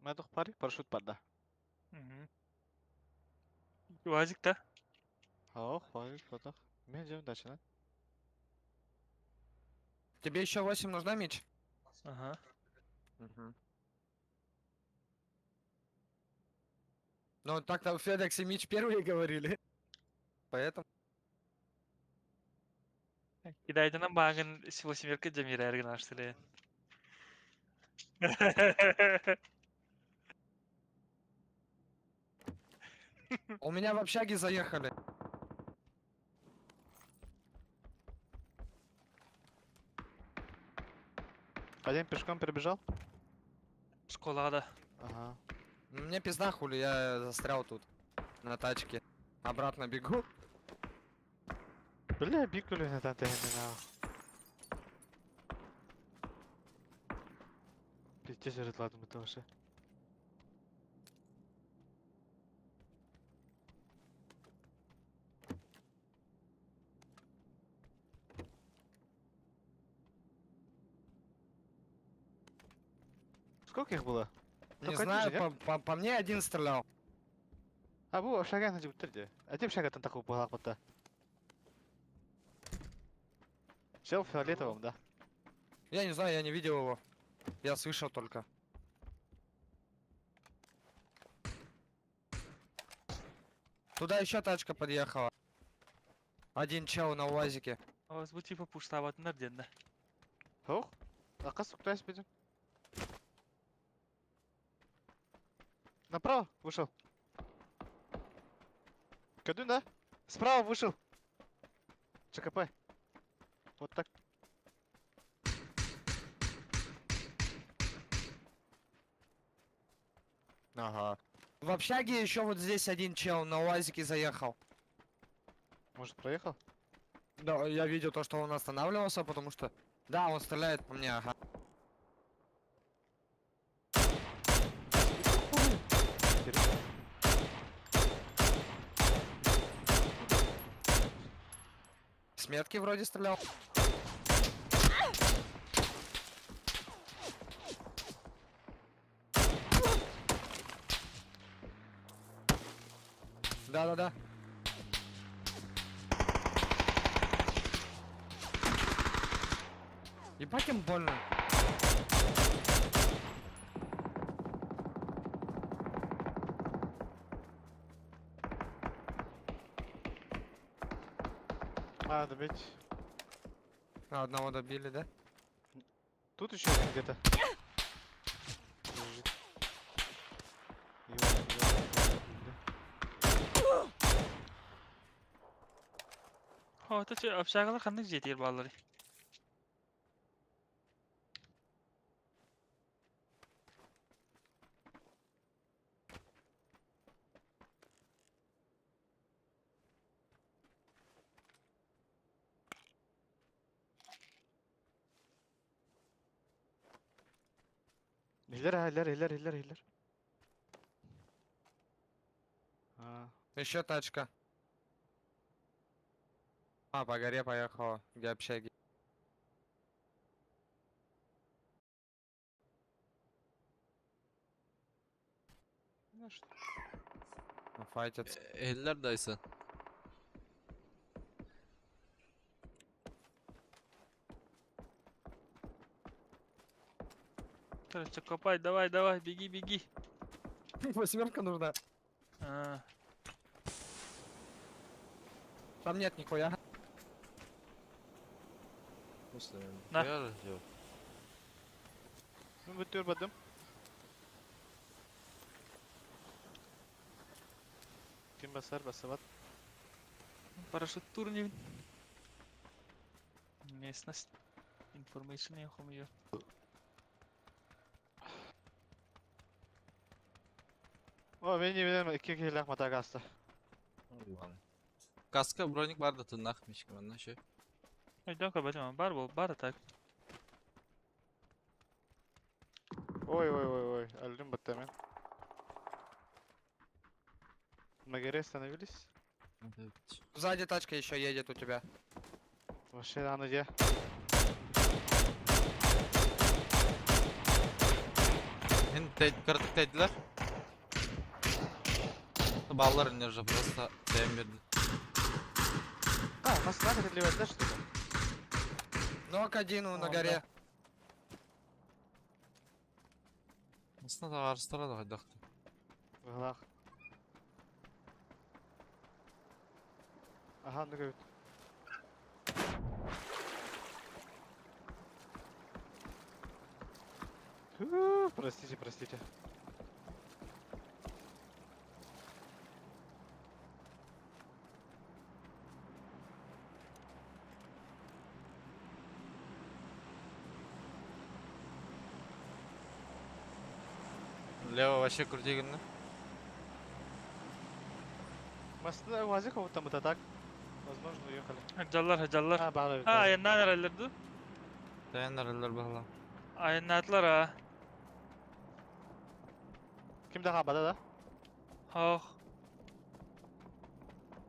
Мәдух пари, парашют барда. Уазик-то? Ох, пари, фотох. Мен жем дача. Тебе еще 8 нужна, Мич? Ага. Ну, так-то в Федексе Мич первые говорили. Поэтому... Кидайдынан багын восьмерка Джамира эрген аштылы. У меня в общаге заехали. Один пешком перебежал? Школада. Ага. Мне пизда хули, я застрял тут. На тачке. Обратно бегу. Бля, бикали на тантегена. Пиздец, жертладу мы тоже. Сколько их было? Не Только один знаю, же, нет? по мне один стрелял. А, bu шага на дебютерде. Один шага там такой был охота. Все в фиолетовом, да. Я не знаю, я не видел его. Я слышал только. Туда еще тачка подъехала. Один чел на УАЗике. А вас будет типа пуштават нарденда. Ох, а касу кто пойдем? Направо вышел. Кадун, да? Справа вышел. ЧКП. Вот так. Ага. В общаге еще вот здесь один чел на УАЗике заехал. Может, проехал? Да, я видел то, что он останавливался, потому что... Да, он стреляет по мне, ага. С метки вроде стрелял. Да-да-да. Ебать им больно. А, добить. Одного добили, да? Тут еще один где-то. Лежит. О, это че, общагалар ханны жетер баллары. Хиллер. А, Еще тачка. А, по горе поехала, где общаги. ну что? Ну, файтятся. Ellerdaysa. Короче, копай, давай, беги. Восьмерка нужна. А, Там нет нихуя. На. Gel yok. Ну, вы турбадым. Ким басар, басават. парашют турнир. Местность. Information я хумию. О, ben yemin 2 kilo matagasta. Kaska bronik var da tırnakmış ki bana şey. Айдем кабатема, бар так. Ой, альдым баттамен. На горе остановились. Evet. Сзади тачка еще едет у тебя. Вообще, она где? Kırdık dediler. Ballar enerji просто тайм берди. А, у нас нахер отливать, что ли? Нок один на О, горе. Aslında da arıstara da haydak. В углах. Ага, ну говорит. Простите, простите. Лево вообще крутигінні. Масында УАЗик кого-то мы так. Возможно, уехали. Hacallar. А, bağlı. Ha, ayanlar herhalde. Dayanlar eller bağla. Ayanlar ha. Kim daha bada da? Oh.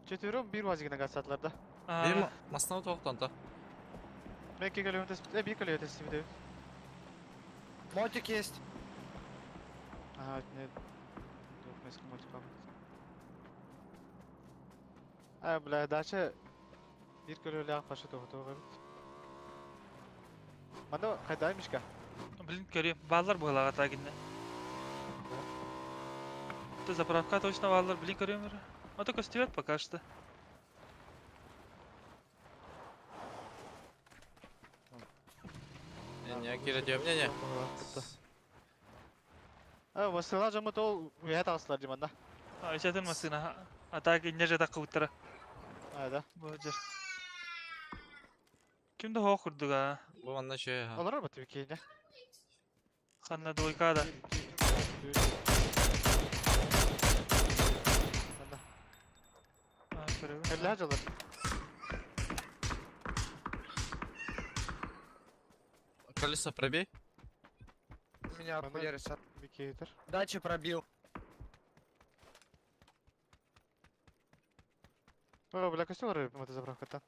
Четвером bir УАЗигine kaçsadılar. Bir masnav toqtan ta. Ben iki kalıyor tespit. Bir kalıyor tespit ediyor. Мотик есть. Ага, нет. Yok, eski motif aldım. Ha, bля, дача bir kalıyor lağ paşa toğu evet. Manda kaydaymış ka? Блин, görüyorum. Bağlar bu halağa takinle. Ты заправка точно валар, блин, görüyorum. А только стивет пока что. Ne kere diyorum ne. Ha, vasıla camı tol uyat aslar cimanda. Ha, işletilmesin ha. Atak ince jeta kavutlara. Hayda. Boğacar. Kimde hoğ kurduk ha? Bu anda şey ha. Olur mu tabii ki yine? Kanla doyka da. Ha, görüyorum. Evli hacılar. Колесо пробей. Меня Ладно. хуярится. Bir keydir. Дачи пробил. О, бля, костюм рыб, это заправка там.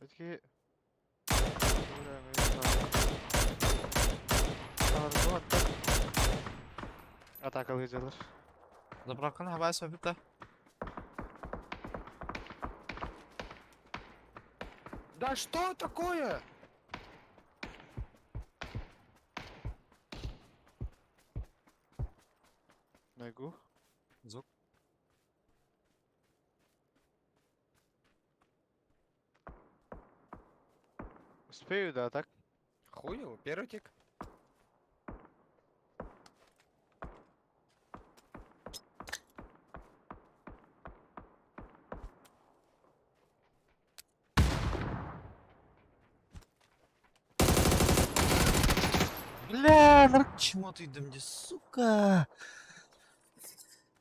Öteki... Атака выйдет. Заправканы havaya söpüp de. Да что такое? Могу. Звук. Успею, да, так? Хую, первый тик. Бля, чему ты идем, сука?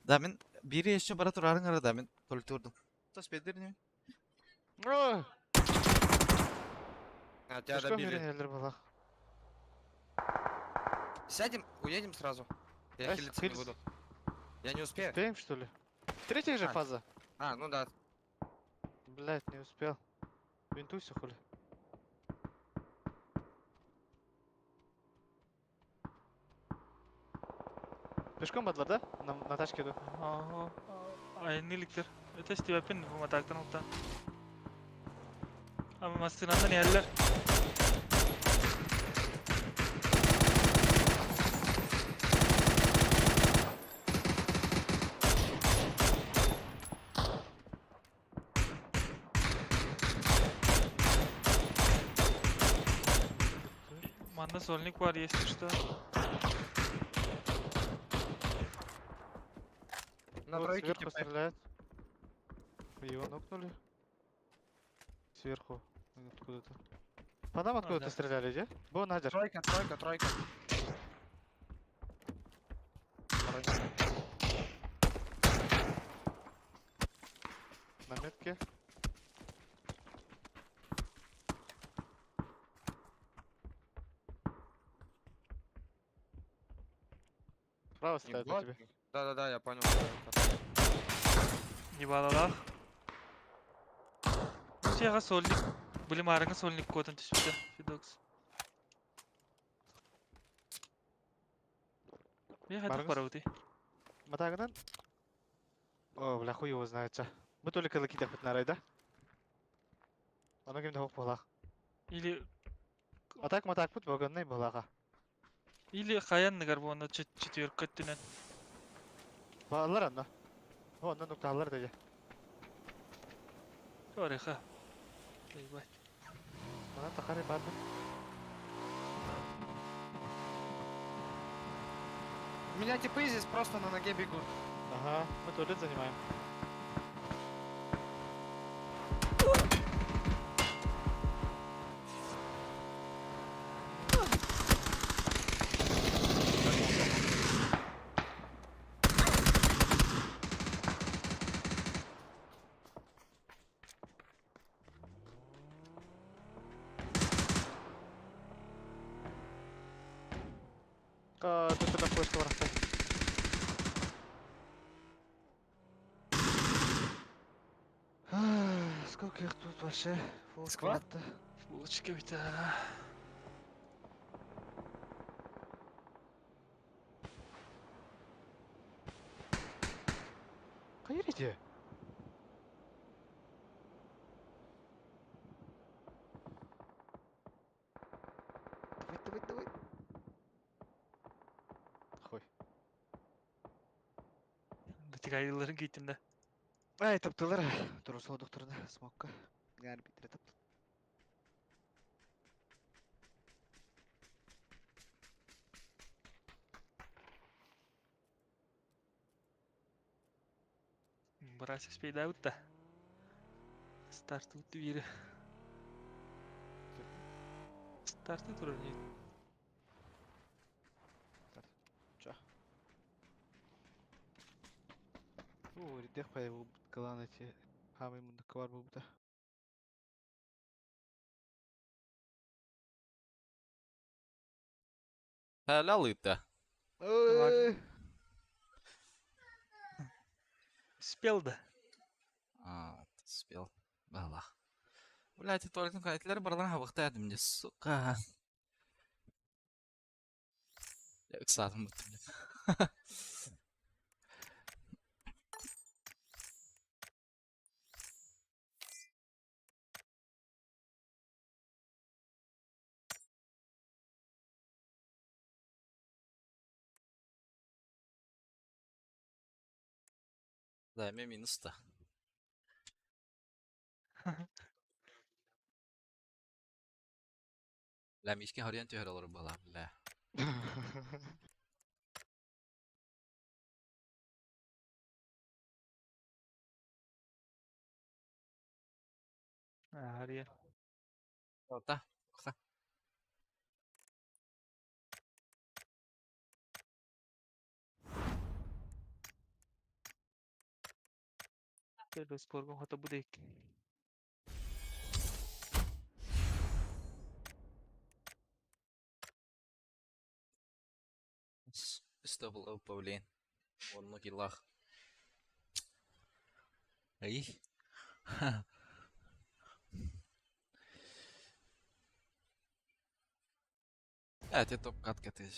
Да, мен бiri еще бара турарын ара да, мен толь турдum. Тос бедерни. О! А, тебя Пешком добили. yürüyelim valla. Сядем, уедем сразу. Я Ай, хилиться не хились. буду. Я не успею. Успеем, что ли? Третья же А. фаза. А, ну да. Блять, не успел. Винтуйся, хули. Пешком бадла, да? На тачке иду. Ага. Aynılıktır. Öte stevepin bu mataktan utan. Ama mastinandan yerler. Manda solnik var есть что. На Вот тройке сверху типа. стреляет. Его нокнули. Сверху. Откуда-то. По нам откуда-то да. стреляли, где? Был Надер. Тройка. На метке. Справа Не стреляет по бот? тебе. Да, я понял. что это. Ебалалах. Сяга сольник. Были марanga сольник котан тишпте. Фидокс. Я хатах Барыңыз. бараути. Матагынан. О, бля, хуй его знает, ча. Мы только лакитах бит нарайда. Оно кемде хоқ болақ. Или Матак бит бөгөннәй болаға. хаян гарбона четверкаттинен. Балар анна. О, ондан нукталар деге. Ореха. Ебать. Мана тахары барды. У меня типы здесь просто на ноге бегут. Ага, мы туалет занимаем. Тут туда флешка варахтай. Сколько их тут вообще? Фул Сквад? сквад-то. Булочка бита. Қайыр ете? Давай. Хой. Датик айыларын кейтимде. Ай, таптылар. Дұрыс одықтырына смокка. Гәр битіре тапты. Брать спейда утта. Старт утты бири. Старты турар не. Ча. О, редех пай бұл калан эти. Хамы мұнда квар бұл бұта. Hala lite. Ой! Спел да. Ты спел. Бала. Блядь, туалетный кайтлер барлан хавахта мне, сука. Я ксатым бутым. Да, мне минус-то. لا مش كده هوريان تهرب ولا بلا لا Ария. tá tá Pero spor hata budek. استقبل او باولين والله كيلاخ اي هاتي توب قد كتي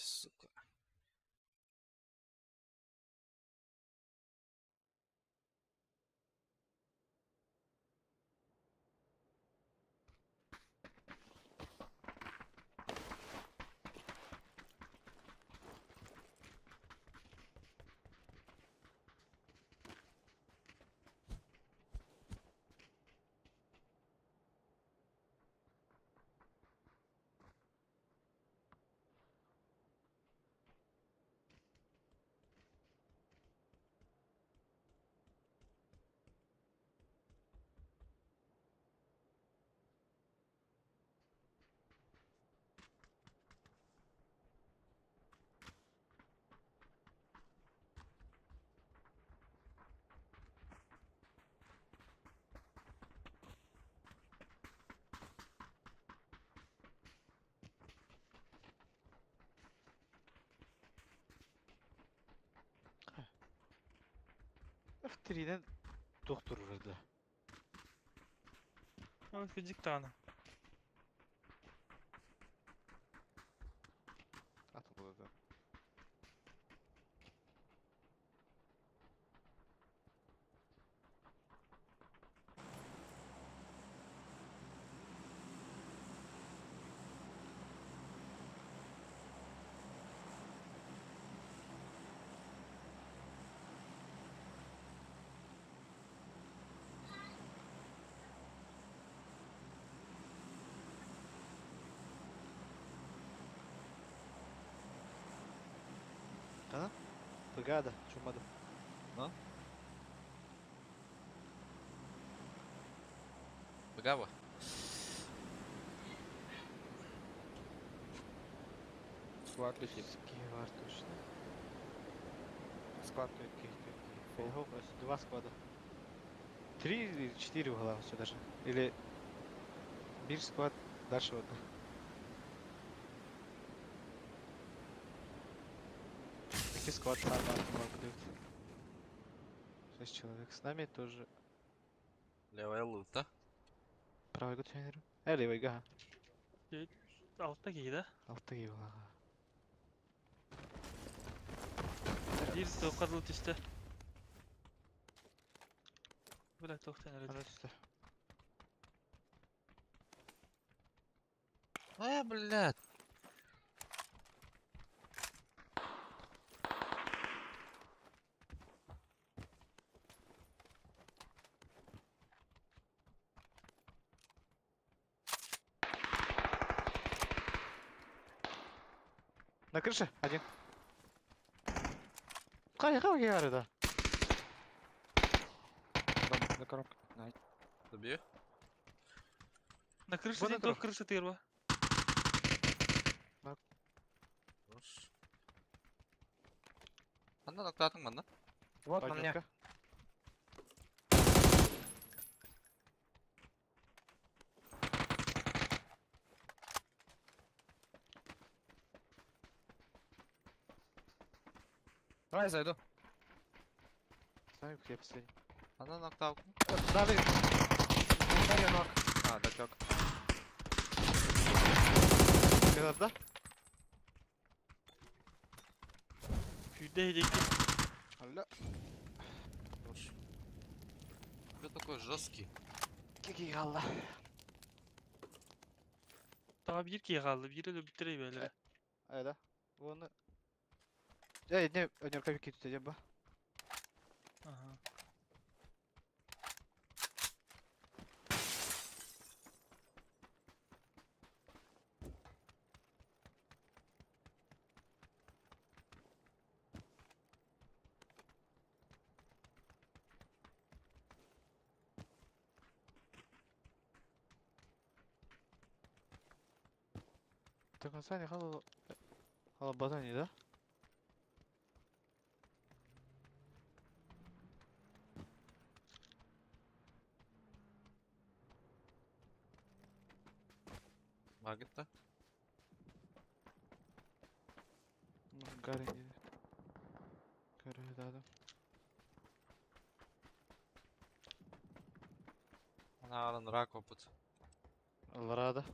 F3'den doktor urardı. Ama fizik tane. Atın burada. Бригада, чумаду. Браво. Склад летит. Ские var точно. Склад. Окей. Фейхоп, два склада. 3 или 4 угла все даже. Или бир склад дальше вот. Такие склад там могут быть. 6 человек. С нами тоже. Левая лута. Правый год тренер. Левый га. Altta giydi. Altta gibi ulan. Bir tokadı üstte. Bırak toktan öyle. Ana üstte. Блядь. На крыше один. Как я говорю, да? За коробкой. Добью. Na крыше Вон değil, отрыв. tok крыше тырва. Хорош. Анда ноктатың мында. Вот на мне. Поднятка. Давай зайду. Знаю, где последний. Анда ноктау. Да, вы. Дали ног. А, допек. Когда? Küyde hedekli. Алло. Хорош. Кто такой жесткий? Какие галла. Daha bir kiye kaldı. Biri de bitireyim böyle. Да. Вон. Не, не рукавики тут идем, ба. Aha. До конца не хала. Хала базани, да? Магита. Гарри не. Гарри, да. Ана алın rak опыт. Ларада.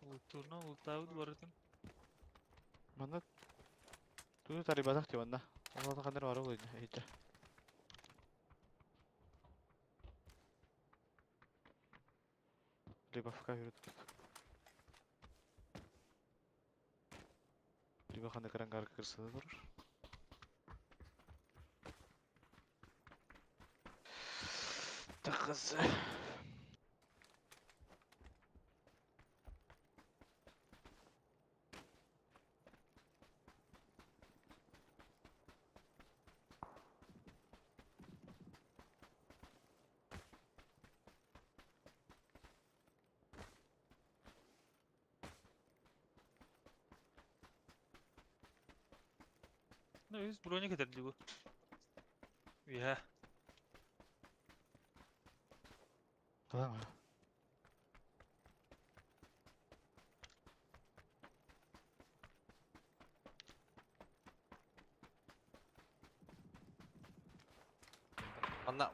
Ulturna ultavut barıtın. Мана. Тут тари базах те ванна. Аллах хандар вару гойд. Эйча. Либо в камеру. Либо хандар карангар кырса да durur. Так кызы. Ne yüz bronye getirdi bu. Ya. Tamam.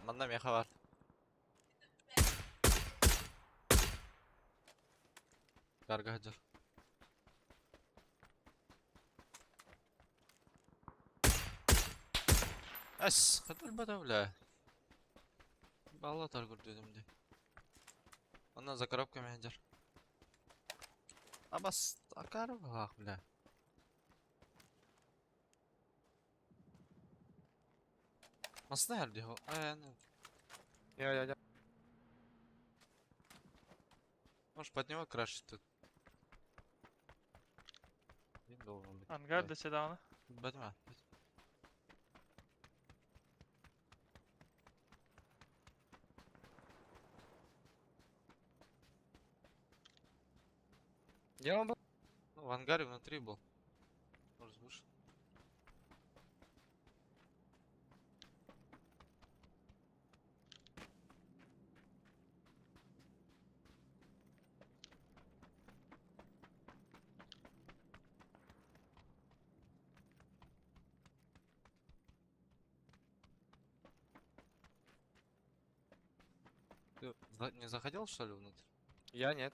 Manda meha var. Karga hajar. Ас, хатул бада бля. Балла торгур dedim de. Ondan за коробками hajar. Абас, акару ах, бля. Масна где его? Ну, Я. может под него крашить тут. Не должен быть. Ангар Да. да седауна. Батьма. Где он был? Ну, в ангаре внутри был. Может, вышел. Ты не заходил, что ли, внутрь? Я нет.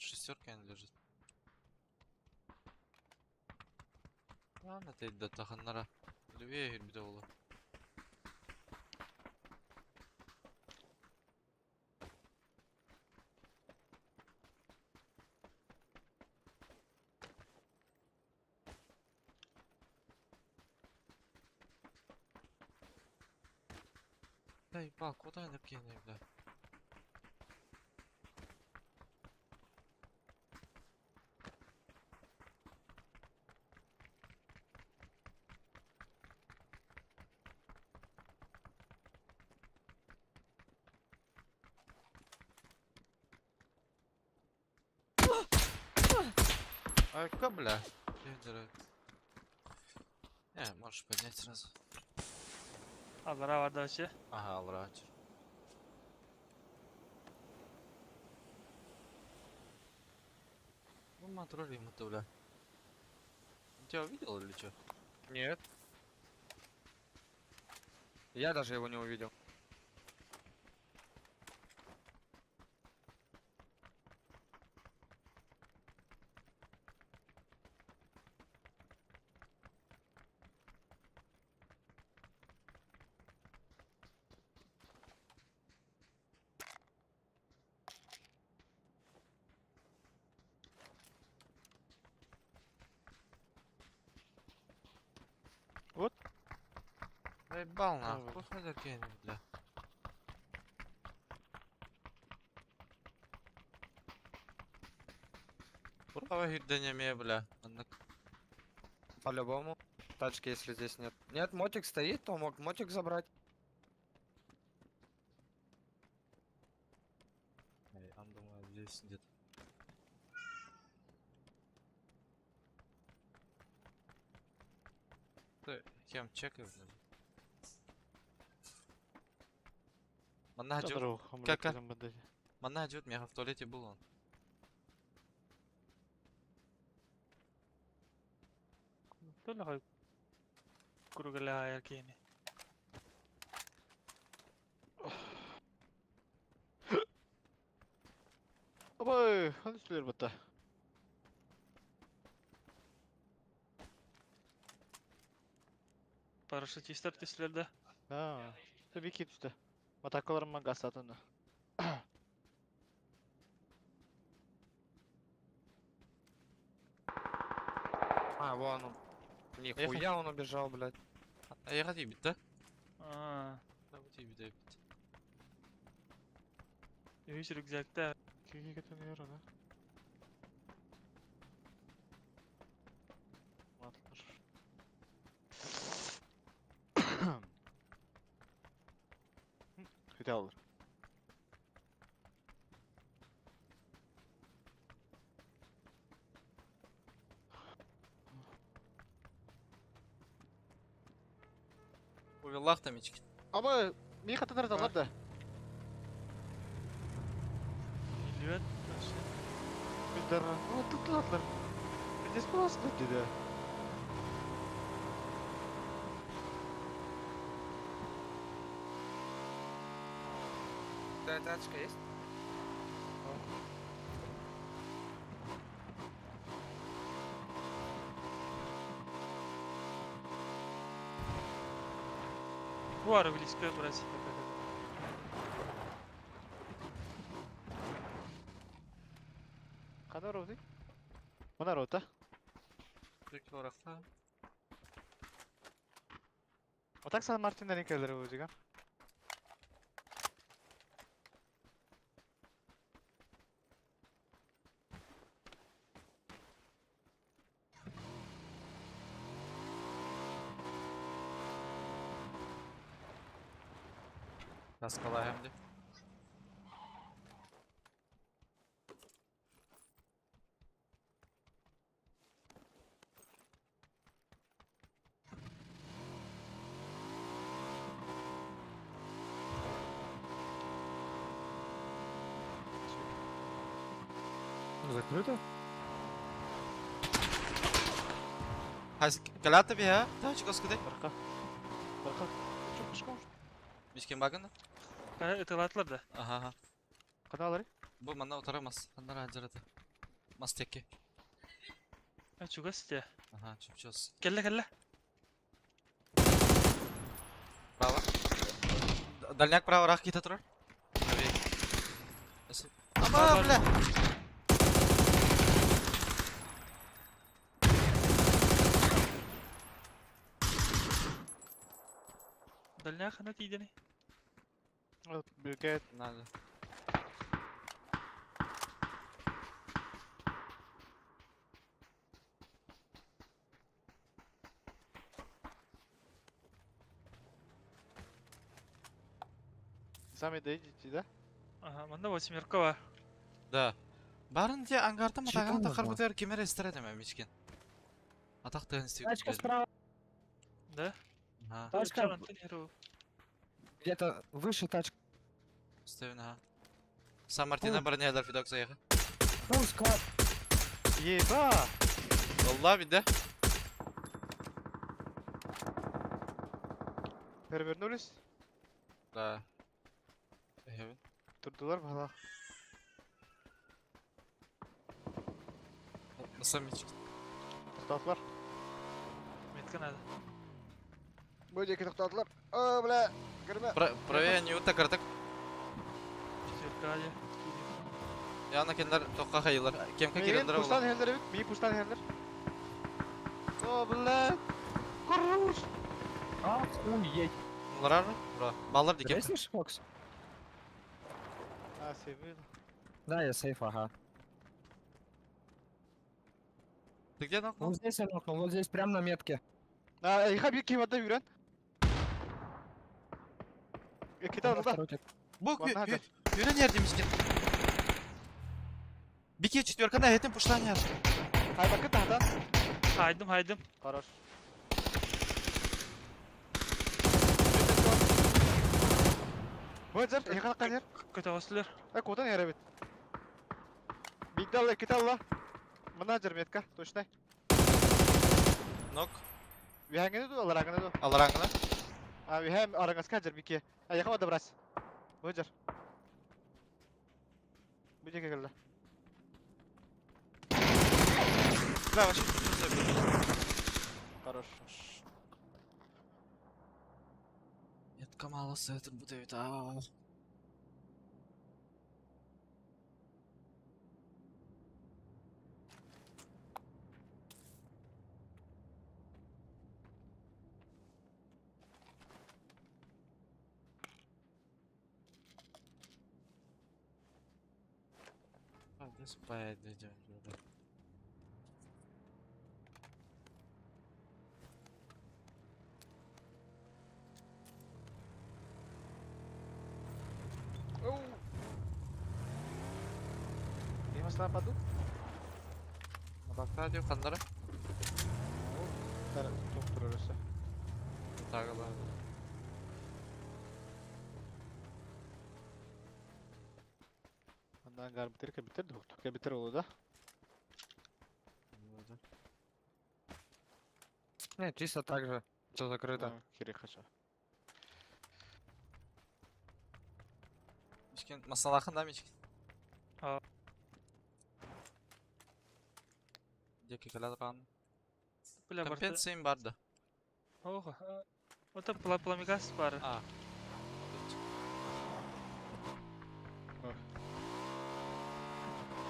Шестерка не лежит. Ладно, ты да таханнара. Левее bir de olur. Да ебал, куда они кинули, бля? Ка, бля. Не, можешь поднять сразу. Allara vardı aşı. Ага, алратер. Ну, моторы ему-то, бля. Он тебя увидел или чё? Нет. Я даже его не увидел. Да ебал Давай. нахуй, хотя кинь, бля. Право гидденями, бля. По-любому. Тачки, если здесь нет. Нет, мотик стоит, то мог мотик забрать. Он думаю, здесь где-то. Ты кем чекай вроде. Манна идет. Tanrı Kaka. amına koyayım. Манна идет, меня в туалете был он. Tulla koy. Kurugale hayal kini. Ama hadi söyler batta. Paraşütistler tüslerde. Ha. Tabii ki üstte. Matakalarım ben gaz atını. А, вон он. Нихуя он убежал, блядь. Аяға тиіп бітті. Aa, Да, тиіп бітті. üç rükzakta. Kiki getirmiyor ona. Atlar. Kötü alır. Увеллах там içki. Ama niye katınlar da var da? Millet. Gündar. Ama tuttular. Bir de sırası dedi. Да, тачка есть? Bu ara близко burası. Kadar oldu Mına rota. Peki orakta. Otak San Martin'den inkeleri bu jigan. Biraz kolay hem de. Закрыто? Hadi kalata bir ya. Daha çık oskudey. Barka. Barka. Çok çıkmış. Miskin bakın da. Ытылатылар да. Aha aha. Kana alari? Bu bana oturamaz. Onlar acaradı. Mas teki. Чугас те. Aha çöpçüyoruz. Келле. Право. Дальняк право, рах kita turun. Abi. Nasıl? Ama Var. bile. Дальняк она тидени. Büyüket. Nerede? Sami de ciddi. Ага, мында восьмерка бар. Да. Барын те ангарда матаган Чекан тахар нужно. бутер кемер эстере деме мичкен. Атак тыгын стиг. Тачка справа. Да? Ага. Тачка Чарантын херу. где-то выше тачка. Стевин ага. Сан Мартина барын ядер фидок заехал. Full squad. Еба! Vallahi bir de. Перевернулись. Да. Evet. Durdular valla. Nasıl mичкен? To'xtatdilar. Метка надо. Bu yerga to'xtatdilar. O, bla, kirma. Правее не вот так артык. Четверка ali. Yana kendiler tokka kayılar. Kemke Meyin girendir pushtan oğlum. heldir bit. Meyin pushtan heldir. O, bla. Kurruş. Охуеть. Bunlar var mı? Bura. Ballar dikem. Резнишь, Фокс? Ha, seviyor. Да, я сейф, ага. Ты где нахуй? Вот здесь я нокнул, вот здесь прям на метке. Ha, yıka bir kıymatta yürüyen. Kita У меня aldı da. второй тип. Bok Ладно, hadi. yürü nerede miskin? Bir kez четверка da etin puştan yer. Hay bakın tahtan. Haydım. Хорош. Бөтер, яқын қанер. Көтө басылар. Кодан яра бит. Бигдалла, киталла. Мына жер метка, точно. Nok. Вихангене ду, алар аңгене ду. Alarangına. А, вихам араңаска жер бике. А, яқын да брас. Бөтер. Bu жерге келді. Bravo şimdi. Хорош. Yetka mala sığdır bu devlet. Aa. Hadi spy edeceğim böyle. Не масына паду? Adaklar diyor kanlara. Тар, топ тұрырысы. Takılar. Андан гар бітер, бітер, доктор бітер олу да. Нет, чисто так же. Все закрыто. Керек қаша. Miskin masal akında miskin. Aa. Deki kadar kan. Бля, барда. Компенсейim vardı. Ого. Ота пламигас бар. Aa.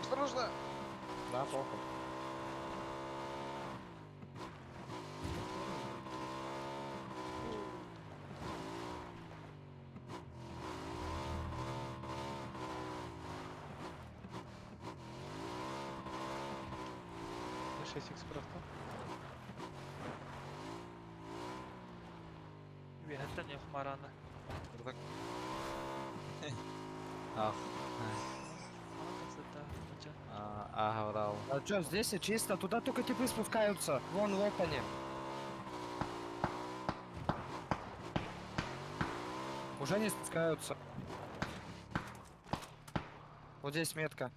Осторожно! Да, похуй. 6x bıraktım. Bir hatta yok maranda. Kırdık. Ah. Ona kasıt da. Hocam. Ага, браво. А чё, здесь и чисто, туда только типы спускаются. Вон в оконе. Уже не спускаются. Вот здесь метка.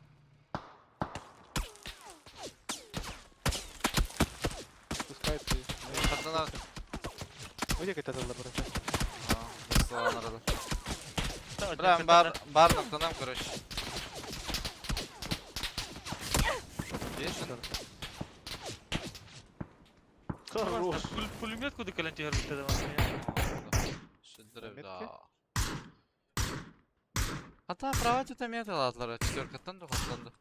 Спускается и... Kadına... Öyle getirdiler buraya. Soğan arada. Da hocam, Bram kötü бар нокtaдан короче. Есть что-то? Хорош. Пулемет куда калантер bitti de aslında ya. Шедевр, Метки? да. Hatta право тета металатлары четверкаттан да хотланды.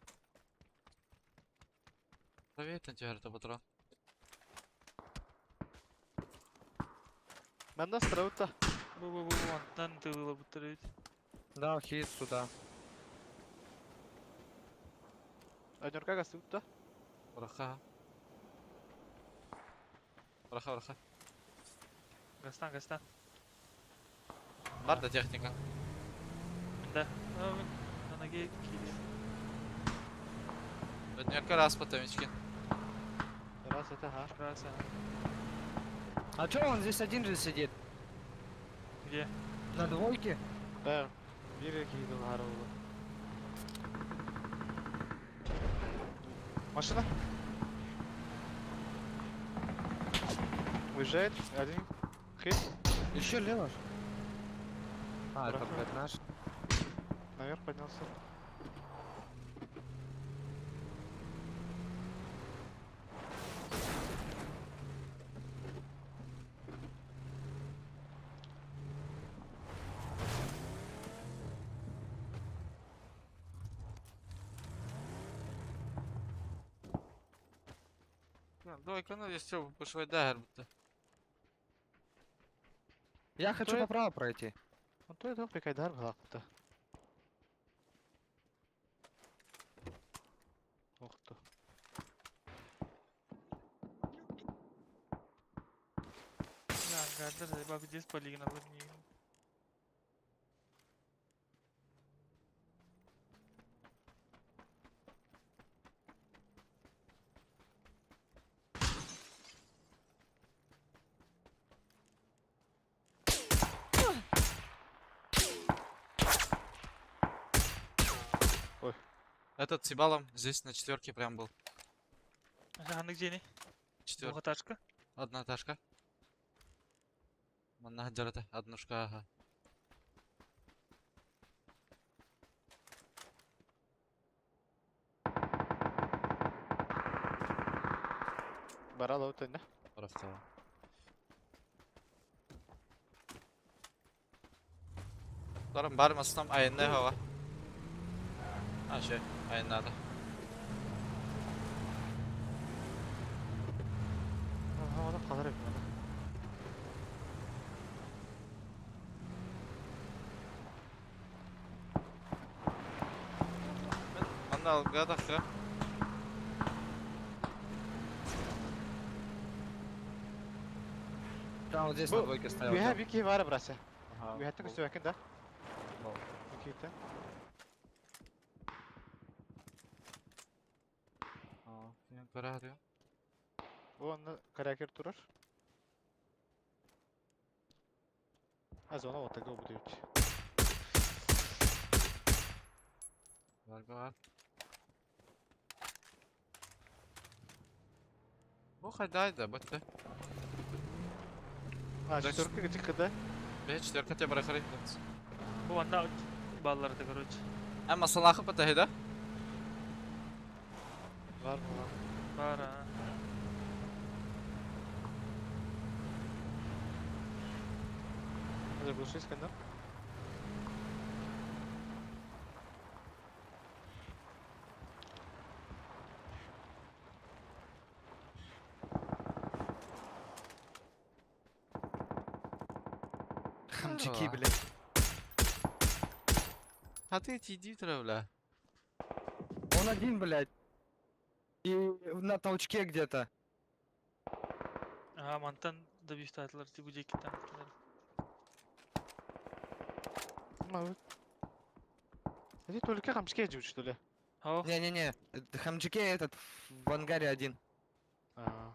Проверьте теперь патрон. Ben de stravutta. Bu ondan tığla bitirir. Да, хит сюда. Önürka gazı utta. Браха. Браха. Gastan. Бар да техника. Da. Abi. Ana gel geliyor. Однерка раз по темечке. Раз это ha. Rasa. А чё он здесь один же сидит? Где? На двойке? Ben. Bir iki yıl har oldu. Машина. Уезжает. Один. Хит. Еще лево. А, это, Браха. блядь, наш. Наверх поднялся. Двойка, ну если пошел дагер будто. Я хочу Кто это? направо пройти. Он то это прикайдар была куда. Ух ты. Ya kardeş bak biz paligin alır mıyım? Этот с ебалом здесь на четверке прям был. Hangi jeni? Четверка. Бухаташка. Одна ташка. Манна хаджарата. Однушка, ага. Барал өтінде. Браха. Larım barmasam ayında hava. Ha şey, ayında da. Havada kalır hep böyle. Anna algıya dakika. Там вот здесь Бу- на двойке стоял. Bir да. bir iki var burası. Ага. Bir hatta üstü yakında. Bol. İki ite. Aa, yine kara diyor. Bu onda karakter durur. Az ona otaga bu diyor ki. Var. Bu haydaydı, bitti. Ha Да, четверка çıktı. Ben четверка тебе бırakırım. Bu anda balları da короче. Ama salahı bitti heda. Var mı lan? Var ha. Hadi bu ses kandan. Хамчики, Здорово. блядь. Hadi iди травля. Он один, блядь. И на толчке где-то. Ага, мантан да бифтатылар тибу жекиттен. Эти только хамские живут, что ли? Ох, Не-не-не, Хамджике этот в ангаре один. А,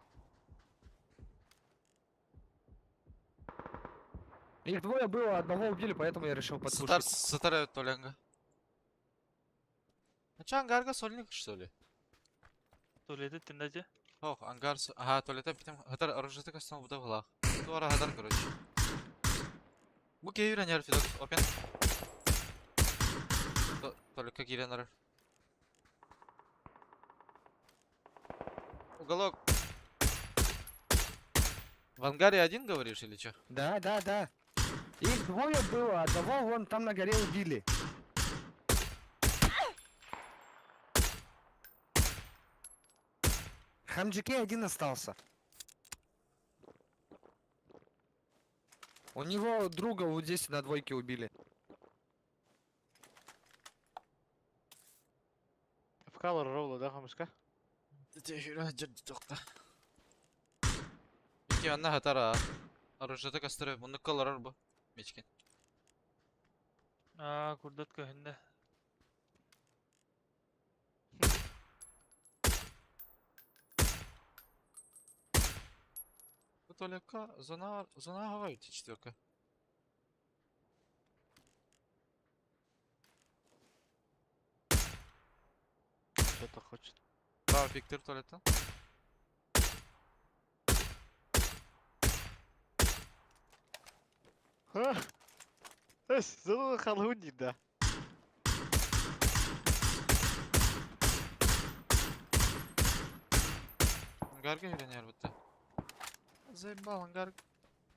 Их двое было, одного убили, поэтому я решил Сатар, подпушить. сатар Толенга. А чё, ангарга сольник, что ли? туалеты тендаче. Ох, ангар... Ага, туалетен битем... Хатар оружиты кастом буда влах. Туара хатар, короче. Bu keyiflen yer Fidox, open. Только киленер. Уголок. В ангаре один, говоришь, или чё? Да, да, да. Их двое было, одного вон там на горе убили. Хамджике один остался. У него друга вот здесь на двойке убили. в колор роллу, да, хамска? Тихо, жадди токта. Ики анна хатара. Оружиты кастыры, мұны колорар bu. Мечкен. Курдат көхінде. Bu toлекка зона хавай, четверка. Что-то хочет. Право пиктер туалеттен. Ха! Зато халун не да. Ангарга үйренер бітті. Заебал, ангар.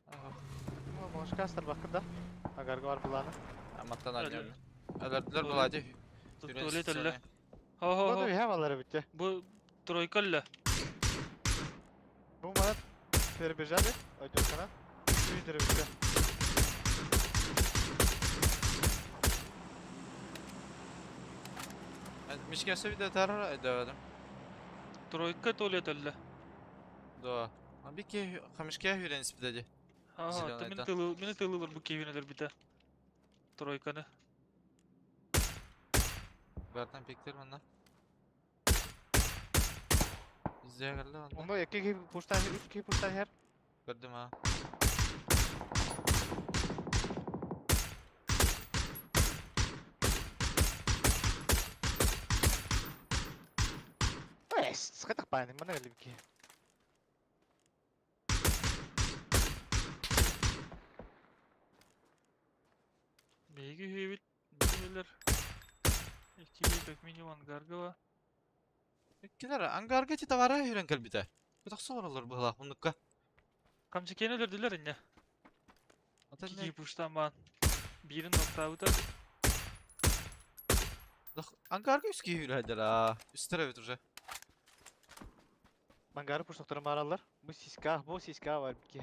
Ага. Машкастар бақында. Агарга бар бұланы. Аматтан Öyle. арнер. Әлерділер бұл әде. Туалет өлі. Bunu bir havaları bitti. Bu тройка өлі. Bu bana перебежали. Пойдем канат. Твиттер bitti. Мишкен сөйді тарар әдәвәдім. Тройка туалет өлі. Доа. Bir ki kamışkaya hüren ispideci. Zilyon Та aydan. мені тылылар bu кевинелер біті. Тройканы. Gardan pektir bana. İzleye geldi bana. Onu iki gibi puştan, üç gibi puştan her. Gördüm ha. Sıkıntı bana, bana öyle bir ki. Бейгі хейвит. Нелер. İki как минимум ангаргава. Kiler angarga ti tavara hüren kalbite. Bir taksa oralar bu halak bunlukka. Kamçı kene öldürdüler inne. Atan İki ne? puştan ban. Birin nokta avuta. Angarga üski hüren ha. Üst tarafı durca. Ben garip puştuklarımı ararlar. Bu siska var bir ki.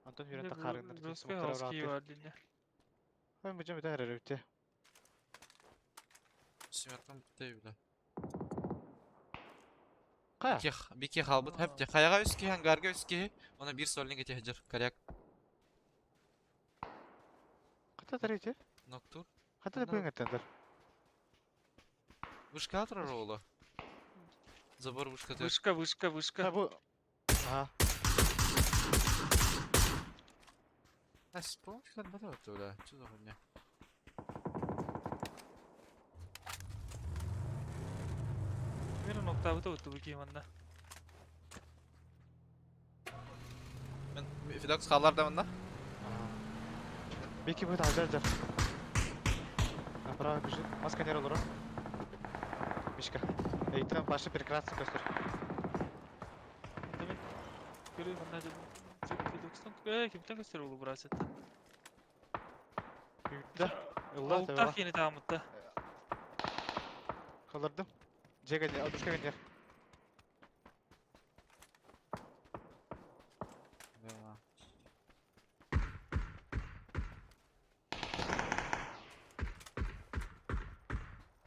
Anton Hürent'e kargınlar. Ruska haski var dinle. Ben bıcam bir tane herhalde bitti. Simertan bitti bile. Kaya. Bir ki halbut hep de kayaga üski angarga üski. Ona bir solun geçe hıcır. Karyak Kata tarayıcı. noktur. Kata da bugün ettiler. Vışka atırar oğlu. Zabor vışka atıyor. Вышка. Ha bu. Aha. Ha spawn çıkar bana öyle öyle. Çöz o ne? Birin nokta avuta uttu bu kemanda. Ben Fidox kallar da bunda. Bir ki bu da acar acar. Направо бежит. Маска не роллера. Мишка. Эй, там ваши прекрасный костер. Demin görüyorum ben de. Fidox'tan kimden göster oğlu burası etti. Büyüttü. Allah Avukta tabi. yeni tamamıtta. Kaldırdım. C geldi. Aduşka geldi.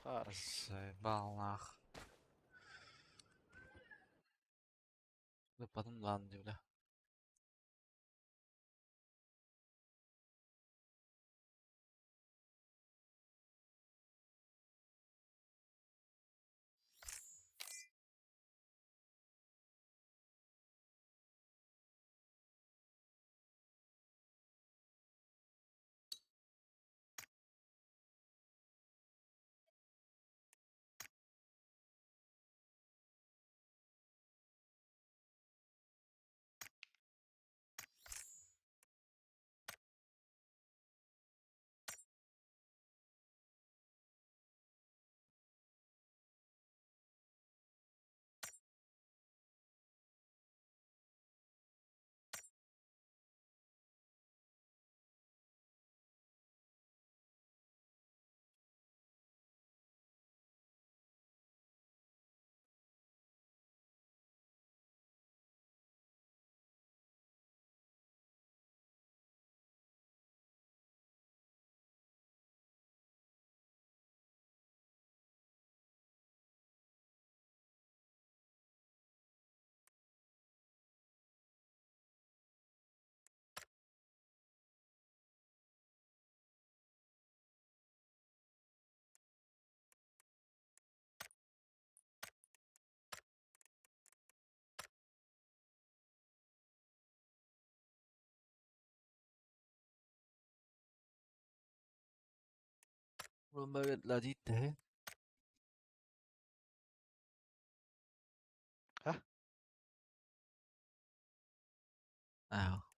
Хорош. Zayballах. Depadım lan diyorlar. Rumba la dite. Hah? Ah.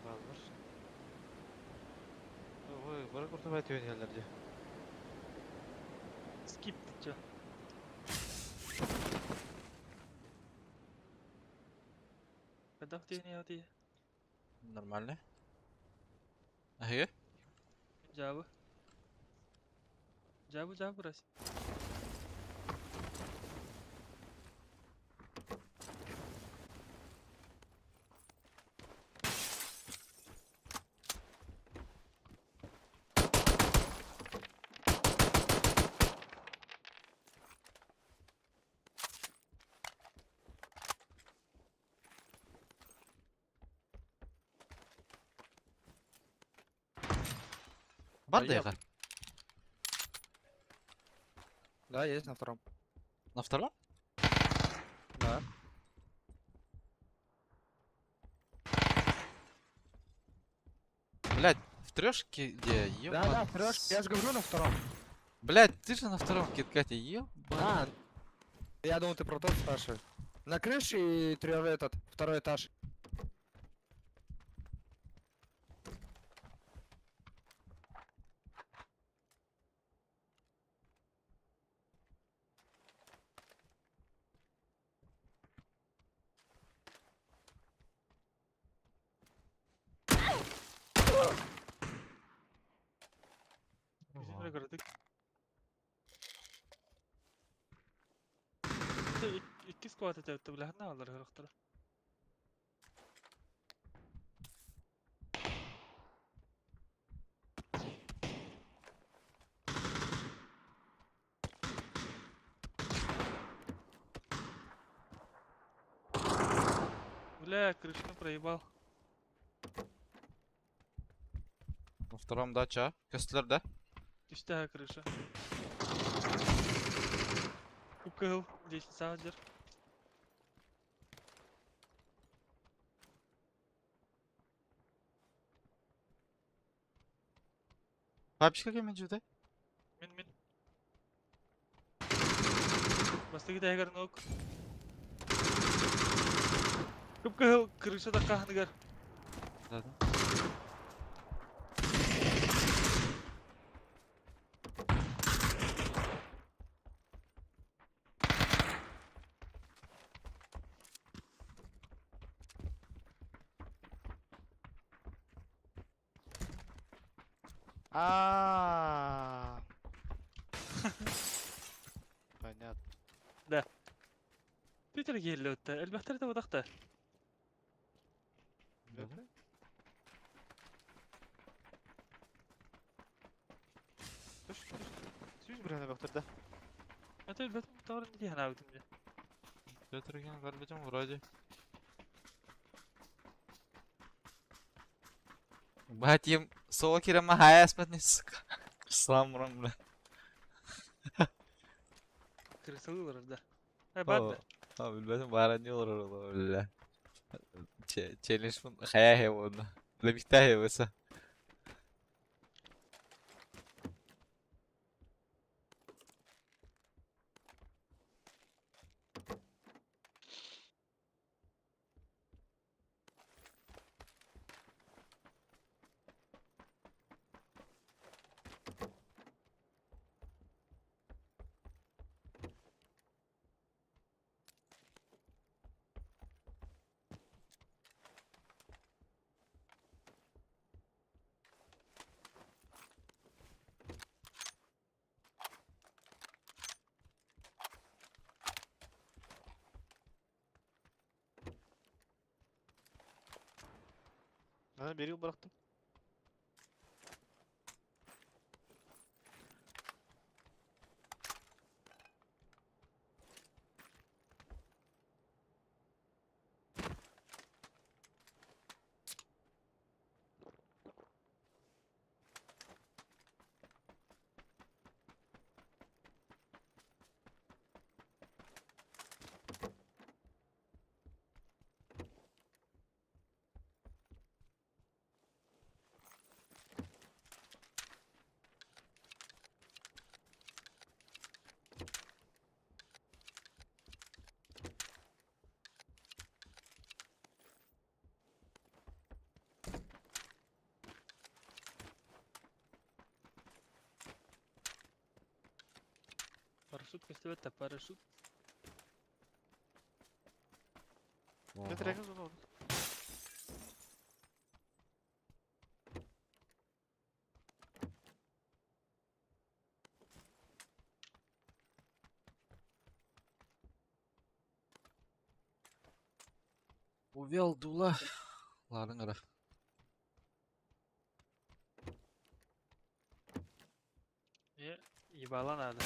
Var. Oy, bırak orta bayat yerlerce. Skip diyeceğim. Kadaf diye ne ya diye. Normalde. Ahı. Cevabı. Cevabı burası. Бар да Поехали. яка? Да, есть на втором. На втором? Да. Блядь, в трешке где? Да, Ёбан. трёшка. Я же говорю на втором. Блядь, ты же на втором в киткате, ёбан. А, я думал, ты про тот спрашиваешь. На крыше и этот, второй этаж. Bizimle gördük. İki squat ötüp bilen ne alır herhalde. Бля, крышку проебал. На втором дача. Кестлерде. Düştü крыша. Укл, 10 саудер. Папочка кеме жуде? Min. Bastı gidelim garın ok. Укл, крыша da kahını gar. Да. А. Понятно. Питер geldi ötte. Elbette de odakta. Bekle. Düş. Süz buraya baktır da. Это elbette muhtemelen ne diye hana ötümce. Götürgen kardeşim vuracı. Батим, соло ма хая аспетни сука. Сламрам бля. Kırısalı var orada. Ha ben de. Abi bilmedim bana ne olur orada bля. Challenge من خياه هيونا. لا بيحتاج بس. Ben bir yıl bıraktım. Парашют köstebet парашют. Götürelim onu. Увел дула. Ладно, гара. Ебала надо.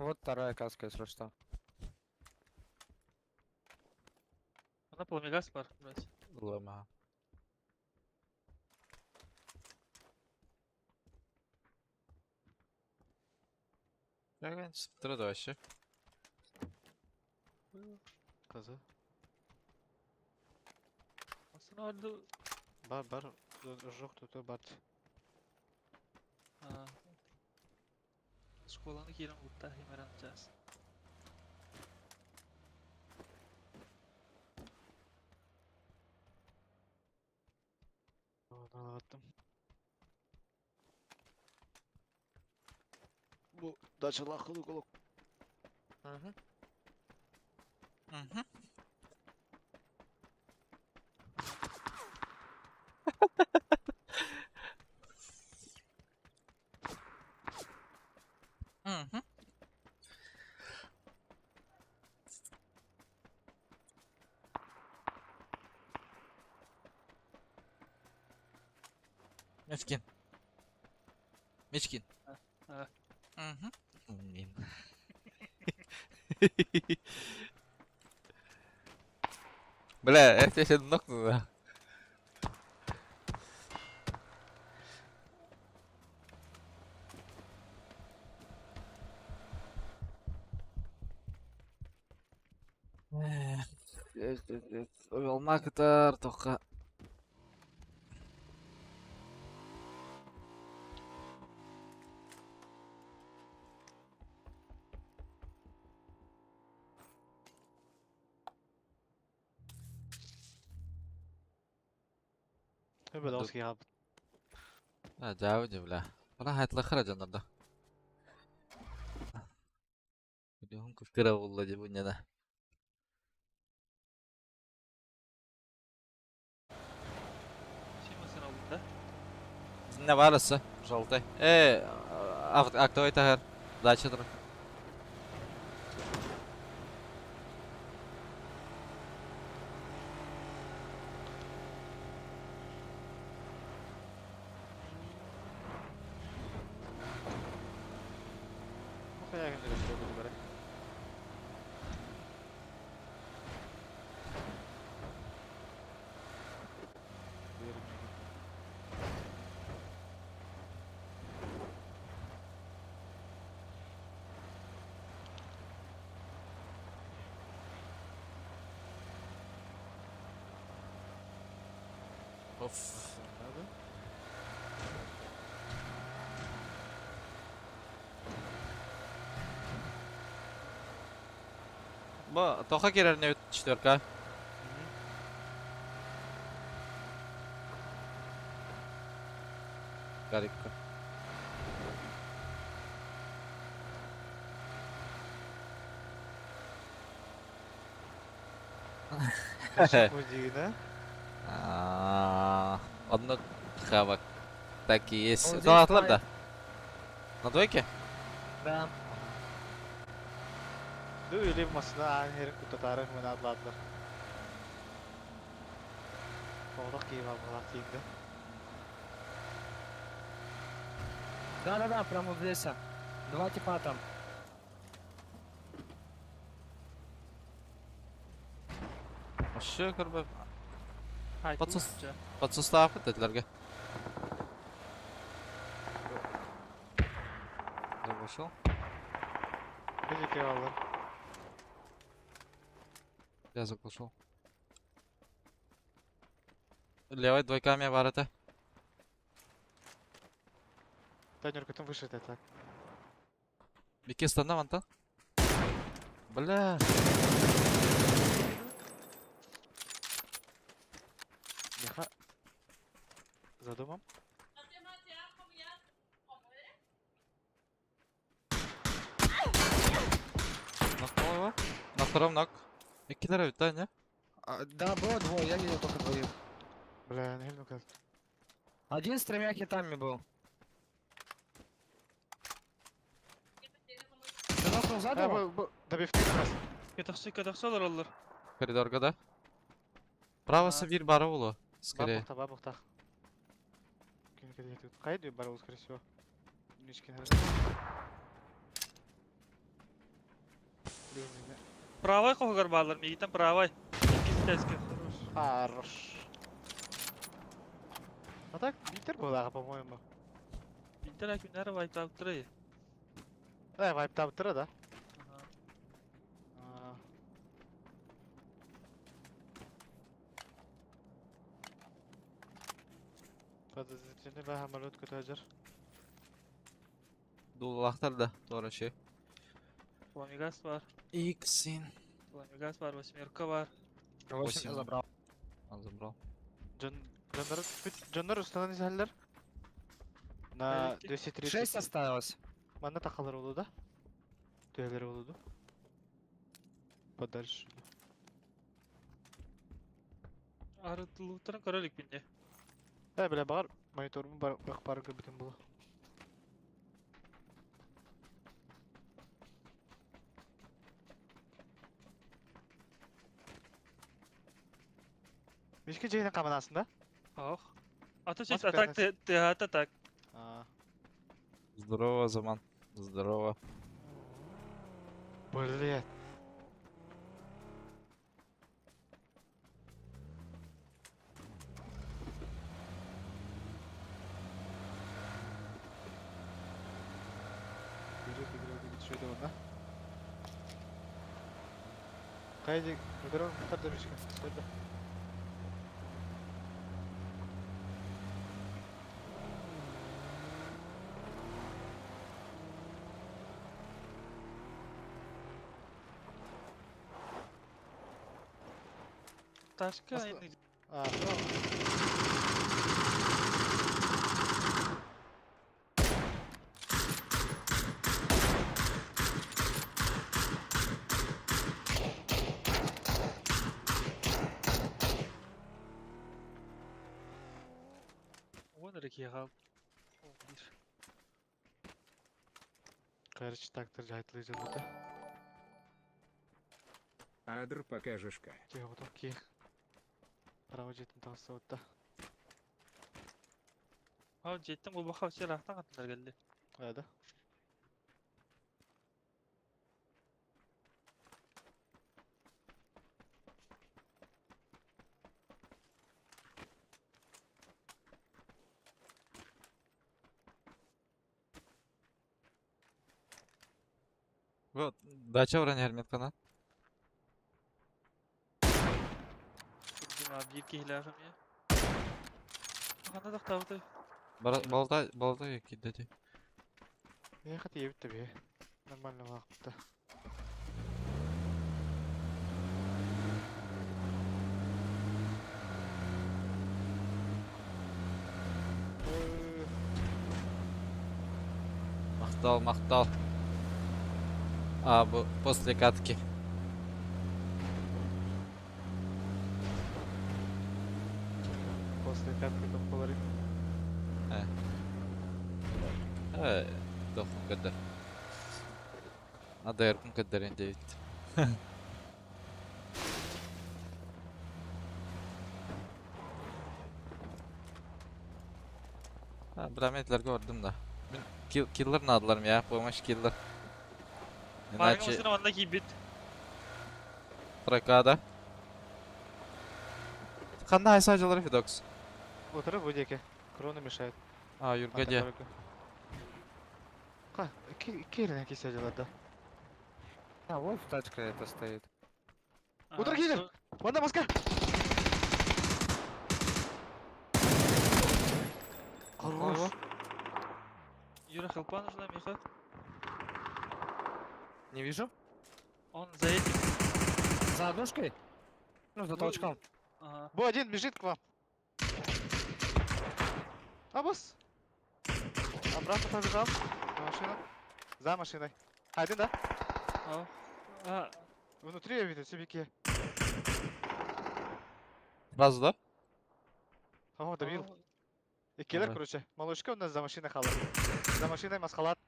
Вот вторая каска, если что. Bana Polmegas var biraz. Lama. Gel sıptıra da aşağı. Kazı. Aslında vardı. Бар. Жоқ, тут бар. Ha. Школаны кейін ұлтта емеранacağız. Onu anlattım. Bu daçalı akıllı koluk. Hı hı. Hı hı. Miskin. Miskin. Ha. Hı hı. Min. Бля, я тебя сейчас нокну, да. Olma kadar toka. Böyle olsun ya. لا جاوب بلا والله هيطلع خرج النهارده اليوم كفكرة والله جابوني ده Şey mesela ұлтта. не варится желтый а кто это дальше друг Bu kadar günde gösteriyor böyle. اوف Nerede? bu toka girer ne 4K garip Kaçak mı diyene? одно хавок так и есть Вот здесь донатылар да файт. на двойке Да. Öyle bir masada aynı yerin kutatarı mı adladılar. Oğlak giyim almalar diyeyim de. Да, прям вот здесь. Два типа там. aşağı yukarı be Haydi Batız. ұлтта. подсоставка dediler я вышел Bir iki aldım. я заглушил левой двойка меня бар это Танер кутun вышит это. Беки станда Антон бля Меха. Задумам. нокнул его на втором нок и кидаю да не Да, было двое, я видел только двоих. Бля, не гильну каз. Один с тремя хитами был. Ты нокнул Ha задал? bu добивки biraz. Кетақсы олар олар. коридорга да правосы bir бары улы скорее Бабухта, бабухта. Кені кеді жетіп. Қай диyor бару скорее всего. Нички nerede? Люмине. Правай қоғар балар, мегитен правай. İkisi тәске. Хорош. А так, Витер был, по-моему. Бинтер әкімдері вайптап тұрай. Вайптап тұра, да? Подозрительный бәһә самолет көтәжер. Дуллахтар да, doğru şey. Фламигас бар. Иксин. Фламигас бар, восьмерка бар. 8 я забрал. Забрал. Джоннар устанан изәлләр. На Әлекке. 230. 6 осталось. Манда тақалар олу да. Төйлер олу да. Подальше. Арытылуыттарын көрелік бінде. Біле бағар мониторым бақпары көбітін бұлы. Мешке жайының қаманасында? Ох. Ата Маска честь атак, ты атак. Здорово, Заман. Здорово. Блядь. Şöyle ona. Kaydı, müdürüm kurtar demiş ki. Söyle. Ташка, Маска. енді Bravo. он реке қалып. Короче, так-то жайтылы жылды. Адр покажешь-ка. Тихо, вот окей. Право жетін тағысы отта. Ау, жеттім, бұл бақау сел ақтан қатындар келді. Әді. Вот, дача вранер меткана. Күрдім аб, ерке хилағым я. Қанда дақтауды. Балда які деді. Ехать ебіт тебе. Нормально вақытта. Мақтал. А, bu после катки. После катки там поларит. Дохун kadar. Надо яркун kadar енді бит. Brametlerge gördüm da. Killer nadılarım ya, помощь killer. Барың Иначе осына ванда кейбет. прокада. Қандай айсажалар Фидокс? Отырып өдеке. Крона мешает. А, Юргаде. Қа, керінен кесе жалады. А, вот тачка это стоит. Утыр келер! Ванда маска! Хорош! Юра, хелпа нужна, Миха. Не вижу. Он за этим. За однушкой? Ну, за Ну, толчком. Ага. Бу один бежит к вам. Абас. Обратно побежал. За машину. За машиной. Один, да? Ау. А, Внутри я видел себе. Раз да? Ого, добил. ау. И киллер, Давай. короче. Малышка у нас за машиной халат. За машиной маскалат.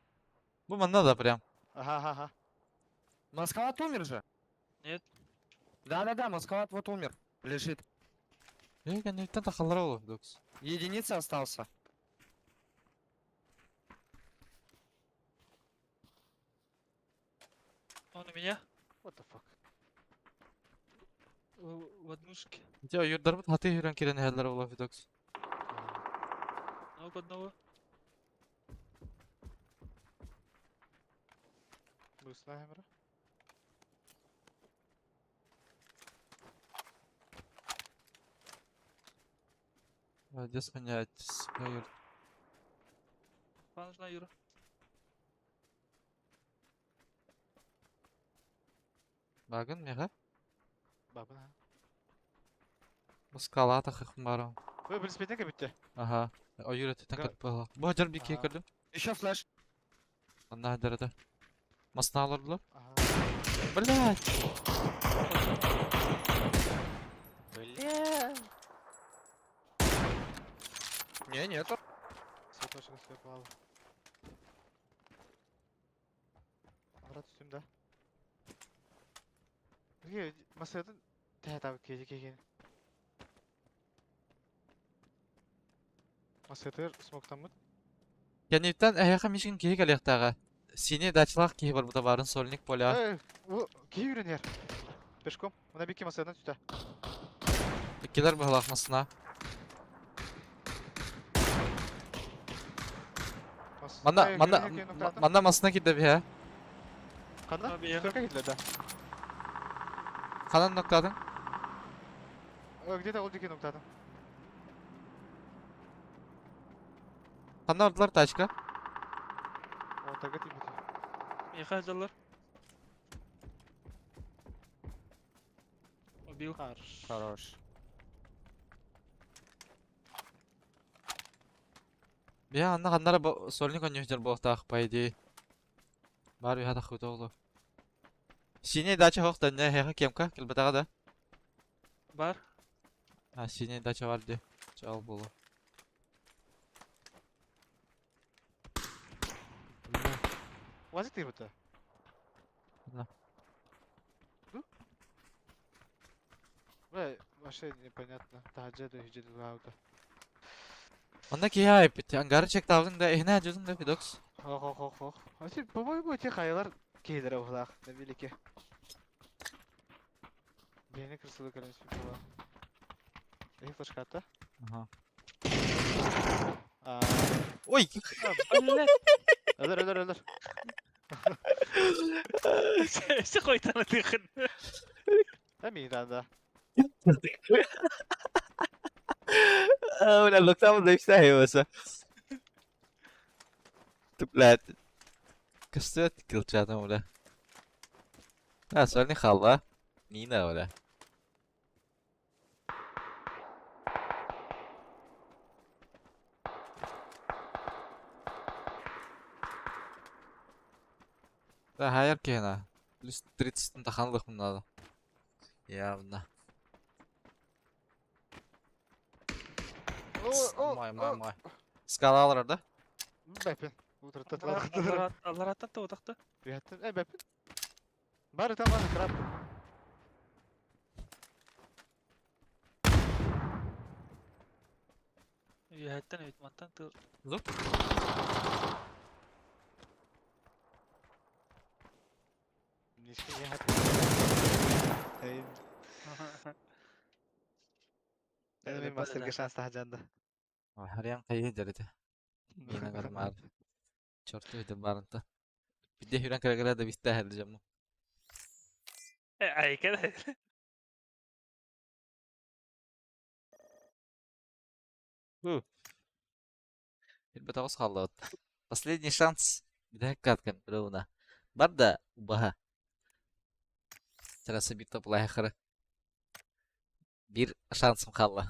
Bu bana da прям. Ага. Маскалат умер же? Нет. Да, Маскалат вот умер. Лежит. Я не тента халрал Фидокс. Единица остался. Он у меня. What the fuck? В однушке. Те ойырдар бут хаты хүрен кирен хәлләр була Видокс. Ну-ка, одного. Бусна хэмра. Дес менять. Ойыр. Вам нужна Юра. Багын мега. Бабына. Мускала тахын барам. Вы принципе не битте. Ага. Ойыр этен Га- кат бала. Бу хажар бике Ага. кирдим. Еще флеш. Анда хәдәрдә. Масна алырдылар. Ага. Блядь. Бля. Не, нету. Цветочек слепал. Брат üstümde. Niye masadan tehdit abi keki. Masada smoktan mı? Янитан әйәхә мишин киһи калыктага. Сине дачлах киһи бар буда барын сольник поля. Bu keki ürünür. Пешком. Ona bir iki masadan tüte. Икеләр бахлахмасына. Манда масына киде бия. Kandan? Abi ya. Sörke gittiler de. Канан ноктадың? Где-то oldu iki noktadan. Канан ардылар тачка. Ortaga timidi. Меха жалар. Убил. Harş. Хорош. Бия анна каннара сольник оньёждер болтак пайди. Бар бия тахы тоглу. Сине дача хоктан не хеха кемка килбатага да. Бар. А сине дача бар ди. Чал болу. Вазик değil bu. Да. Бля, вообще непонятно. Тахаджеду хиджеду лауда. Онда киһи айппит. Ангары чек тавдың да эхне ажудың да Видокс. Хох. Вообще, по-моему, те хайылар кейдері бұлақ. Не билики. Бені кірсілі көрінес бұлақ. Эй, флешка атты. Ага. Aa, Ой! Öldür. Sen koy tanıdığın. Hem iyi da. Udah look sama dari saya masa. Tuplat. Kesel kill chatnya udah. Nah, soalnya kalah. Nina udah. Да, хайр кена. Плюс 30 таханлых надо. Явно. Май. Скала алар да? Бепin. Утыртты тылақтыр. Allah rahatlattı odakta. Üyettin. Bepin. Bari tamam trap. Üyetten üyetmattan tıl. Look. Нишки не хат. Ey. Benim masterga şans tahacanda. Har yang kayak jadi teh. Mina ngarmar. Çortu itu baranta. Bir de hüran kira-kira da bistahil jamu. Ay kده. Батагос халат. Последний шанс. Бидах каткан броуна. Барда убаха. Terasa bir top lahir. Bir şansım kaldı.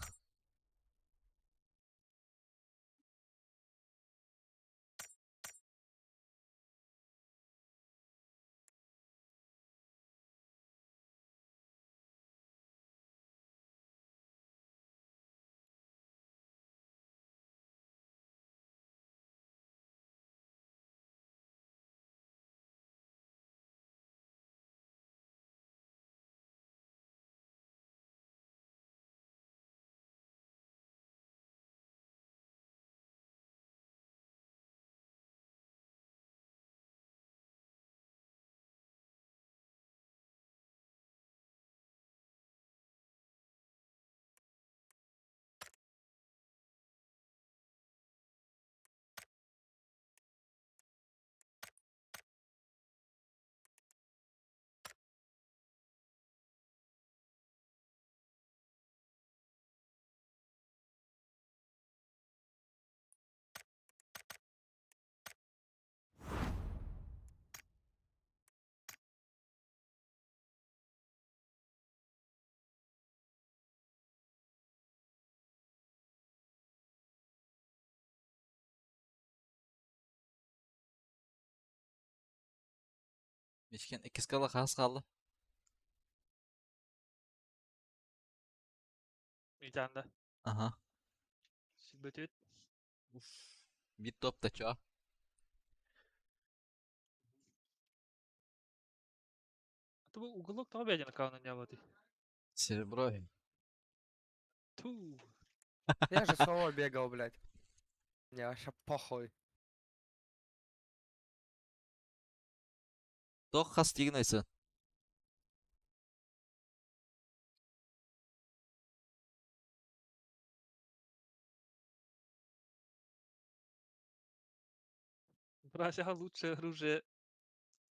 Мешкен 2 скала қағыз қалды. Митанда. Ага. Сибетет. Bir top da çağ. Это был уголок того беден, кого на вот. Серебро. Ту. Я же снова бегал, блядь. Мне вообще похуй. Тоқ қас деген айсы. Брася лучшее оружие.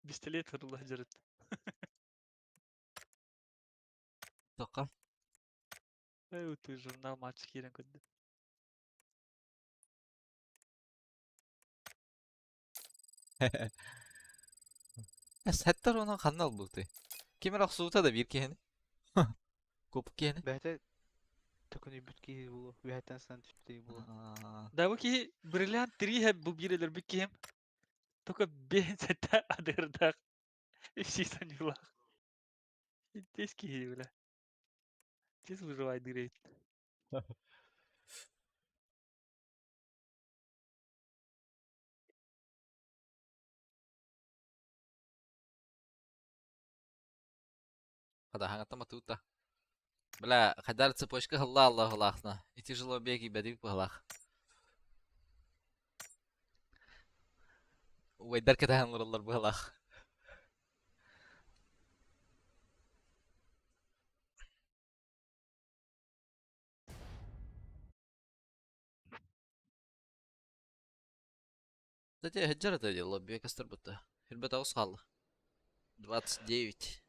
Пистолет ладжерит. Тоққа. Эй, ты журнал матч хирен кодды. Сәттер оның қаннал бұлды. Кемер ақсуыта да бір кені. Көпі кені. Бәте токуни бүтки булу. Бәтен сан түптей булу. Да вы ки бриллиант 3 है бубирелер бикем. Только бен сетта адырдак. Ищисан юла. Тез ки бля. Тез выживай дырейт. Қада хаңатама тута. Бля, қадар цепочка хылла Аллах Аллахна. И тяжело беги бәдік бұғалақ. Уайдар кәтәген ұрылар бұғалақ. Кстати, Хаджар это дело, бег Астарбата. Ребята, усхал. 29.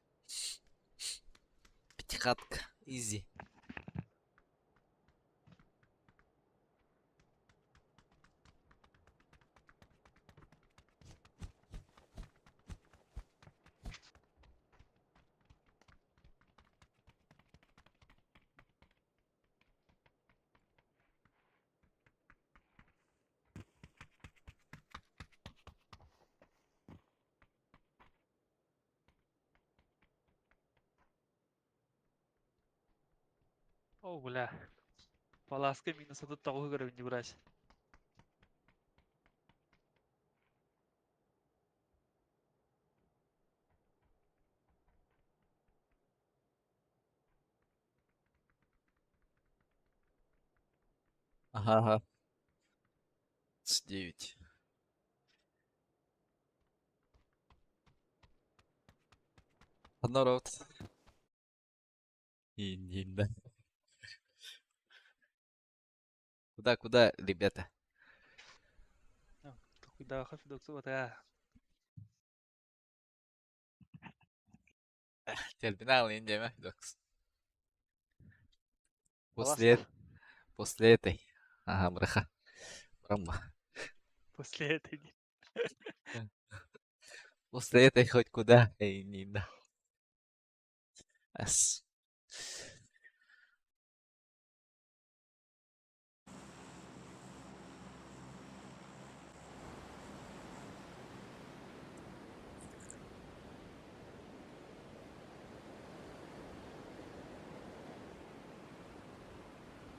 Пятихатка. Изи. О, бля. Паласка минус тут того гора не брать. Ага. 29. Одно рот. И да. Куда, ребята? Куда хафи доксу вот а. Терминал индема, докс. После После этой. Ага, браха. Брамба. После этой. После этой хоть куда. Эй, не да. Ас.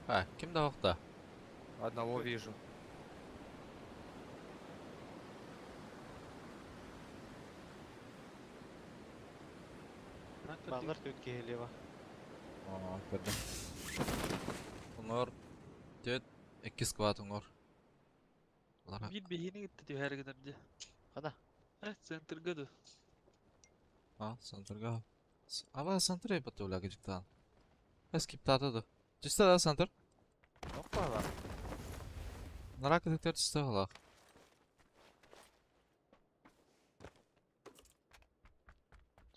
А, кем да оқта? Одного вижу. Bağlar tötke heleva. Aa, gördüm. Onlar 2 squat onlar. Lara. Bir behine gitti diyor her giderdi. Kada. Evet, center gıdı. А, центрга. Aba центр е пътувля гиджиктан. Ескиптата да. Чиста да център? Yok bağlar. Нарака детер чиста хала.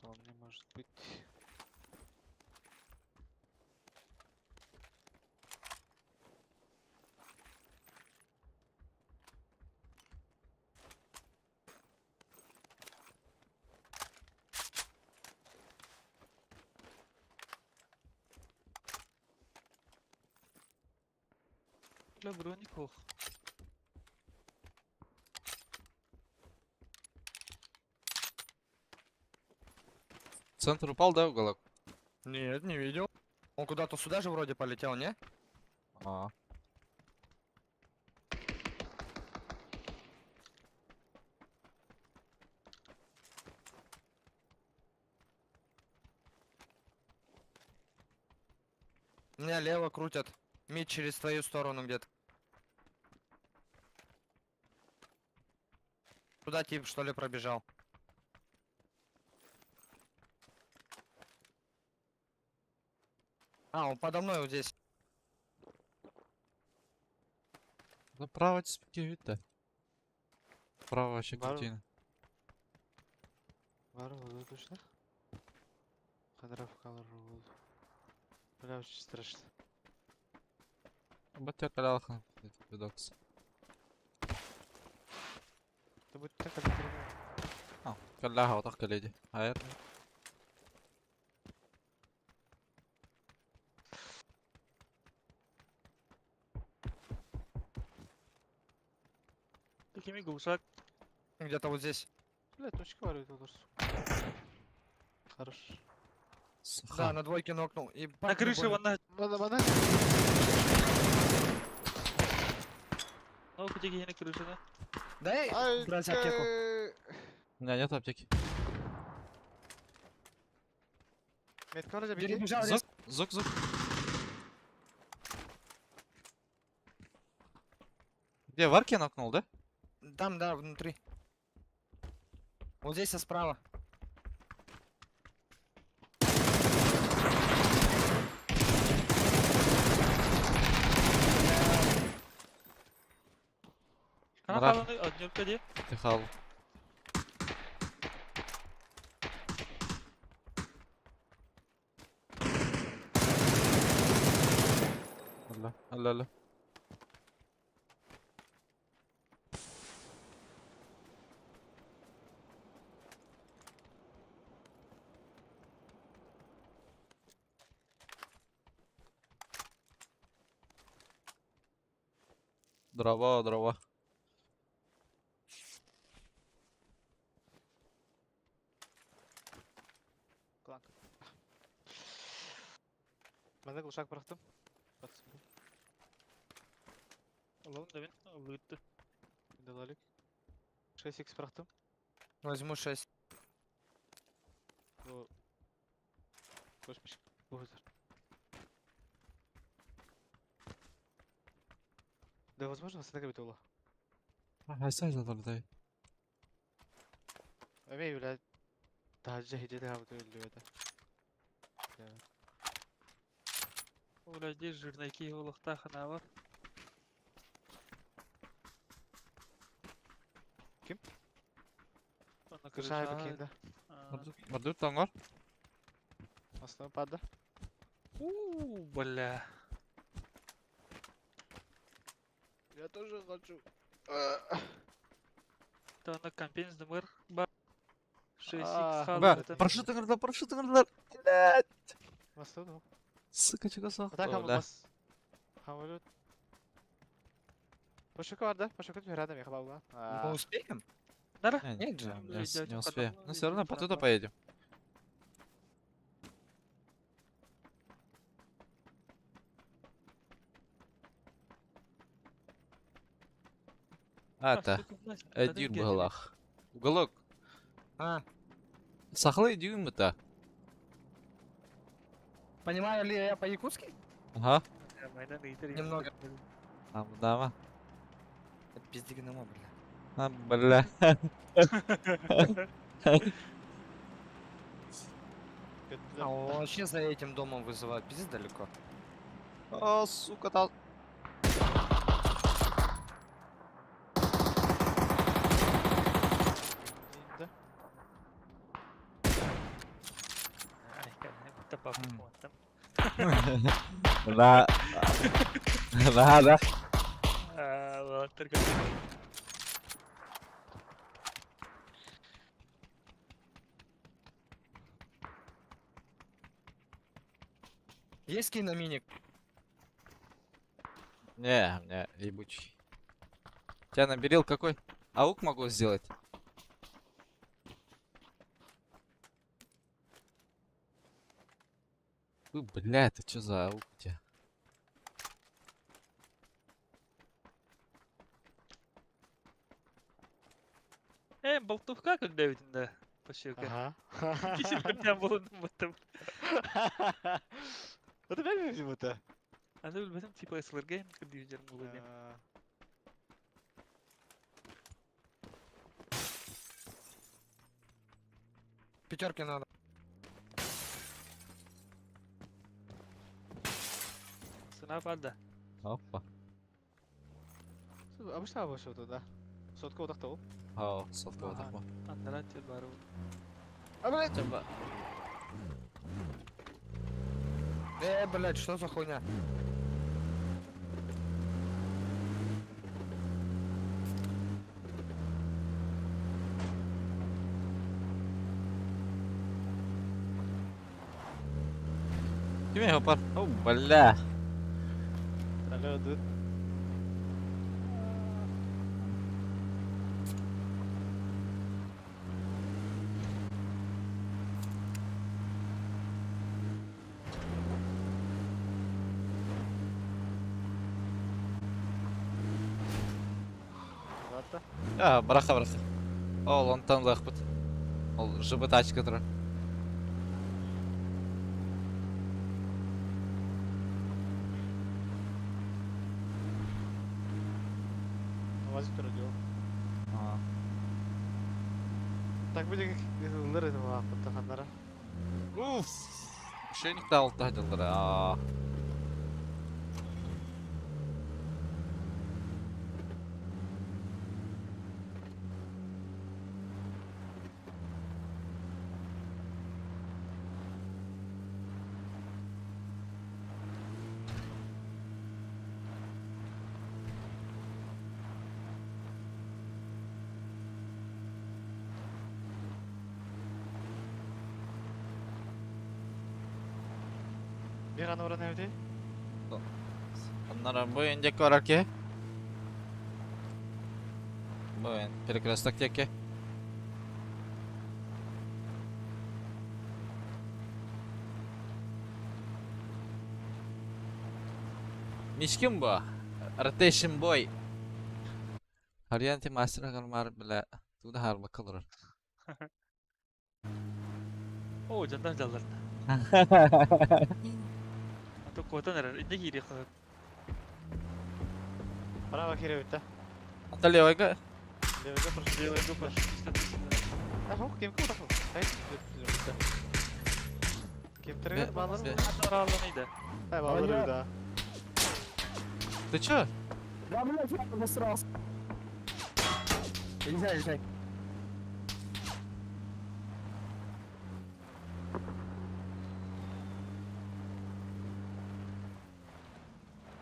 Он не может быть. Бля, броник ох. центр упал, да, уголок? Нет, не видел. Он куда-то сюда же вроде полетел, не? А. Меня лево крутят. Мид через твою сторону где-то. Туда тип, что ли, пробежал. А, он подо мной вот здесь. Направо спикивит-то. Право вообще Бар- крутина. Бар болды точно. Қадыровкалар болды. Бля, очень страшно. Батя калялхан. Видокс. Ты будь так отдельно. Калляха отақ келеді. Айыр. Такими глушак. Где-то вот здесь. Бля, точка бар өте дұрыс. Хорош. Да, на двойке нокнул. И На крыше вон на... Мана. Ну, где на крыше, да? Дай, Ай, брать аптеку. У меня нет аптеки. Метка var acaba Перебежал Зук, резко. зук. Где, в арке нокнул, да? Там, да, внутри. Вот здесь, а справа. Kana Bırak. kalanı Adnurka diye. Тихал. Алло. Дрова. Кланк. Ben de gluşak bıraktım. Baksın. Allah'ım da ben öldü. Далек. 6x bıraktım. Возьму 6. Bu... Koşmuş. Bu kadar. Да, возможно, сынка бит ола. Хайсай задалдай. Эмей, блядь. Даже хиджеде хавды өллү это. Оля здесь жирненький олухта хана var. Kim? Ona Кышай крыша. бакенде. Мордут таңғар. Основа падда. Бля. Я тоже хочу. Да на компенс дымыр бар. 6x А, Ба, халды. парашютыңыздар. Блядь. Бастау да. Сука, чего сақ? Так хамылмас. Хамылют. Пошука бар да? Пошука рядом я хабал да? Мы успеем? Нет же, не успеем. Но все равно по туда поедем. Это, дюйм балах. Уголок. А, Сахлы дюймы-то. понимаю ли я по-якутски? Ага. Немного. Дама. Это пиздик на мобиле. Бля. А он вообще за этим домом вызывает. Пиздец далеко. О, сука, там. Да? Да. Да. Вот только. Есть киноминик? Не, ебучий. Тебя наберил какой? Аук могу сделать. Блядь, ты чё за аук у тебя? Болтовка когда ведь да, пощека. Ага. Кисер хотя болын баттым. Это ben mi bu? Аны билбесем типа эслерге кырды жерим болу дем. Пятерки надо. Сынап алда. Опа. Обычно boş oldu da. Sotka odakta ol. Ау, сотка вот Ага. так вот. Андара тел бару. Ama Чаба. Блядь, что за хуйня? Кем я пар? О, бля. Alo dur. Zaten. Я, браха. Ол, он там лахпыт. Ол, жыбы тачка тұр. Namazı duruyor. Ага. Так böyle hızlılar edim ha kuttakanlara. Уф. Мошенник да алты ходилдар. Bir an oran evde. Аннары bu индек бар арке. Bu перекресток теке. Мишкин bu. Rotation boy. Haryanti master kalmar bile. Tuğda harba kalır. О, жандан жалдар. Ато кота нерер. Инде гири кылып. Bana bak yere bitti. Ata levayga. Levede fırsat. Левый гопар. Ha hok kim kutak ol. Hayır. Bitti. Kim tırgı bağları mı? Ато араланыйды. Ha bağları bir daha. Ты чё? Да, блядь, я обосрался. Езжай.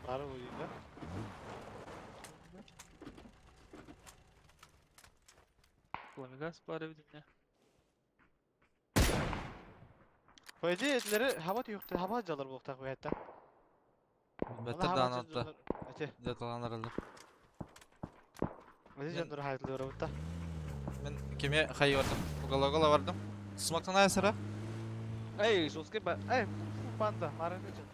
Bağları bu yüzden. Фламигас бар evdimne. Bu ece etleri hava yoktu. Hava acılar bu oktak bu hatta. Better down altta. Ece. Detalanlar alır. Ece canları hayatlı bu da. Ben kime hayır vardım. Ugala vardım. Smoke'tan ay sıra. Ey, soske ba. Ey, banda. Maranga canları.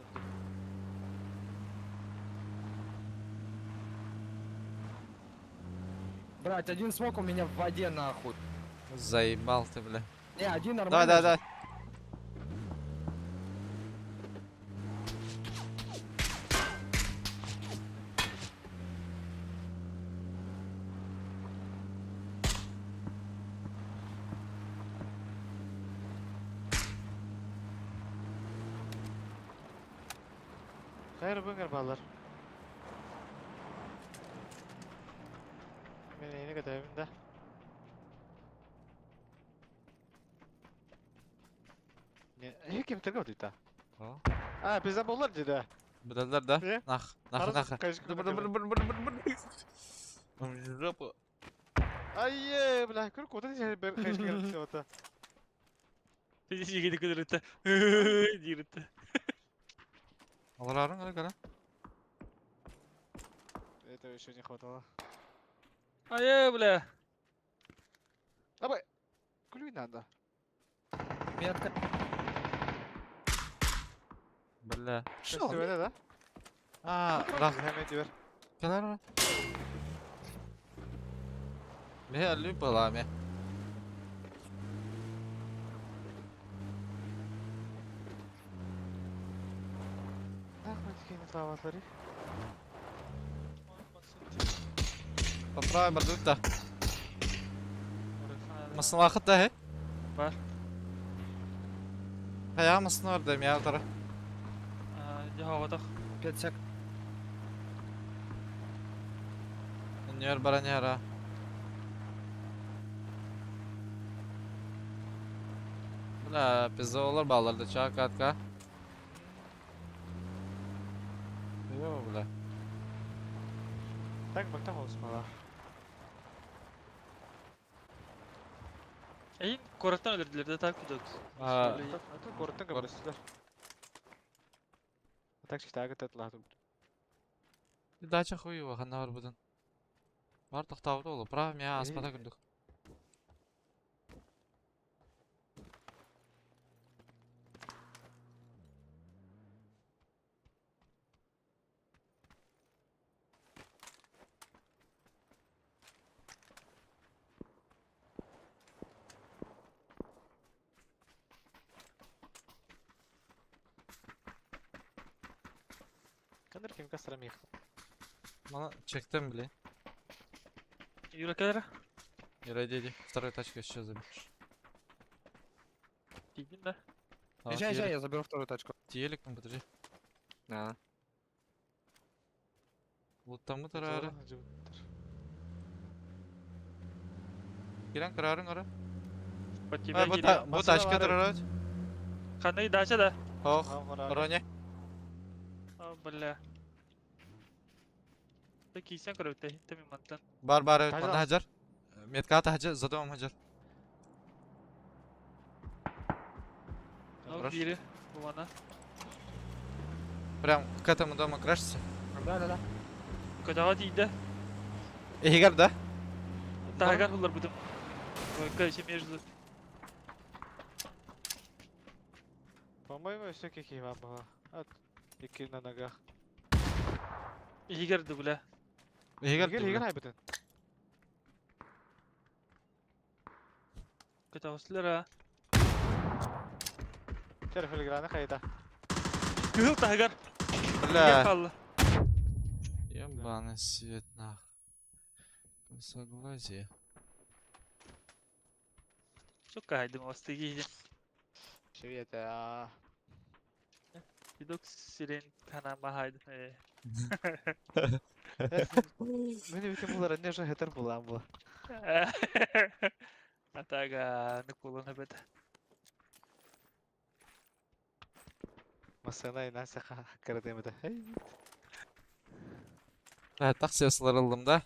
Брать, один смог у меня в воде нахуй. Заебал ты, бля. Не, один Давай, нормально. давай. Hayır bunlar bağlar. Ben yeni kadar evimde. Ne? Kim tırgı mı da? Ha bizden bollar dedi. Bilal'ler da. Ne? Nah. Kaçık Жопу. Ay bla kır koda diye ben kaçık geldim sevata. Жигиди кыдырытты. Диритті. Аларарың кара. Это еще не хватало. Ае, бля. Абай, клюй надо. Метка. Бля. Что? Фестивале, да? Рах. Hemen diyor. Kadar mı? Бля, любила me. Ahmet kendi davatları. Попробуй бардук та. Orası Mısın vakit da he? Var. Ya mısın oradayım ya tara. havada. 5 сек. Nyer bara nyara. Bля, pizza olur bağlarda çağ katka. Yo bля. Tak bak tam olsun valla. Eyin koraktan öldürdüler de takip ediyoruz. Aa, Atın korutun kabulüsüzler. Tak işte agıt atladım. bir daha çok uyu var ne var budun. Var toxtavda olur. Prav ya asmada gündük. Kanır kim kastıram yık. Bana çektim bile. Yürü kadar. Ради второй тачкой сейчас заберешь. Değildin de. Езжай, я заберу вторую тачку. Телек, ну подожди. Да. Луттамы тарары. Kiran kararın ara. Bakayım Ha ben bu geliyor. bu Masada taşka var, tararı. Kanayı daça da. Hox. Tamam Ronya. Bля. Peki sen kırıp da hittem imantan. Bar Hadi manda lan. hajar. Metkata hajar zadam hajar. Ne oldu Хорош. biri bu bana. Прям к этому дому крашится. Да. Kadava değil de. Игорь, да? Daha olur budum. Karşı mevzu. По-моему, все какие вам было. От. İki на ногах. İyi girdi bile. Игорь, Higel higel haybıtın. Kadavasılar ha. Telefonu girene kayda. Yuh Tahgar. Бля. Kallı. Ебаный свет нах. Согласие. Çok kaydım bastı giydim. Şeviyet ya. Bir dok siren kanama haydi. Meni bütün bunlara ne же heter bulan bu. Ataga ne kullanı bede. Masana inansa karademede. Hey. Evet, taksiye sıralım da.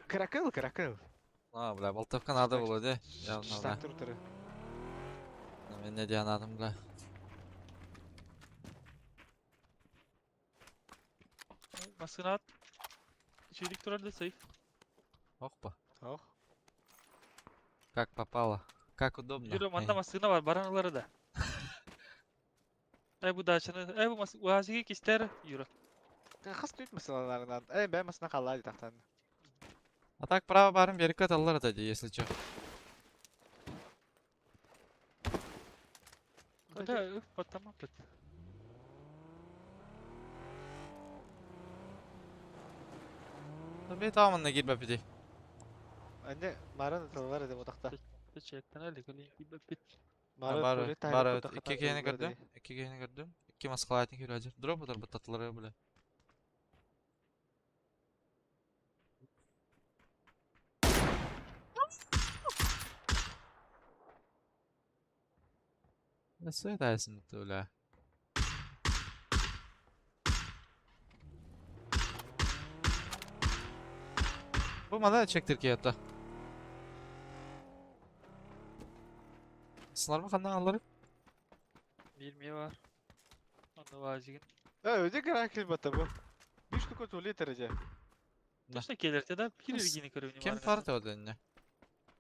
Krakıl krakıl. А, бля, болтовка надо было, да? Явно, да. Штат туртыры. Ben ne diye anladım bля. Maskını at. Çelik durar da zayıf. Опа. Oh. Как попало. Как удобно. Yürü manda maskına var baranları da. Bu daçanı, bu maskı vazige ister yürü. Хас түйт масаналарынан. Ben masana kallar tахтан. А так право барым берік алар да, если чё. Da patlama pıt. Tabii tamamına girme bir de. Anne maran atalar edem odakta. Çekten öyle güleyim bir pıt. Бар, iki keyini gördüm. İki keyini gördüm. İki maskalaytın köyü acır. Drop atar bu tatlıları bile. Nasıl edersin muhtemelen? Bu mada çek Türkiye'de. Sınar mı kandan alırım? 20 var. Onda vazigin. Öde krakıl batı bu. Bir штука tuvalet derece. Точно gelirse de bir Nasıl? ilgini kırıyor. Kim parti o dönüyor?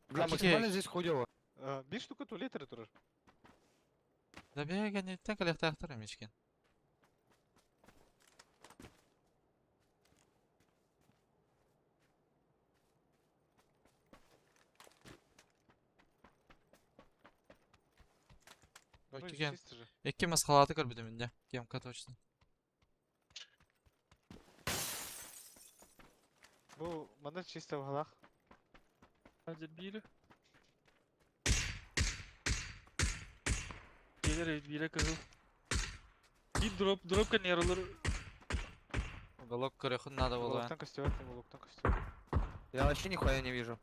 Бля, Какие? максимально здесь хуёво. Bir штука tuvalet durur. Да бега не так коллектор мечкин. Ну, Өткен. чисто же. Екі масқалаты көрбедім менде. Кемка точно. Бұл мында чисто валах. Hazır biri. Gelir bire kızıl. Bir drop kan yer olur. Уголок көрехун надо было. Уголоктан костюм, уголоктан костюм. Я вообще нихуя не вижу.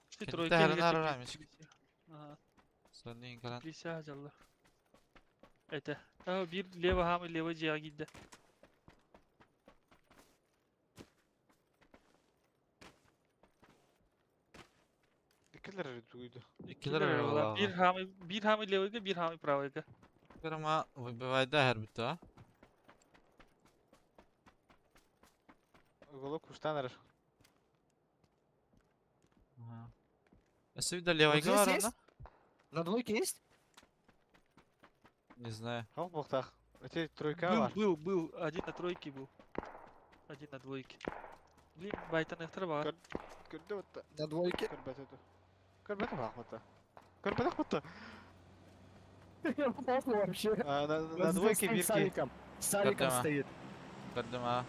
İşte Kendi trojka herhalde gelecek aramış. birisi. Aha. Söyleyin kalan. Birisi hazırlar. Ete. Ha bir leva hamı leva ciğa gitti. İkiler duydu. İkiler Kimler araba valla. var. Bir hamı levayga bir hamı pravayga. Ama выбивает да her bitti ha. Уголок куштан арар. Ага. Если видно левайга здесь var есть? onda? На двойке есть? Не знаю. Халық боқтақ. Өте тройка бар. Был. Один на тройке был. Один на двойке. Блин, байтан экстра бар. Көрді өтті. На двойке. Көрбәт өтті. Көрбәт бақ бұтты. Көрбәт ақ бұтты. Я попал вообще. На двойке бирки. С Сариком Готово. стоит. Көрдім а.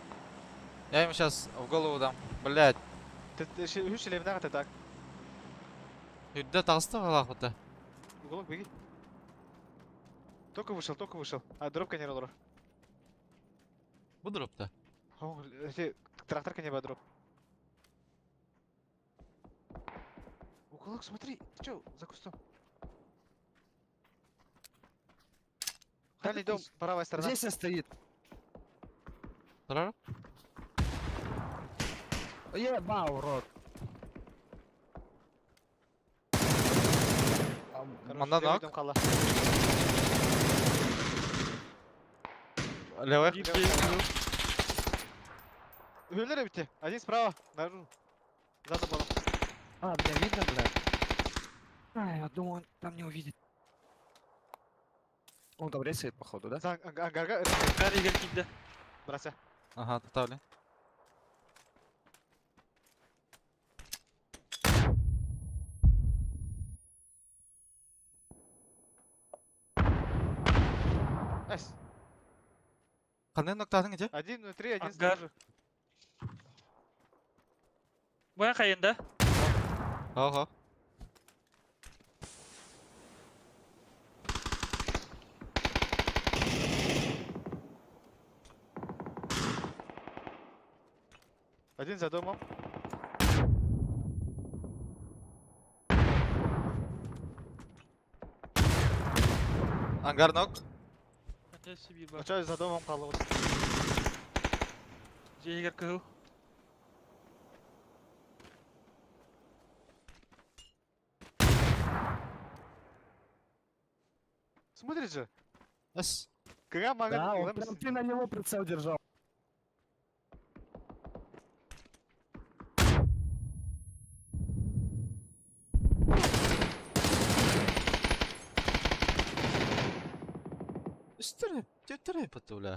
Я ему сейчас в голову дам. Блять. Үш елеміне қата так. Үйді тағысты қалақ бұты. Уголок беги. Только вышел. А, дроп кәнер олар. Бұл дропты. Трактор кәне ба дроп. Уголок, смотри. Ты чё, за кустом? Дальний дом, правая сторона. Здесь он стоит. Тұрар? Еба, урод. Короче, Манда левый нок. дом қала. Левый. Bir kez Өлілер бітте. Один справа, наружу. Задом балам. А, меня видно, блядь? А, я думал, он там не увидит. Он там ресает, походу, да? За ангарга Kar yer gitti. брася. Ага, тотали. Айс. Қандай ноктадың ете? Один внутри, один Ангар. снаружи. Bana kayında. Ого. Один за домом. Ангар нок. Neyse bir bak. Очай за домом қалды. Yer kızıl. Смотри же. Әс. Кага мага. Да, он прям ты на него прицел держал. Үстіріп. Төттіріп бұты ұла.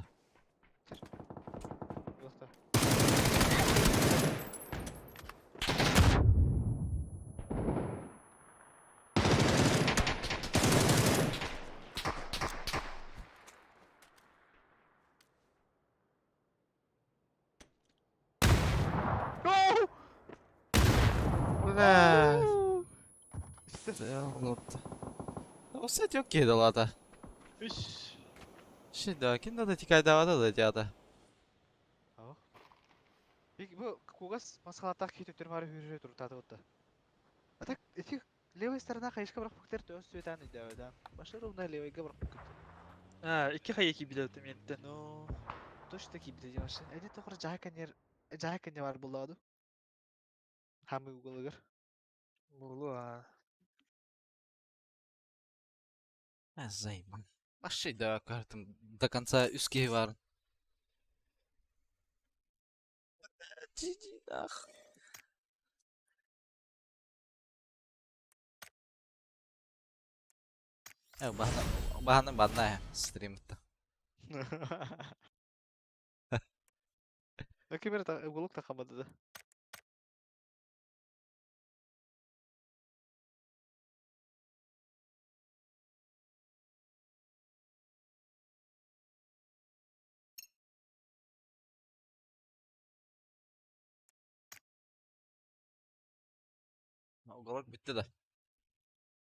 Ура! Осы тек кеді лада. Üş. Şimdi кино да тикай давада да дяда. Бұл кугас масқалатақ кететтер бары хүрі тұрып таты отты. Так, эти левой сторона қайышқа бірақ бұқтар төс сөйтән үйді өйден. Башы ровно левойға бірақ бұқтар. Ha, iki kayaki bile ötüm yetti. Ну, точно ки биде жашы. Эди тоқыр жаһа кәне бар бұллады. Хамы уголыгыр. Bulu ha. Займан. Маши да картым до конца үскей бар. Иди нахуй. Bahana banna ya stream'da. Ökü bir buluk takamadı da. Уголок bitti de.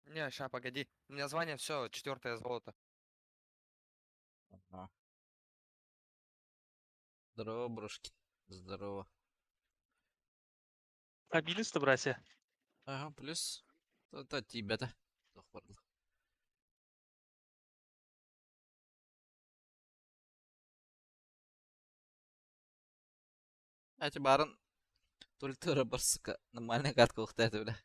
Не, ща, погоди. У меня звание все, 4-е золото. Ага. Здорово, брошки. Здорово. А минус-то, братья. Ага, плюс. Это тебе-то. Тохпарлы. Эти барын только барсыка. Нормальная катка ухтает, бля.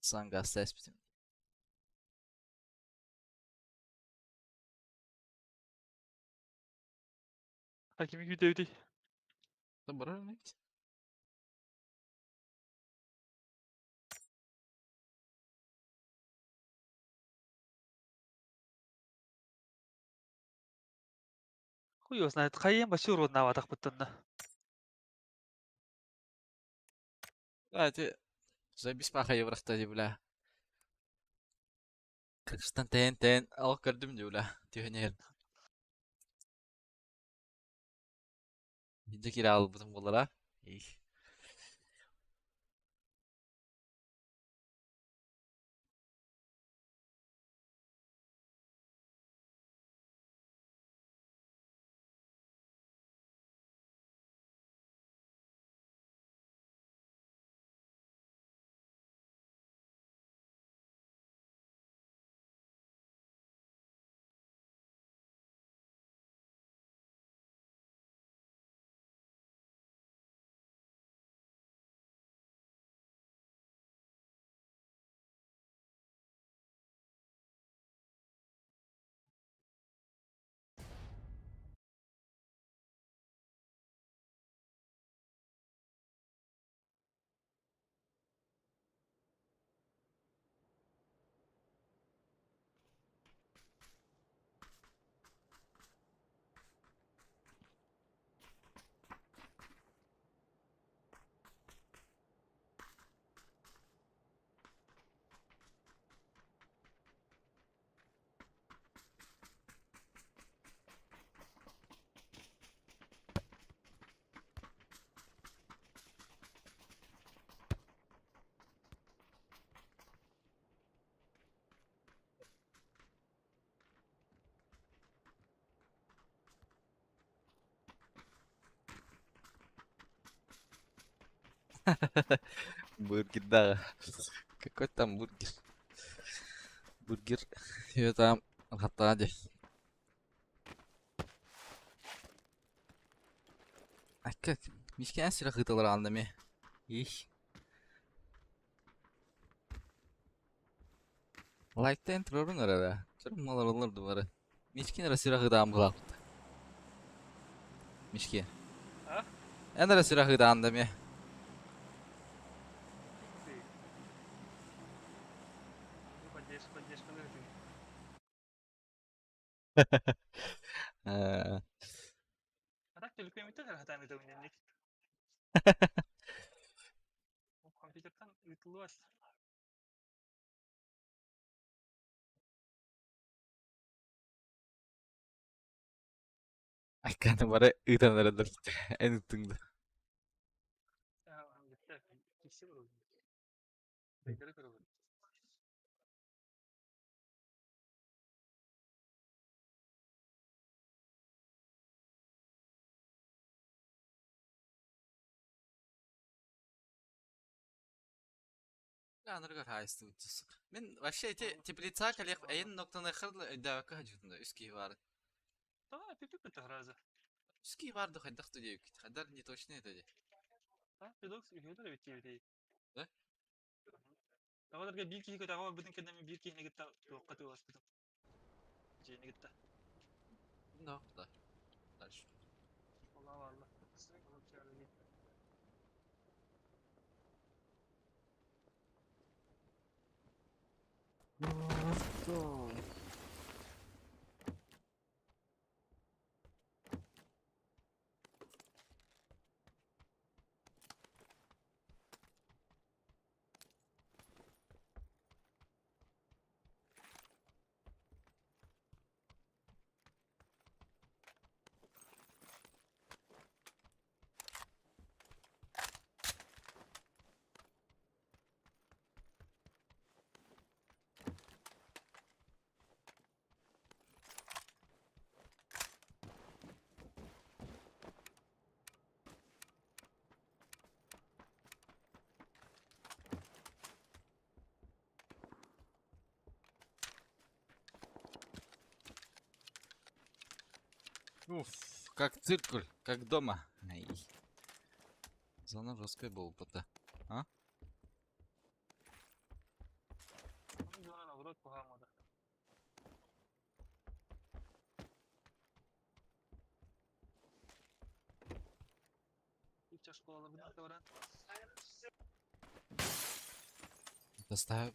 Сам газ теспитим. Hakimi gibi dövdü. Добро, мать. Хуй его знает. Хайем вообще урод на ватах будто. Эти забись паха еврохта, бля. Кыргызстан тен алып кірдім де, бля. Түйінер. Видео кире алып бұтым болара. Их. Бургер, да. Какой там бургер? Бургер. Я там хатади. А как? Мишкен сирах гыталар андами. Их. Лайктен тұрырың арада. Жүрім малар олар дұвары. Мишкен расирах гыда амғылақ. Мишкен. А? Ән расирах гыда андами. А так только имитатор хатами это университет. Компьютердан ütülüyor. Айканы бары ыйтанлары дыр. Ән үттіңді. Gitti. İkisi var. Bekleri kırıldı. Анырга хайсты үттісік. Мен вообще теплица коллег әйін ноктаны қырды өйдәуәкі хажутында. Үскей бары. Да, пипик это раза. Үскей барды қайдақты дейік. Қайдар не точно это де. Да, пидокс үйдер бит дейді. Да? Тағаларға bir kişi көтәгә бүтән кенәме bir kişi гитта тоққа туас бит. Жени гитта. Да, да. Дальше. Алла валла. Уф, как циркуль, как дома. Ай. Зона жесткая была пота. Зона наоборот погано. Пича школа варіант. Доставь.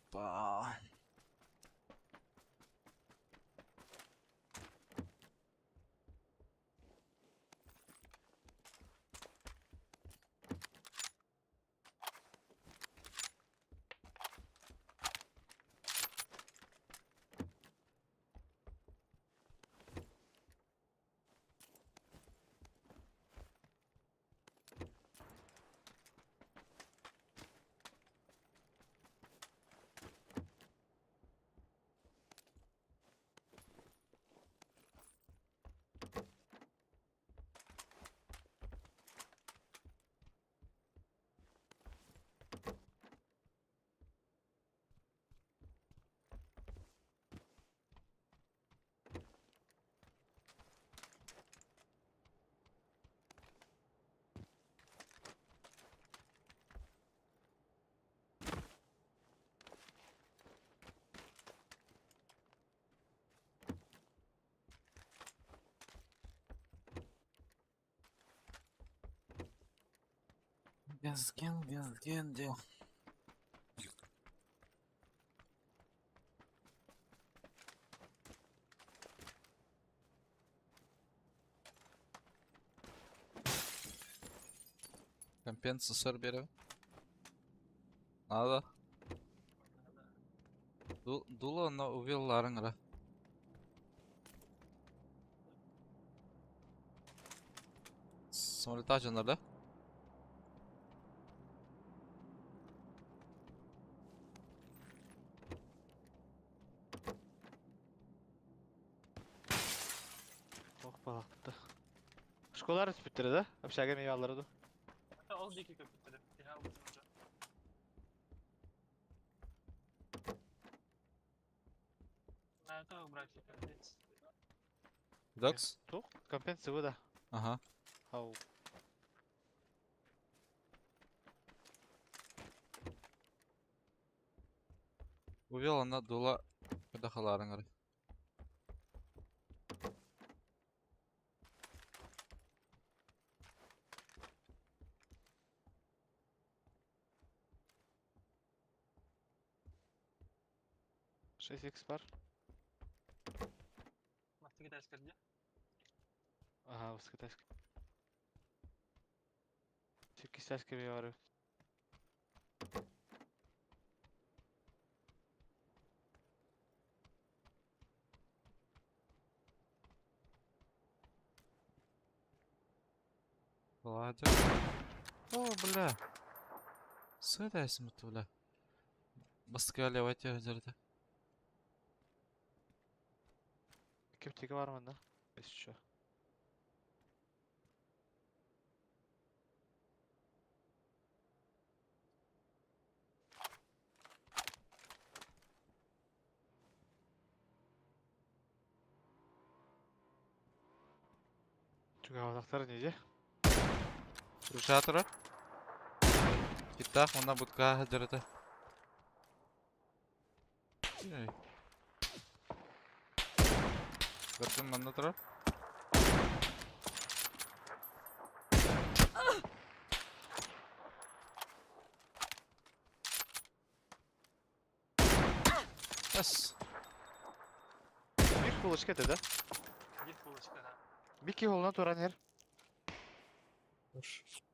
Газген. Компенсатор берем. Надо. Дуло на увел ларыңра. Самолет açınlar da. Ох, балақты. Школалар үспіттірі да? Общага мейе алары да. Ол деки көпіттірі. Я ұлысынca. Надо убрать компенс. Докс? Тух, компенсы вы да. Ага. Ау. Увел она дула. Куда халарыңра. Шесть икс бар. Мақты китайскерде. Ага, осы китайский. Тек китайский мейе бар. Ладно. О, бля. Сыдайсың мұты, бля. Басқа левайте өздерді. Кептеге бар мында? Если что. Çünkü havadaqlar неде? Рұша тұры. Киттақ, мұнда бұтқа өздерді. Көрдім мұнда тұры. Yes. булышка да? Гит булочка. Бики холна туран хер.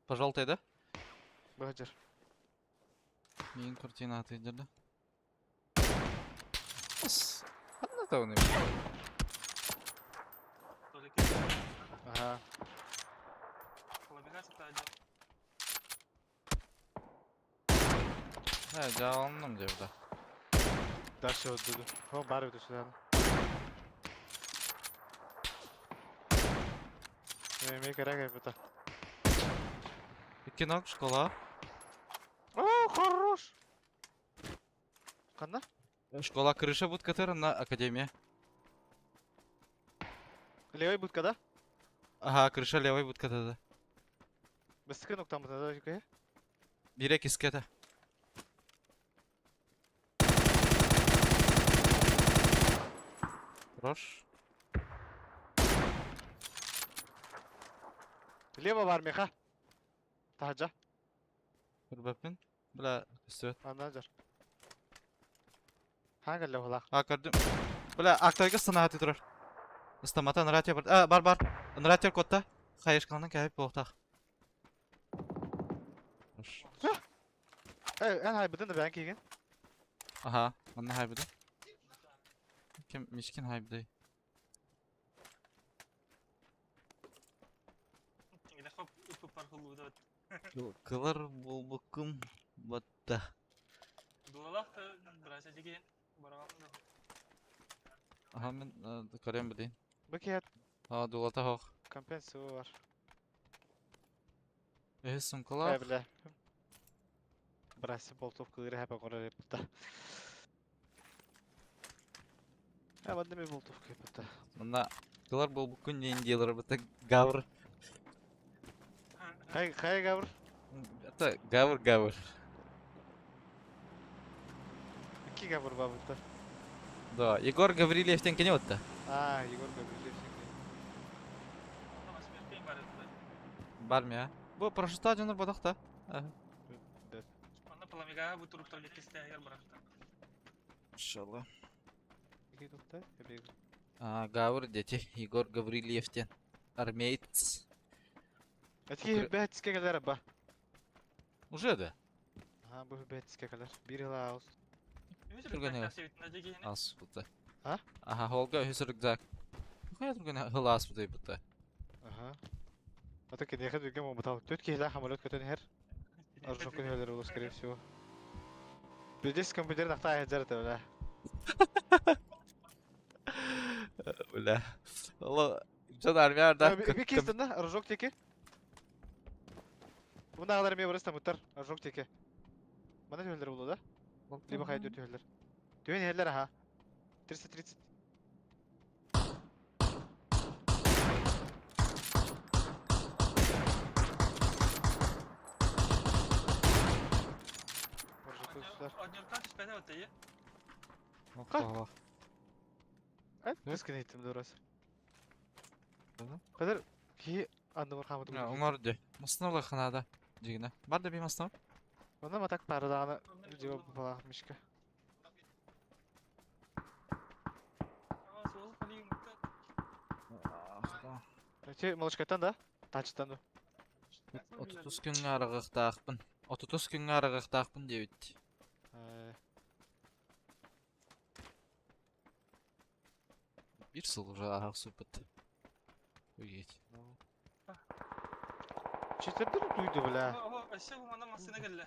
Пожалуйста, да? Бахажар. Мен координаты да? Ладно, то не. Толик. Ага. Половина сатаджа. Жалынным жерде. Дальше вот буду. О, бары өтө сюда. Мне керек это. Кинок школа. О, хорош. Қанда? Школа крыша будет которая на академия. Левой будка, да? Ага, крыша левой будет которая. Бістікі ноқтамыз, да, жеке? Бирек искета. Хорош. Лево бар меха. Тахаджа. Күрбәппен. Бля, өстөт. Андан жар. Ханга лево лақ. Көрдім. Бля, актайга сынаты тұрар. Стамата нратия бар. Бар. Нратия котта. Хайышқанның кәйіп болтақ. Ән хайбыдың да бән кейген. Ага, манна хайбыды. Кем мишкин хайбыды. Теңгеле хоп үпі пархылуы да. Кылар болбукум батта. Дуалақ та біраз әжеген. Барағамын да. Ага, мен көрем білейін. Бекет. Дулата хоқ. Компенсия бар. Сумкалар. Бля. Браси болтовка гыре хапа қора репта. Бадды ме болтовка репта. Мына кылар болбукун дейін дейлер бітті гавр. Қай гавр? Это гавр. Iki gavr ба бұлта. Да, Егор Гаврилевтен кене отта. Егор Гаврилев. Намас мен пейн бар еді. Бар ме, Бұл парашютта жаныр бадақта. Онда паламигаға бұл тұрып тәулет кесті әгер барақта. Иншалла. Iki dokta, ebegi. Гавр дети, Егор Гаврилевтен. Армеец. Әтіке бәтіске кәлер ба. Уже да? Бұл бәтіске кәлер. Bir yıl ağız. Түрген егер. Севітін әжегені. Ас бұта. А? Ага, Холга хүсірікдак. Қоя түрген хыл ас бұтай бұта. Ата кенеха дүрген момытал. Төт кейлі хамалет көтен хер. Аржон көнелер олы, скорее всего. Білдес компьютерін ақта аяқ жарыты бля. Бля. Олы, жан армиярда. Bir kestin da, arjok teki. Bunda kadar meye varırsa muhtar, arjok teki. Bana tüyler bulu da. Lima kaydı tüyler. Tüyen yerler ha. 330. Однерка түспәді өтті, е? Қала. Кескін еттім дұрасы. Мгм. Қадар, ки анды бар қамыды бұл. Оңар де. Мұстынавла қанада. Дегіне. Бар да бей мұстынав? Онда матак парадағаны жеу балақ мишка. Соғыл қалиын мұтты. Те малышкаттан да? Тачыттан да. 30 күнге арығықтақпын. 30 күнге арығықтақпын дебет. Bir сыл уже ағақ сөпіт. Өгейт. Четердір дүйді біля. Әші ғуманда масына кәлі.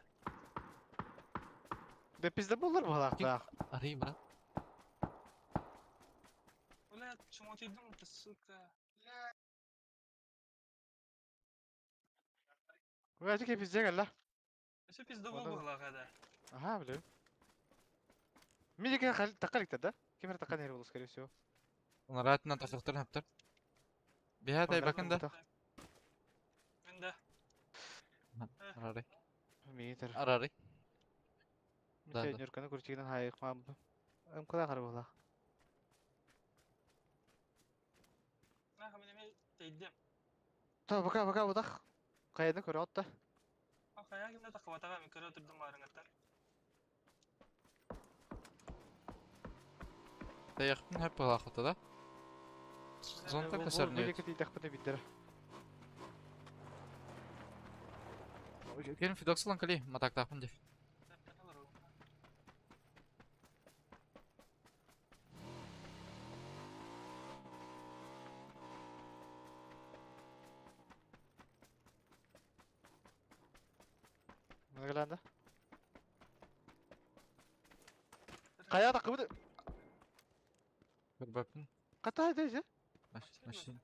Де пизде болар балақта. Арай, брат. Оля, чому тейдің мұтты, сука? Өйті ке пизде кәлі. Әші пизді бұл бұғылаға да. Аха, білем. Мен декен тақаликтер да? Кемер таққан ері болу, скорее всего. Onlar hayatından takıktırın heptir. Bir haday bakın da. Мен да. Araray. Мен етер. Araray. Мен Да, да. тәйнерканы көрчегінен хайық мамды. Өмкіла қары болақ. Наға мен еме тейдем. Та, бака бұдақ. Қайаны көрі отта. Қая кемді тақыватаға мен көрі отырдым барыңаттан. Dayakın hep balaklıkta da. Зон только Бұл сөрнөйт. екі дейдақ бұны биттері. Келін Фидоксылан кали, матақтақпын деп. Мұны қаланды. Қаяғда қыбыды. Көрбәппін. Қата айдайыз, Машин.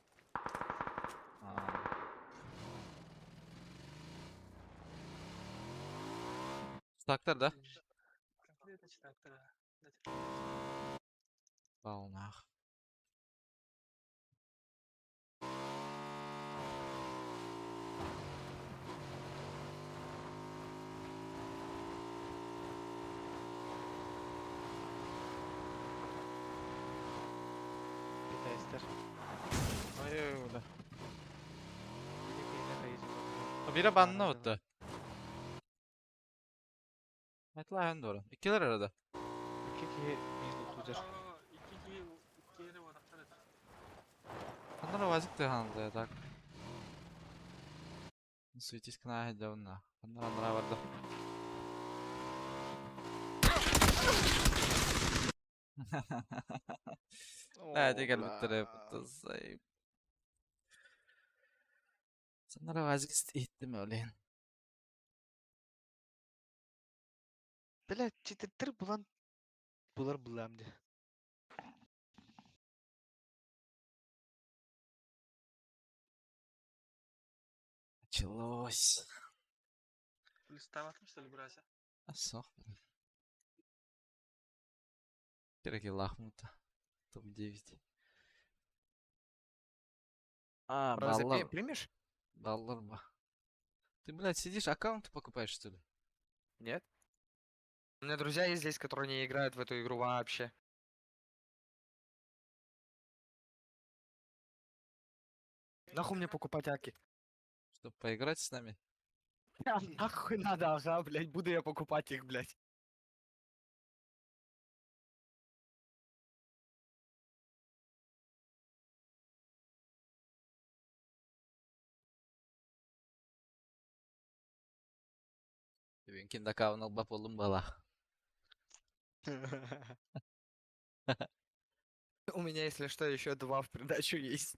Стактар, да? Балнах. Китайстар. Ой, Кейіне қайыз. Biri banna ottu. Айтла ен doğru. İkiler arada. Екі кей мен ұтудыр. Onlara vazıktı hanımda ya tak. Suitis kına hedi onunla. Onlara vardı. Hadi gel bitti sayayım. Onlara vazgeçti ettim öyle. Бәлі, читеттер бұлар бұламды. Началось. Листоватым, что ли, братья? Сох. Кереги лахмута. Топ-9. А, баллар. Примешь? Баллар ба. Ты, блядь, сидишь, аккаунты покупаешь, что ли? Нет. У меня друзья есть здесь, которые не играют в эту игру вообще. Нахуй мне покупать аки? Чтобы поиграть с нами? Нахуй надо, ага, блядь, буду я покупать их, блядь. Венкин аккаунт албап олым бала. У меня, если что, еще 2 в придачу есть.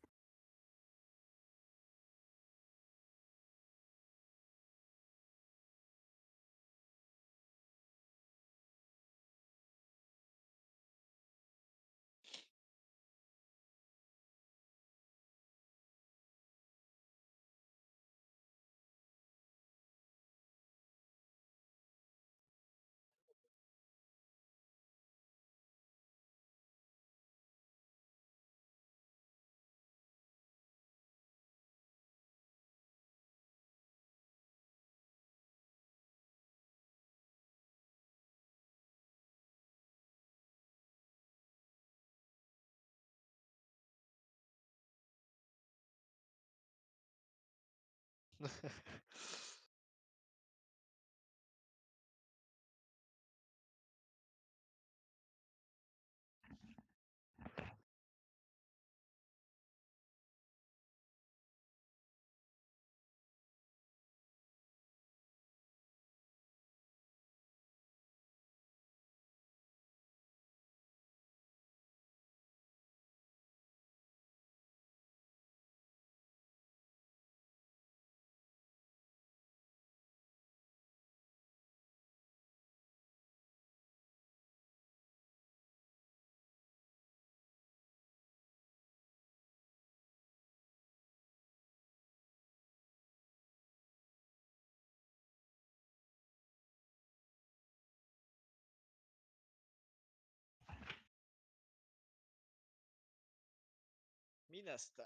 Минаста.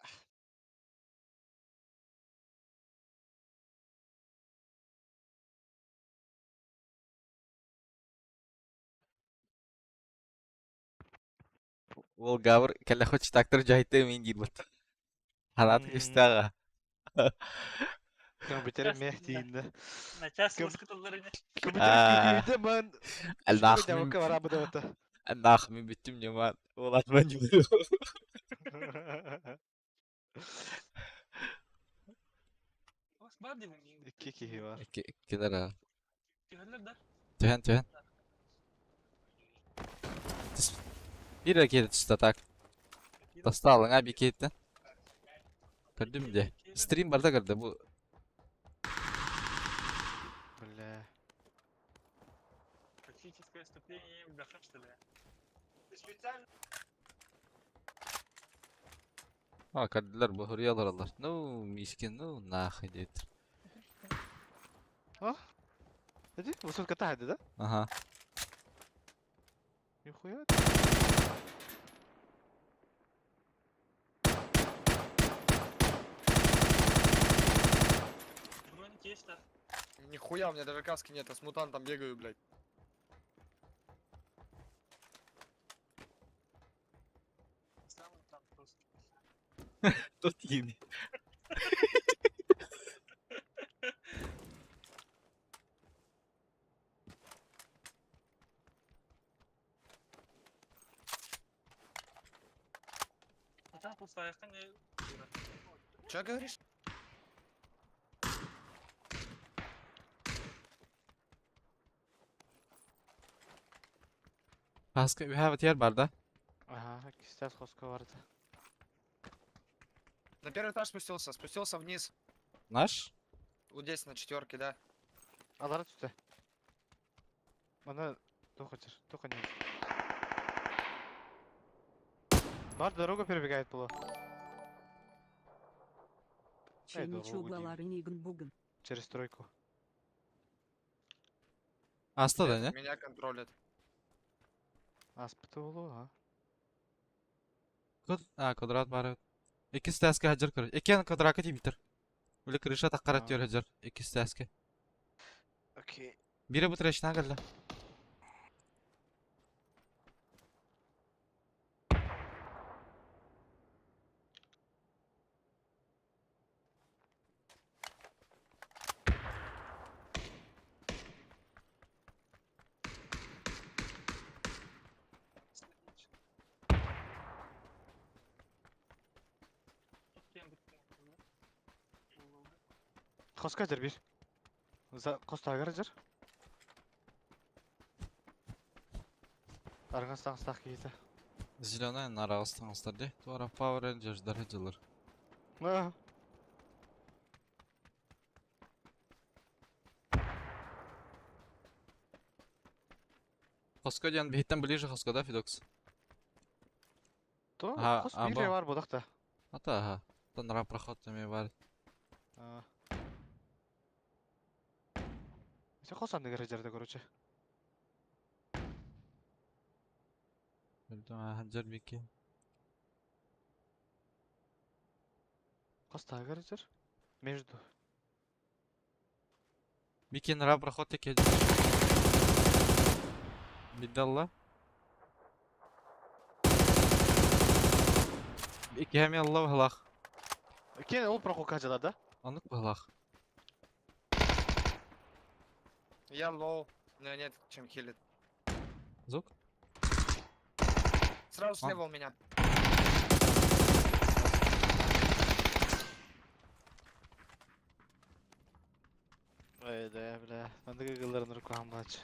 Ол гавр кәлі хочет актор жайты мен дейін бұд. Халат күстіға. Компьютер мех дейінді. Начало скатылдырыны. Компьютер күйді ман... Әлнақ Шүкі дәуікі варабы да оты. мен біттім не ман. Ол атман жүйді. деймін. İki kişi var. Килер а. Түйелер да. Түйен. Bir ракета түсті так. Тасталың а бекеттен. Кірдім де. Стрим барда кірді бұл. Бля. Тактическое отступление бляха, что ли? А, кірділер бұл хұрыялар алар. Ну, мискен, ну, нахай дейді. Hadi высотка тахады, да? Ага. Нихуя. Броник есть, да? Нихуя, у меня даже каски нет, я с мутантом бегаю, блядь. Сам там просто. Тут їм. А там пустая, не... Че говоришь? Paska, we have a tier barda. Ага, кистят хоска vardı. На первый этаж спустился вниз. Наш? Вот здесь на 4, да. Alara tüte. Bana только не. Бар, дорога перебегает было. Че да, ничего Володя. была Рениган-Буган. Через тройку. Asta da ne? Меня контролят. Аспыты болу, а? Квадрат бар. İki staske hajar kır. İki kvadraka biter. Böyle kırışa takkarat Ha. diyor hajar. İki staske. Окей. Biri bu tıraşına geldi. Хоска жер bir. Коста агар жер. Аргастан стак кейті. Zеленая на ралстан старди. Туара Power Rangers darıcılar. А. Хоска диян бейттен ближе Хоска да Фидокс. То, Ага, хос а, бире ба. бар бодақта. Ата ага. Тонра проход теме бар. Все хосам негер жерде, короче. Bildim ha hajar beki. Коста агар жер. Между. Beki nara проход теке. Бидалла. Beki hem yallah hılaq. Кен ол проход жада, да? Anlık hılaq. Я лоу. У меня нет чем хилит. Зук. Сразу слева у меня. Ой, да, бля. Надо гыгыларын рукам бач.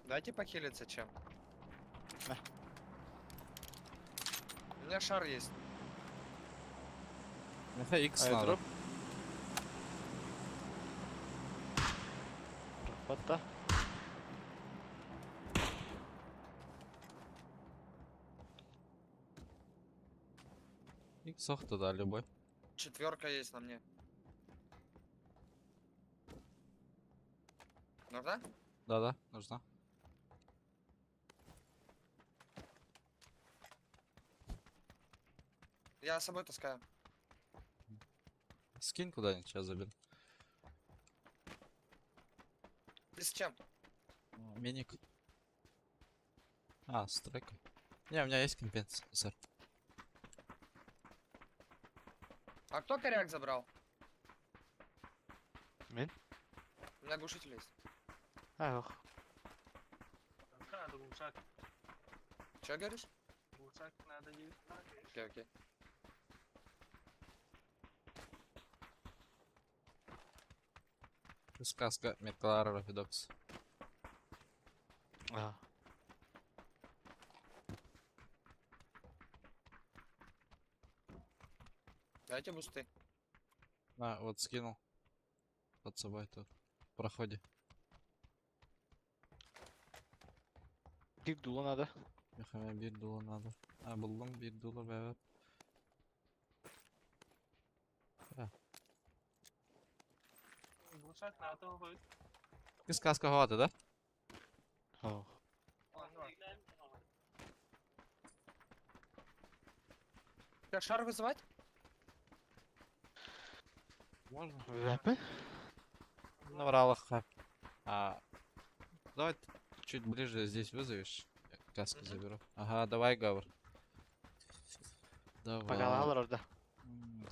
Дайте похилиться чем. На. У меня шар есть. Mesela X надо. Айдроп. Прохватта. X охта да любой. 4 есть на мне. Нужна? Да, нужна. Я с собой таскаю. Скинь куда-нибудь, сейчас заберу. Ты с чем? Миник. А, с трекой. Не, у меня есть компенсатор. А кто коряк забрал? Мен? У меня глушитель есть. А, ох. Надо глушак. Че говоришь? Глушак надо есть. Окей, окей. Сказка меткалар Рафидокс. Ага. Дайте бусты. На, вот скинул. Под собой тут. В проходе. Bir dolu надо. Hemen bir dolu надо. Ha buldum bir dolu evet. Сказка хватит, да? Ау. Как шар вызывать? Можно. Вәпі? Навралах. Давай чуть ближе здесь вызовешь. Я каску заберу. Ага, давай, Гавр. Давай. Бакалалар orada.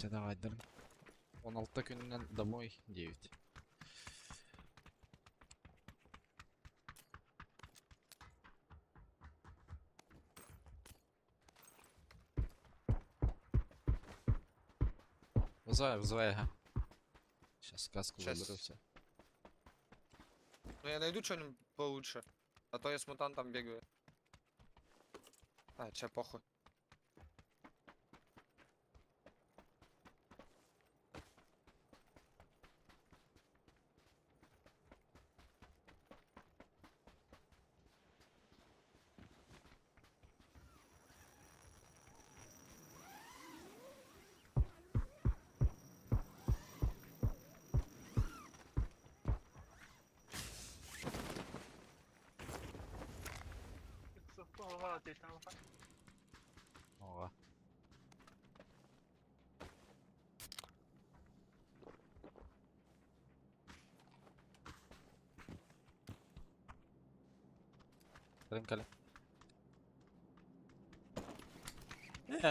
Давай, dur. 16 gününden домой 9. Вызывай, ага. Сейчас каску Щас. заберу все. Ну я найду что-нибудь получше. А то я с мутантом бегаю. А, че похуй. Ого. Калим.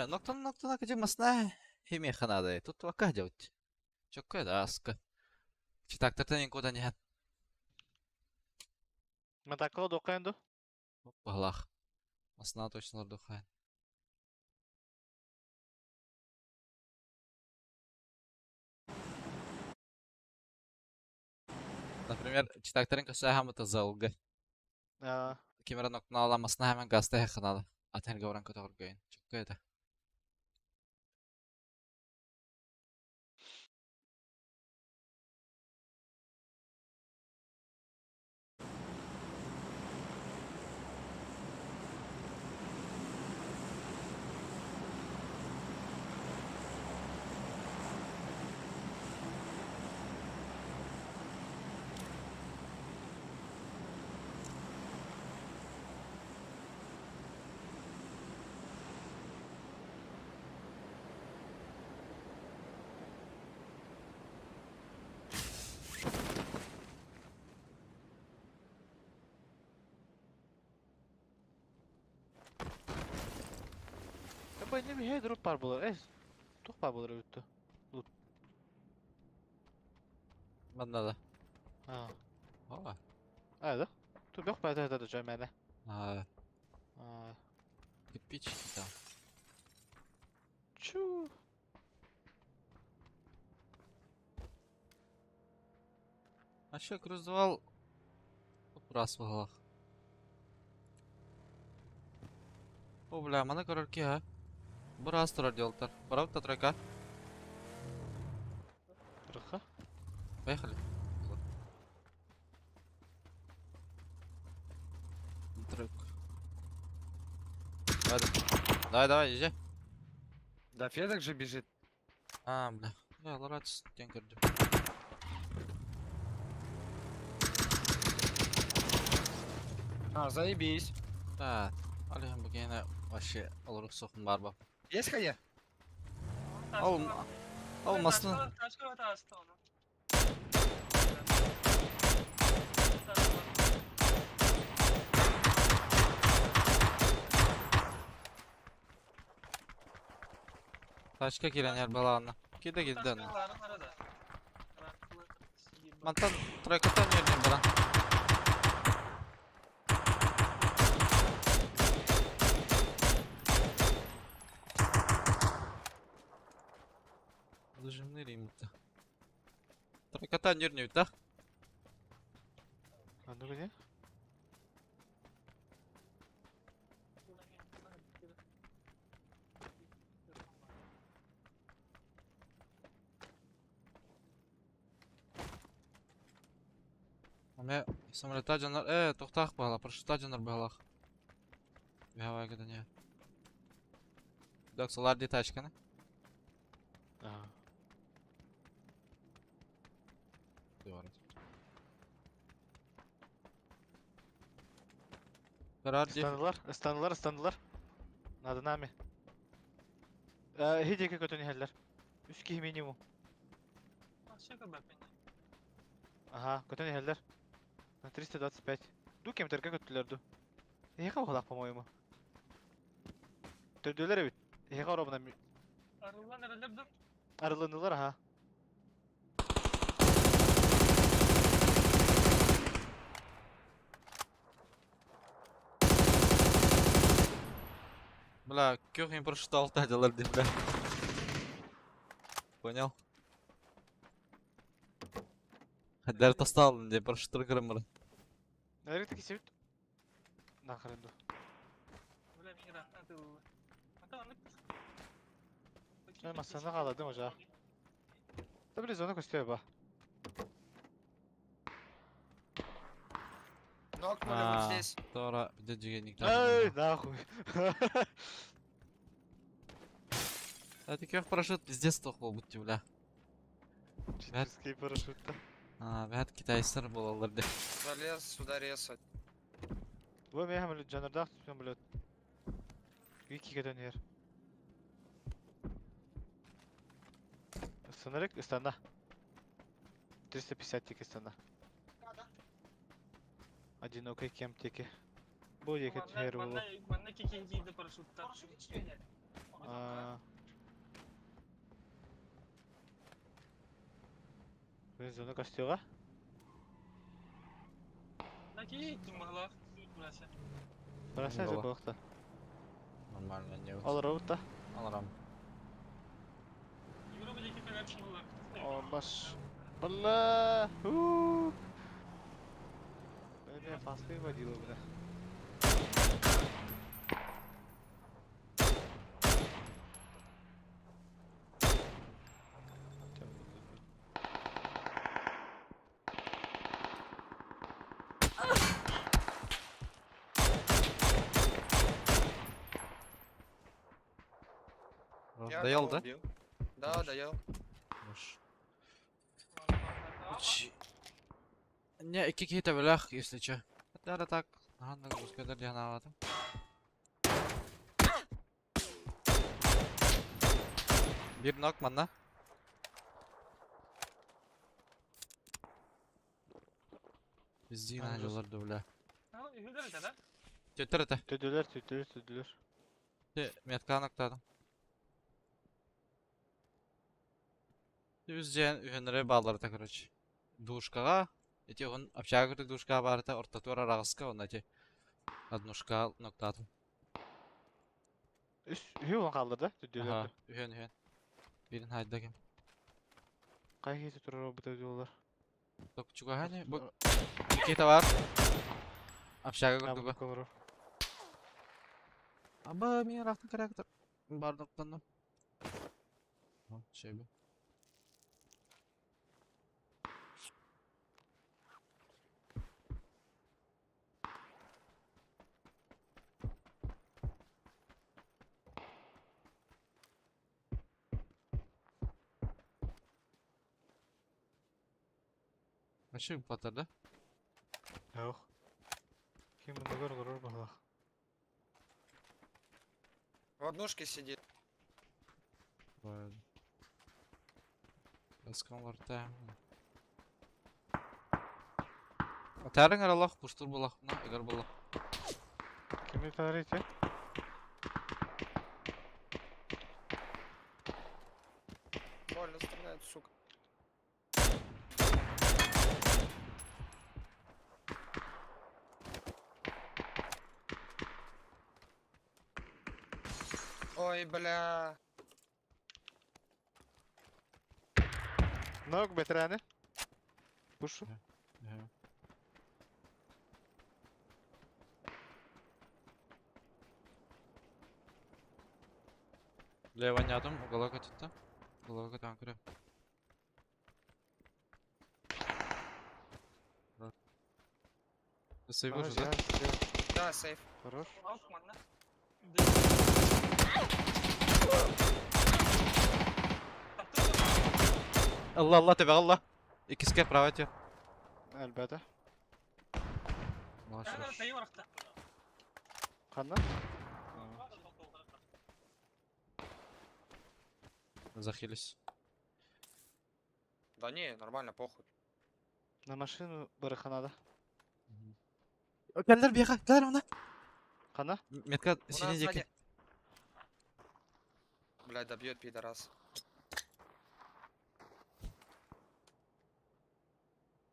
Ноктана кадимасна химеха надо. Тут вака делать. Чокка даска. Читактарда никуда не. Мен такого доқайын до. Палах. Масна точно духайн. Например, читактарын көсө хамыта залга. Кемера ноктана аламасына hemen gazete yakınalı. Aten gavran kötü orgayın. Çok kötü. Bu ne bir hey drop var bular. Tok var bular öttü. Bende de. Ha. Oha. Ayda. Tu yok ben de diyeceğim ben. Ha, Ha. кирпич там. Çu. Aşağı крузовал. Раз в головах. О, бля, мана корорки, а? Брас тұрар делтар. Правда, тройка? Kırıkha. Поехали. Тройку. Давай, езжай. Да Федок же бежит. А, бля. Я ларец, тенкердю. А, заебись. Да. Алихан bu gene вообще olarak sokun barba. Есть хая? Olmasın. Taşka giren yer balağına. Gide gide. Mantan trajektan yerine balan. Зажимный рим. Тройкатан yerine üt Anladın mı ne? Аме самолетта жанар, тоқтақ бағала, парашютта жанар бағалақ. Бәуай кеді не. Доксалар де тачканы. Ага. Karar de. Istandılar. Надо нами. Хидеке көтөне хәлләр. 3 ки минимум. Ага, көтөне хәлләр. На 325. Ду кемтерге көттүләр ду. Эйга балак, по-моему. Төдүләр бит. Эйга робына арылындылар, ага. Бля, кёх им парашют алты адалар де, бля. Понял? Хәддәр тасталын де, парашюттар кырымыры. Нәректе кисеп. Нахренду. Ben masana kaladım hoca. Da biraz onu gösteriyor bak. Нокнули вот здесь. Тора, де жигенник Ай, тажы. нахуй. Это кёх парашют пиздец тохло будьте, бля. Читерский парашютта. Бәт китайсыр болалар де. Залез сюда резать. Bu ben hemen canırdak tutuyorum böyle. İki kere dönüyor. Sınırık istanda. 350 тик istanda. Одинокий кем тики. Bu yeket her bu. Ben zonu kaçtıyorlar. Burası Yola. ne balıkta? Нормально, не вот. Alır avut da. Аларам. Olmaz. Allah! Huuu! Böyle fazla bir değil bu da. Я Доел, одного да? убил. Да, доел. Хорош. Не, iki kete belach, если чё. Да, так. Ага, пускай я наватым. Bir nok manna. Bizdiğin Anladım. acılar da bile. Götür ete. Tüdüler. Metka nokladım. Üzceğin ühenlere bağları da короче. Душкаға. Эти он общага күтік душкаға бары та ортатуар арағысқа он эти однушка ноктадым. Hüvan kaldırdı tüdüler. Aha, ühen. Birin hayda kim? Kayı tuturur bu tüdüler. Только чуга hani bu Никита var. Общага күтігі. Kalır. Аба, мен рақтың корректор. Бар ноктандым. Şey bu. Açık patladı. Yok. Kim bunu görür bak. В однушке сидит. Баскан var da. Atarın aralaq, puştur bulaq buna, egar bulaq. Kimi tarihte? Больно стреляет, сука. Ой, бля. Nok veterani. Push. Леванядым, уголок отытта. Уголок отан кірем. Сейв Ага, уже, да? слева. Да, сейф. Хорош. Allah Allah тебе Allah. İkisi право тер. Әлбәттә. Молодец. Қанна? Захились. Да не, нормально, похуй. На машину бараханада. Geldiler bir yaka. Geldiler ona. Қанна? Метка У нас синий сзади. деки. Блядь, добьет пидорас.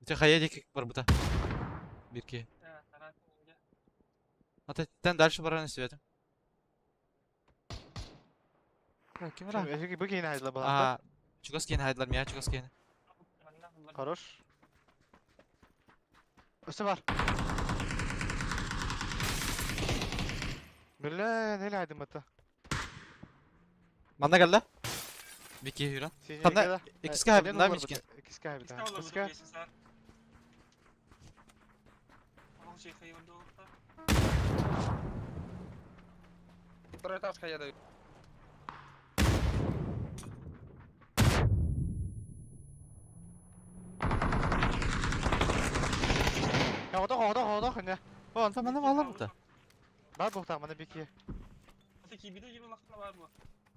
У тебя хая деки бар бута. Бирки. А ты дальше бараны светим. Ким ра? Әжеге бұл кейін айдыла баламды. Ага. Чугас кейін хайдылар мия, чугас кейін. Хорош. Өсі бар. Бля, нелі айдым ұтты. Manda geldi. Biki yürü. Қандай? Ikisi хайбы, да, мечкен? Ikisi хайбы, да. Ikisi. Второй этаж я даю. Ya oda ne? O anta bana mı alır burada? Бар бұқта, мана беке.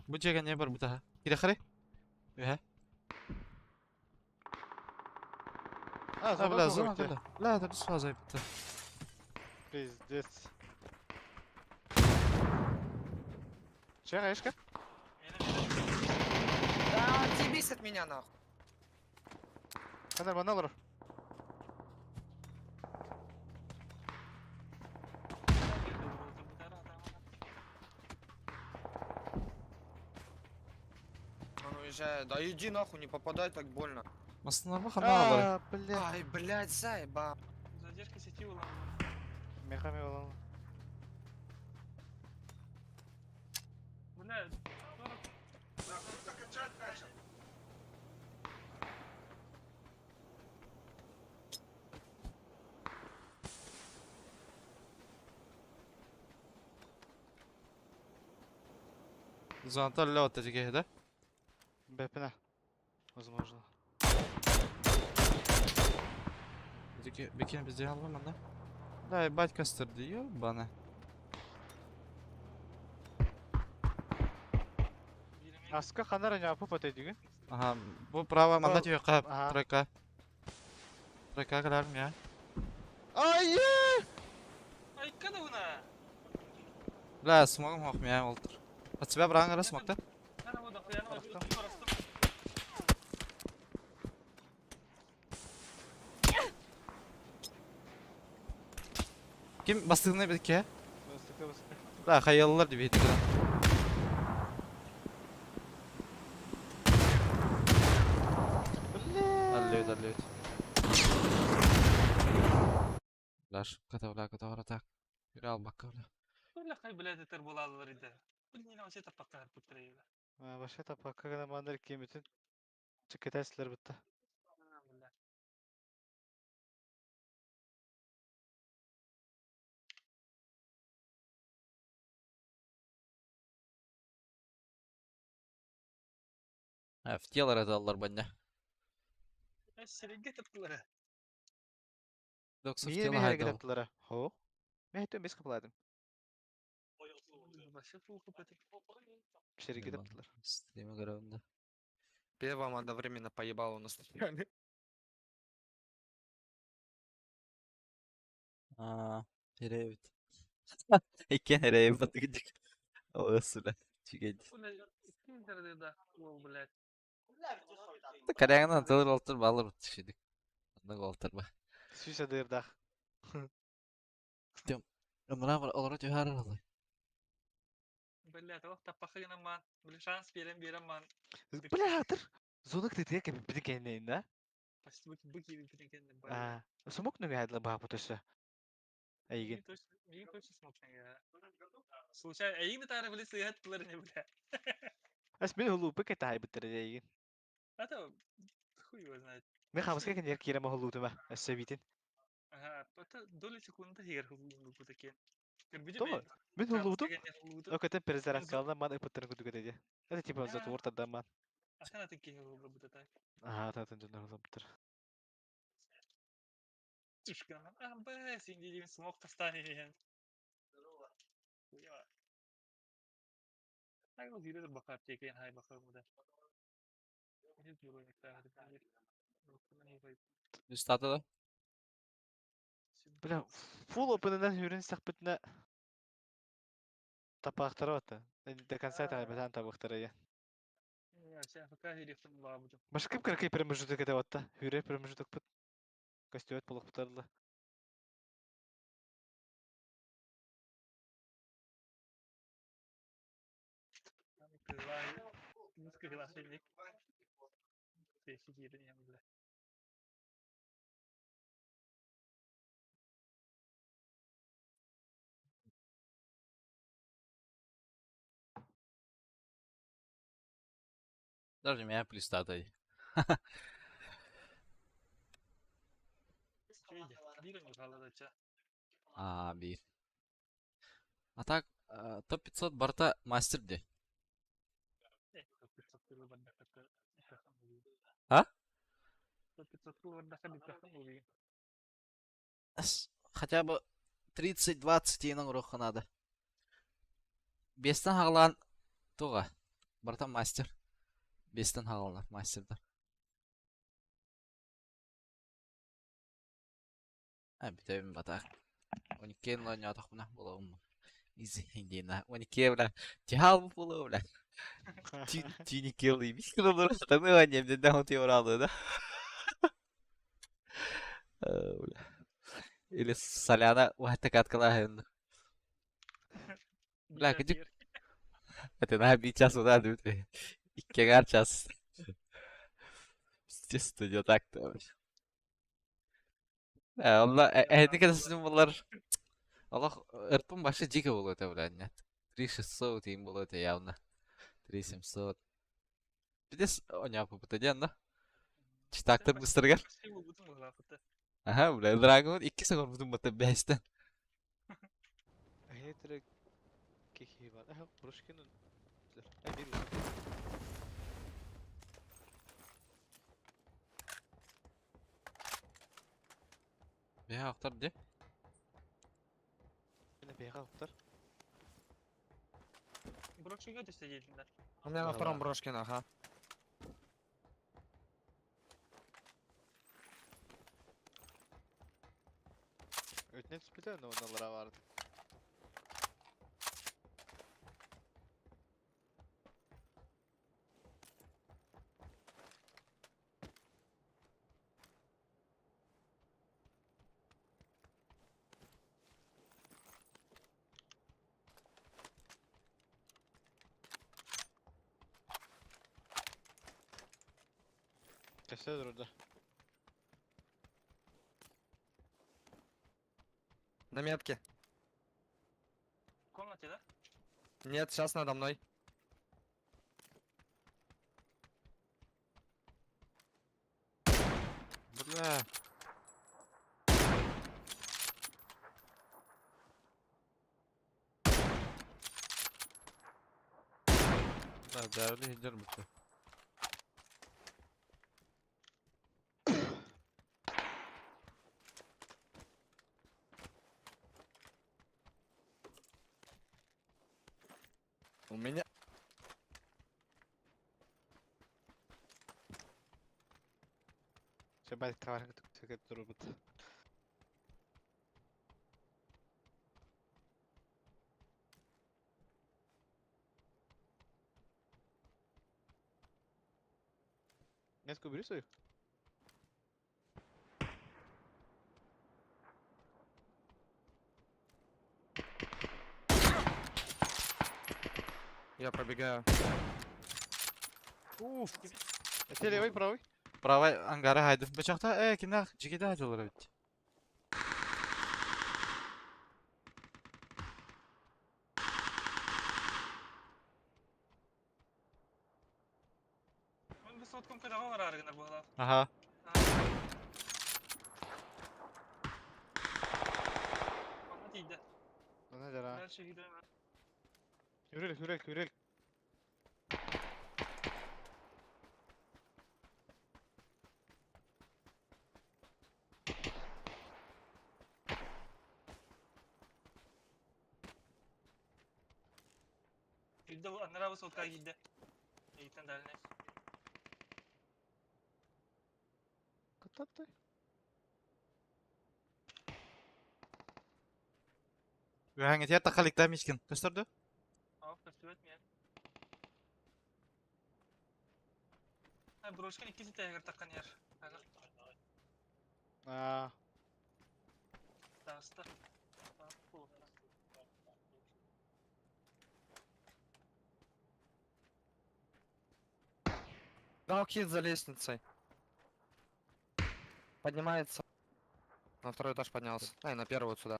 Bu cega ne var burada? Gide xare? Ühe. Abla zor abla. La da düz fazla bitti. Пиздец. Че, Гаишка? Да, отъебись от меня нахуй. Қандар, бана алыр. Он уезжает. Да иди нахуй, не попадай так больно. Aslında bak ama alır. Бля. Ай, блядь, заеба. Задержка сети была. Мехами olan. Бля, Zonta ля от этих, да? БПН. Возможно. Бикин bizde almam ben de. Da ебать кастырды, ёбана. Асқа қандар әне апып өте деген. Ага, bu право манда тебе кап, Ага. тройка. Тройка кырарым я. Ай! ай, когда она? Ля, смогым хох меня олтыр. От тебя браңы рас смогта? Она вот охуенно, вот Хорошо. тут просто. Kim bastığını bildik ya? Басықты, басықты. Da hayallar gibi hedi kadar. Darlıyor. Lar, kata tak. Yürü al bak öyle. Бля, хай, блядь, это была лорида. Блин, вообще это пока путреила. Башы тапқа қағана мандар кеметін. Чекетәсілер бітті. Бля. Ha, fitiyalar azallar bende. Сереге тапкылары. 90 Мені fitiyala мені haydi al. әрекет Хо? Мен әйтеуін бес қыпыладым. Вообще фулку потек. Кішерге дептілер. Стриме görevinde. Я вам одновременно поебало на стадионе. Aa, nereye bit? İki nereye batı gidecek? O ısırı. Çıkaydı. Бля, ким дерде да. О, блядь. Karayağından tılır oltur bağlar bit şimdi. Ondan oltur ba. Сүйсі дырдақ. Ömrüne var olarak tüher aralı. Бля, того тапахына ман. Бля, шанс берем ман. Бля, атыр. Зонық тетіге кәпіп бітін кәйнейін, да? Почти быки битенген. Бля. Сумок нүге айдылы баға бұтысы. Әйген. Мне точно смог. Случайно, а именно тара были сыграть не бля. Ас мен хулупы кете хай биттердейген. Это хуй его знает. Мен хамыска кенер кирема хулутума. Эссебитин. Ага, это доли секунды хигер хулу bu такен. Кырбыжы Тома, мен. мен хулутум. хулутум. О көтен перезарат Мен калда ман ыпыттырын күдүгөдеди. Это типа за тууртадан ман. Ахана тенке хулу bu татай. Ага, татын жондар хулуптыр. Тушкан. А, бэ, синдирим смог тастанин. Хуя. Ай, вот зире бакар текен хай бакар муда. Не дурой не так. Üst tahtada. Бля, фул опенынан хүрен сакпытна тапактары ата. До конца та бетан табактары я. Я сейчас пока хирифтен бабуду. Башкып каркай промежуток это ватта. Хүре промежуток пут. Костюет полок путарлы. Кылай. Мус кылашылык. Теşi girin yanımda. Даже меня плюс tahtada. Şeydi. Bir gün kaldı da ça. Bir. А так, топ 500 барта мастерде. Çok kılı banda katı. А? Çok kılı banda katı dikkatim oluyor. Хотя бы 30-20 тиынның рухы надо. 5-тен хағылған туға. Барта мастер. 5-тен хағылған мастердар. Бітәуім батақ. 12-ен ойнатық мұна болуым. Извините, 12 бля. Тихал бұл болу бля. Тюникел и бишкін олар. Таңы ойнемден дәуін тей оралды да. Бля. Или соляна уәттік аткалағын. Бля, күдік. Это на 1 час удар, Дмитрий. 2 час. Студия так-то. Onlar ehli kadasının bunlar Allah ırpın başı cika buluyor tabi net. 3600 diyeyim buluyor da явно. 3700. Bir de on yapıp butacan da. Çıtaktır bыстыргар. Şey bu bütün bu lafı. Aha bula Dragon 2 sekund bütün bata 5'ten. Хетрек кихи var. Aha, Пурушкин'in. Ay bir uzak. Ya aktar de. Yine beyga aktar. Брошига düşse geldiler. У меня на втором брошке, ага. Ötüne tuspita ne onlara vardı. Kaçtadır orada? На метке. В комнате, да? Нет, сейчас надо мной. Bula. Da değerli hinder mutlu. У меня... Sen belki tavarın tıkıt durur bu. Нет, кубри свою? Я пробегаю. Уф. Это левый, правый? Правай ангара haydi. Bıçakta kina jigide haydi olur evet. соткам кыдага бар арыгына була. Ага. Бана тиде. O nedir ha? Her şey gidiyor. Yürek yürek yürek. Gidde bu anlara bu sotka gidde. Eğitim daline. Kıtlattı. Ühәңе тия тақаликта мичкин. Төстөрдү? Abi kötü etmeyen. Ha broşkan ikisi teğer takkan yer. Aa. Dağısta. Дал хит за лестницей. Поднимается. На второй этаж поднялся. Ай, на первый вот сюда.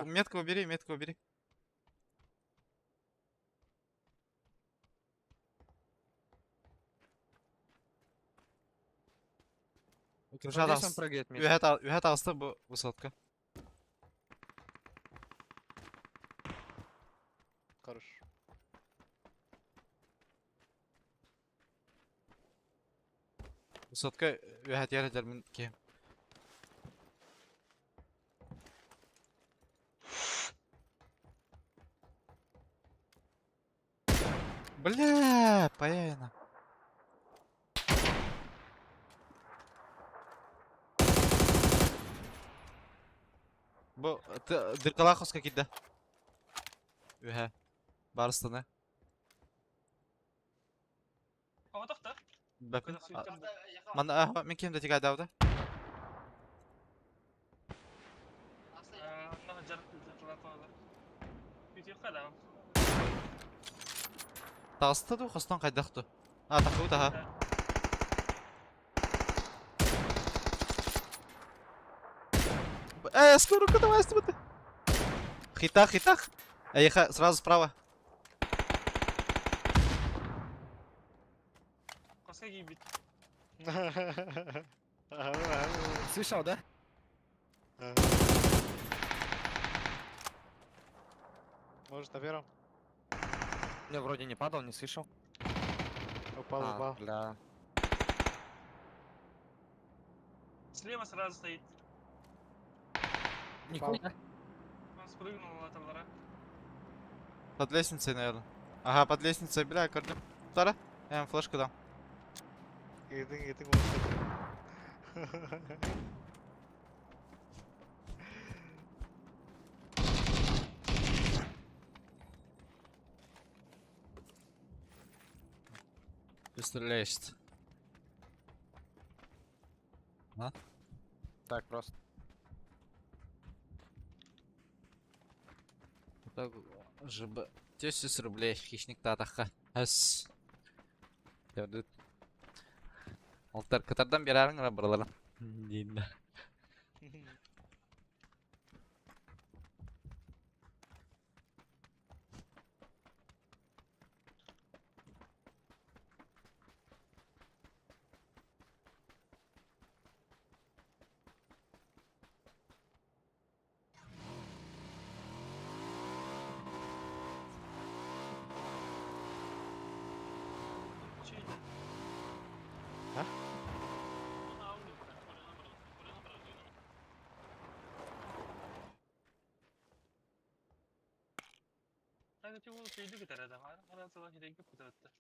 Метку убери, метку убери. Вот здесь он прыгает, Миш. Ühə tağıstı bu высотка. Karış. Высотка ühə тияр edər min ki. Бля, паяна. Bu dırkalakos kakidde. Ühə. Barıstını. Hava takta. Bapin. Manda ahva min kimde tigay davda? Nah jarık zırtılar falan. Büyütüyor kadar. Tağıstı da xostan qaydaqdı. Ha, taqı da ha. Скоро давай сюда. Хитах, хитах. Ехай сразу справа. Koska gibi bit. Слышал, да? Может на первом? Не, вроде не падал, не слышал. Упал, А, упал. бля. Слева сразу стоит. Нихуя. Он спрыгнул на тавара. Под лестницей, наверное. Ага, под лестницей, бля, кордон. Тара? Я им флешку дам. Gidin gidin unuttum. Ты стреляешь. Так, просто. Так, żeby 1000 рублей хищник татаха. Әс. Дәүдет. Алтар катардан берәрің рабырларым. Дейді. Şeydi. Ha? Hadi ki bu şeydi gider adam. Her sabah gidelim bir kutu attı.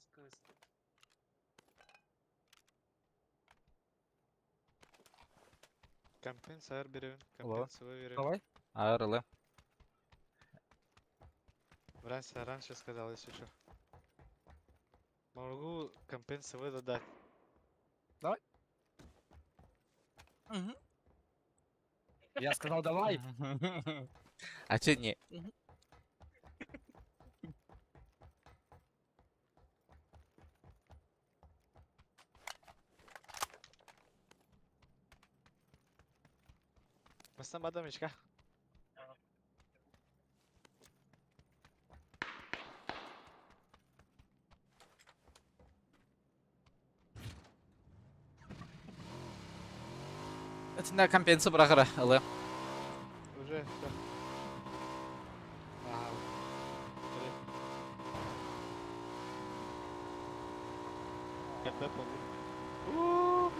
Sıkı. Компенсар беремін. Ала. Компенсовый беремін. Давай. Айрылы. Раньше сказал, если что. Могу компенсовый додать. Я сказал, давай. А че не? Mesela adam içka. Ötünde kampensi bırakır alayım. Уже, да. Ага. Смотри. КП помню. No!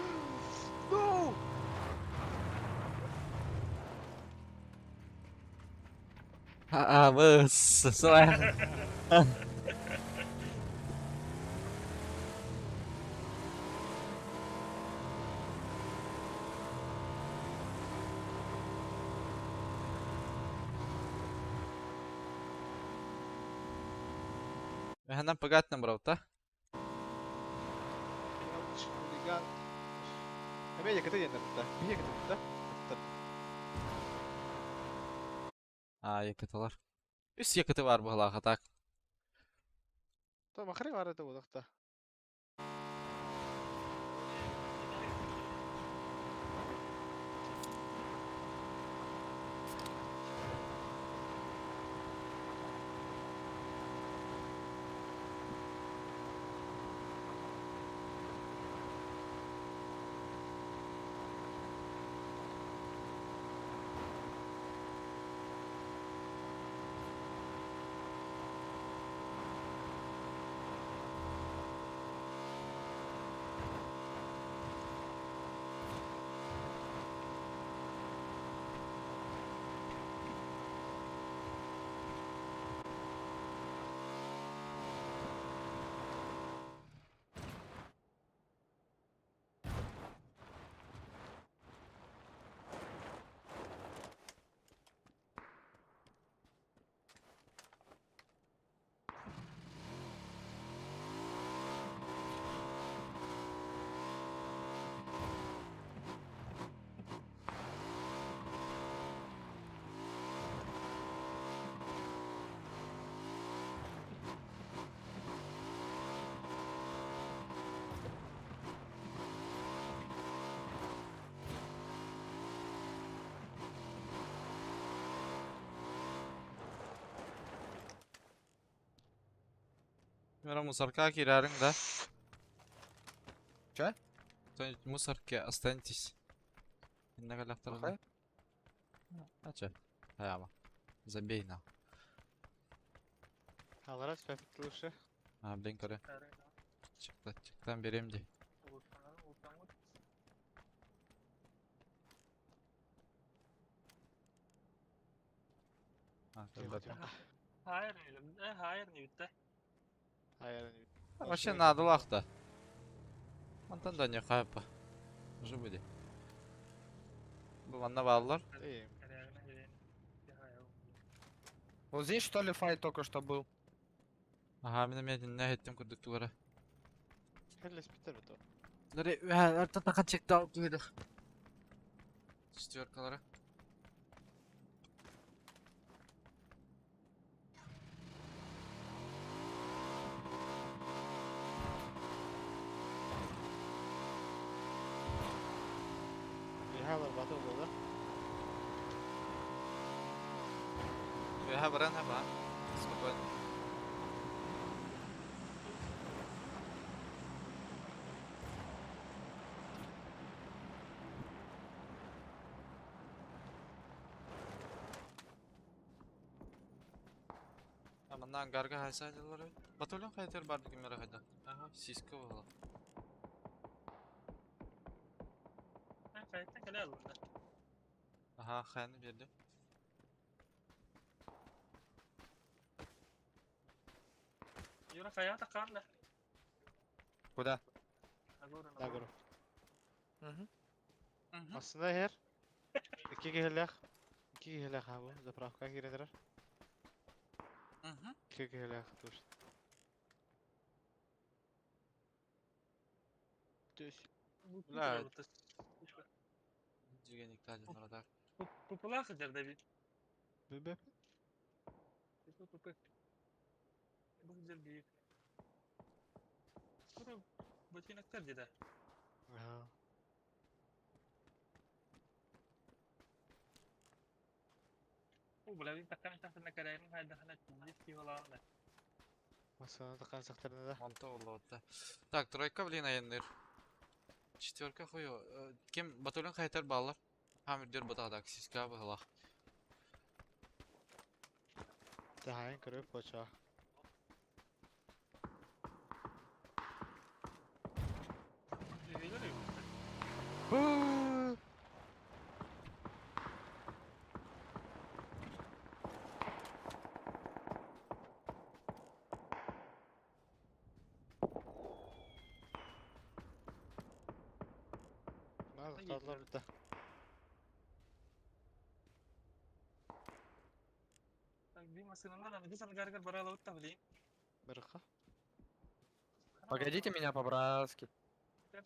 Bus. Sesuai. Hemen pegat nomor auto. Хулиган. Медик, это я, да. Медик, это да? Yakıtılar. Üst yakıtı var bu halaka tak. Tamam, خلي var это вот да. Мера мусорка кирарың да. Чё? Кто-нибудь в мусорке останьтесь. Иннега ляқтарың. Ага. А чё? Аяма. Забей на. Алара спят лучше. Блин, коре. Çıktan vereyim de. Hayır elimde, hayır neydi? Hayır. Вообще надо лахта. Антон да не хайпа. Уже будет. Быванна баллар. İyiyim. Вот здесь что ли файт только что был? Aha benim ne ettim kurduk duvara. Хелли спитер это. Nereye? Artadan çekti aldı. Четверкалары. Михайлов батыл болды. Я баран хаба. Спокойно. Амандан гарга хайсайдылар. Батальон хайтер барды кимера хайда. Ага, сиска бала. Kayıtta kale alındı. Aha, xayını verdi. Yura kayata kanla. Куда? Дагро. Угу. Aslında her iki gehilek. İki gehilek abi. Zapravka giredir. İki gehilek dur. Düz. لا. Жигени кади нарада. Попула хыжар да бит. Бебе. Пупы. Bu güzel büyük. Bunu botinaklar dedi. Aha. Bu bula bir takkan tahta kadar hayda hana ciddi falan da. Masana takan saktarına da. Манто олота. Так, тройка, блин, аяннер. Четверка хую. Кем батальон хайтер баллар? Хамир ботадаг сиска бахалах. Тахайн көрөп поча. Буу! Назы қалдылар бұта. Дима, сынында да біз ангаргар барала өтті білейін. Біріққа. Погодите меня по-братски.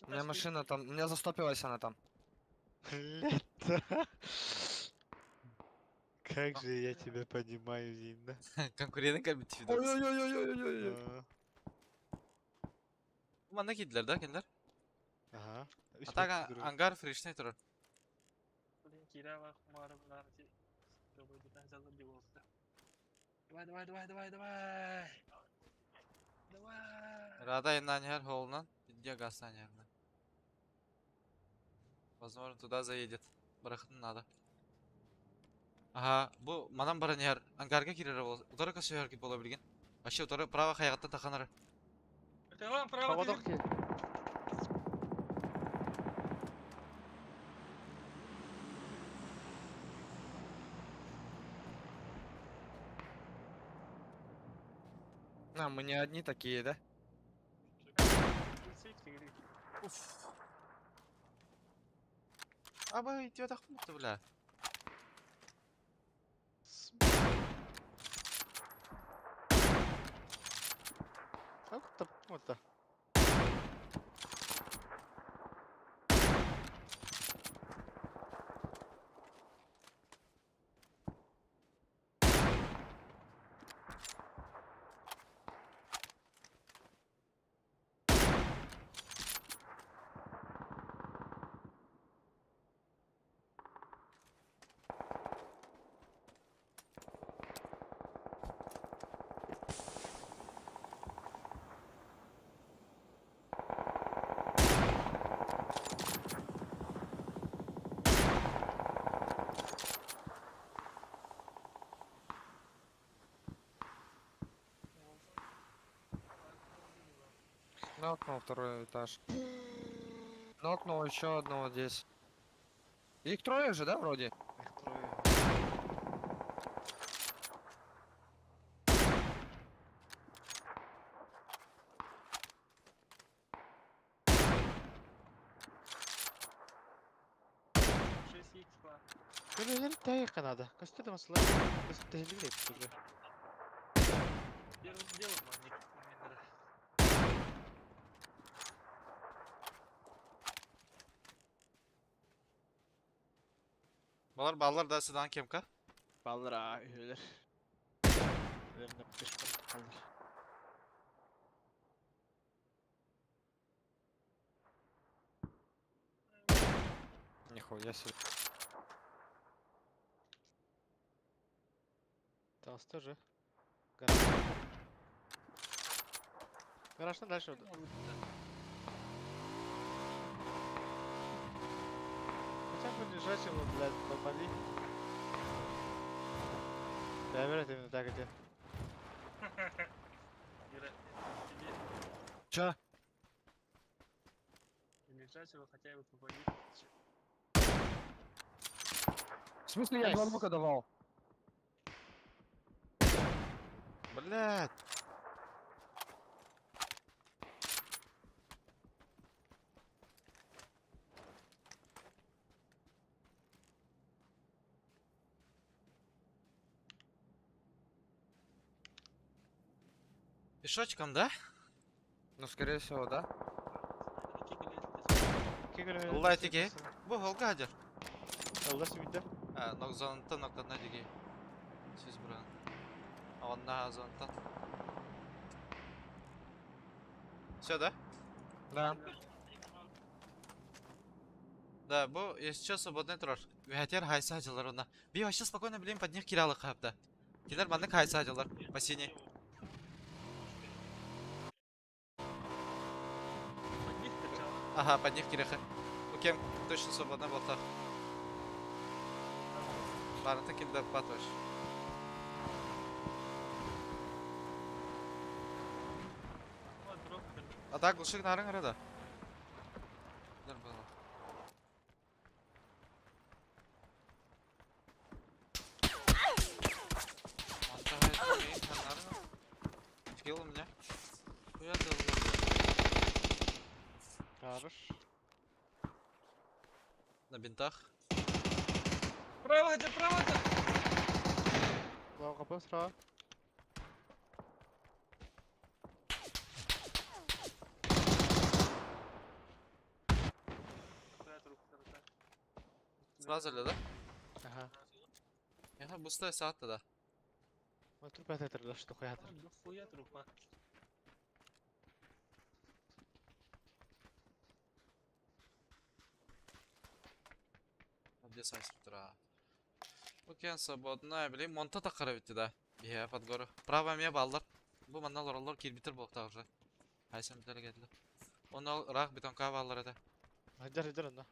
У меня машина там, у меня застопилась она там. Лето. Как же я тебя понимаю, Зинда. Конкуренtin kalbiti video. Ой-ой-ой-ой-ой-ой. Manda kediler da kendiler. Ага. Ataga angar freshne turur. Блин, Кирова, Хумара, Бларти. Чтобы это там залобился. Давай, давай, давай, давай, давай. Давай. Rada yeniden her holundan video gastan yerine. Возможно, туда заедет. Барахтын надо. Ага, bu манан баран яр ангарга кирер бол. Утары касы яр бола билген. Вообще утары право хаягатта таханары. Это вам право. Проводок ке. На, мы не одни такие, да? Уф. Аба идет ахмутты, бля. Как это? Вот так. Нокнул второй этаж. Нокнул еще одного здесь. Их трое же, да, вроде? Их трое. Böyle tayı kanada. Kaçtı da masala. Kaçtı da hindi bile. Первым делом, а не именно. Ballar da sıdan kemka. Ballar ağa üyeler. Üzerinde 5 balık kalır. Нихуя себе. Осталось тоже. Гараж. Гараждан дальше. Хотя бы лежачего, блядь, попали. Да, верят именно так где. Ира, тебе Чё? лежачего хотя бы попадет. В смысле я Найс. 2 лука давал? Блядь. Пешочком, да? Ну, скорее всего, да. Vallahi teki. Bu Holga Hacer. Allah siminde. Ha, nokzanıntı noktadan digi. Siz buranın. Ondan azanıntı. Все, да? Да. Да, bu еще свободный трош. Вятер хайса хаджалар онда. Би вообще спокойно билем под них киралы хапта. Килер бандык хайса хаджалар. По синей. Ага, под них киреха. Ну кем точно свободно болтах. Барынта килді батыш. Атак ұлшық нарың арада. Dur bana. Монтажный канал. Скилл у меня. Хуя ты Хорош. на бинтах. Право, это право, это. Лау kapı sıra. Сразу ли, да? Aha. Я бустай саатта да. Ben tur pet ettirdiler şu koyatır. Хуя трупа. Где сайс утра? Окей, свободно. Блин, монта такара битти да. Бия под гору. Право мне балдар. Bu манналар олар кирбитер болта уже. Айсам битер geldi. Onu rak beton kavallar ede. Hacer hacer onda.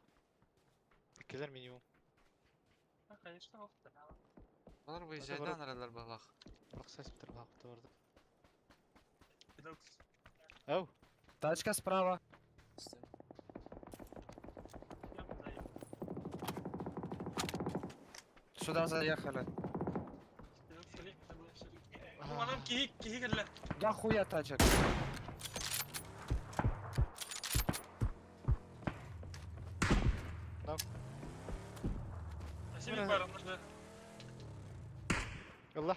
İkiler minimum. А, конечно, опыт. Алар выезжайдан аралар балах. Bırak ses bitir bak da orada. Пидокс. Ау. Тачка справа. Я подаю. Сюда заехали. Пидокс или согласен. Ну, анам кихи гелле. Да хуя тачек. Асими Biraz- барымды. Yallah.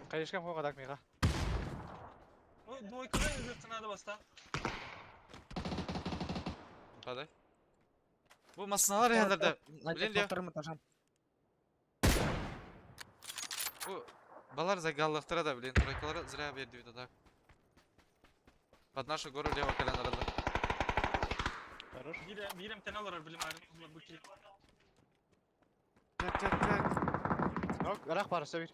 Kayışkan koy kadak miga. Ой, двойканы üzerine надо баста. Кадай. Bu masnalar yerlerde. На Блин, Лев. вторым этажом. Bu балар загаллыктыра да, блин, тройкалары зря берди бит так. Под нашу гору лево колено аралар. Хорош. Бирем теналар билим арым. Буки. Так. Yok, rak var bir.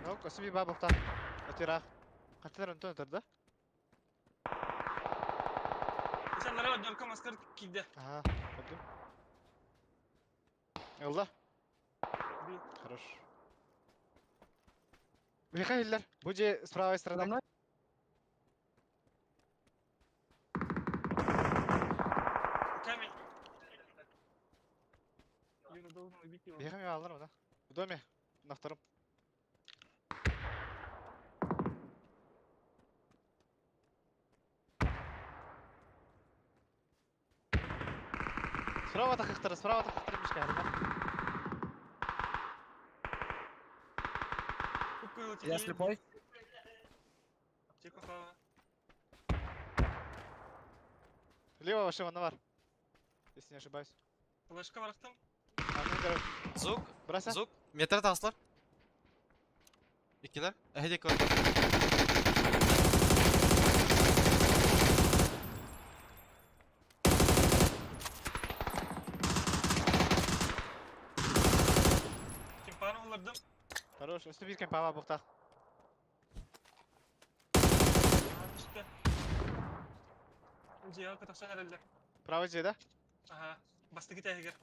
Yok, asıl bir bab okta. Atira. Kaçlar önten oturdu. Sen nereye dönka maskar kide. Aha, gördüm. Yallah. Хорош. Михаилер, будь с правой За стороны. мной? Камень. Юра должен убить его. Бегом я алırım da. В доме, на втором. Справа тахтар мишка арба. Кукуй, Я слепой. Аптеку слава. Лево вашего var. Если не ошибаюсь. Флешка варахтам. Arkadan görüyorum. Zuk, Burası. Zuk. Metre taslar. İkiler. Hedek var. Кемпаны улырдым. Хорош. Üstü bir kempa bukta. Düştü. Uziya kataksan herhalde. Правый жейді. Aha. Bastı git eğer.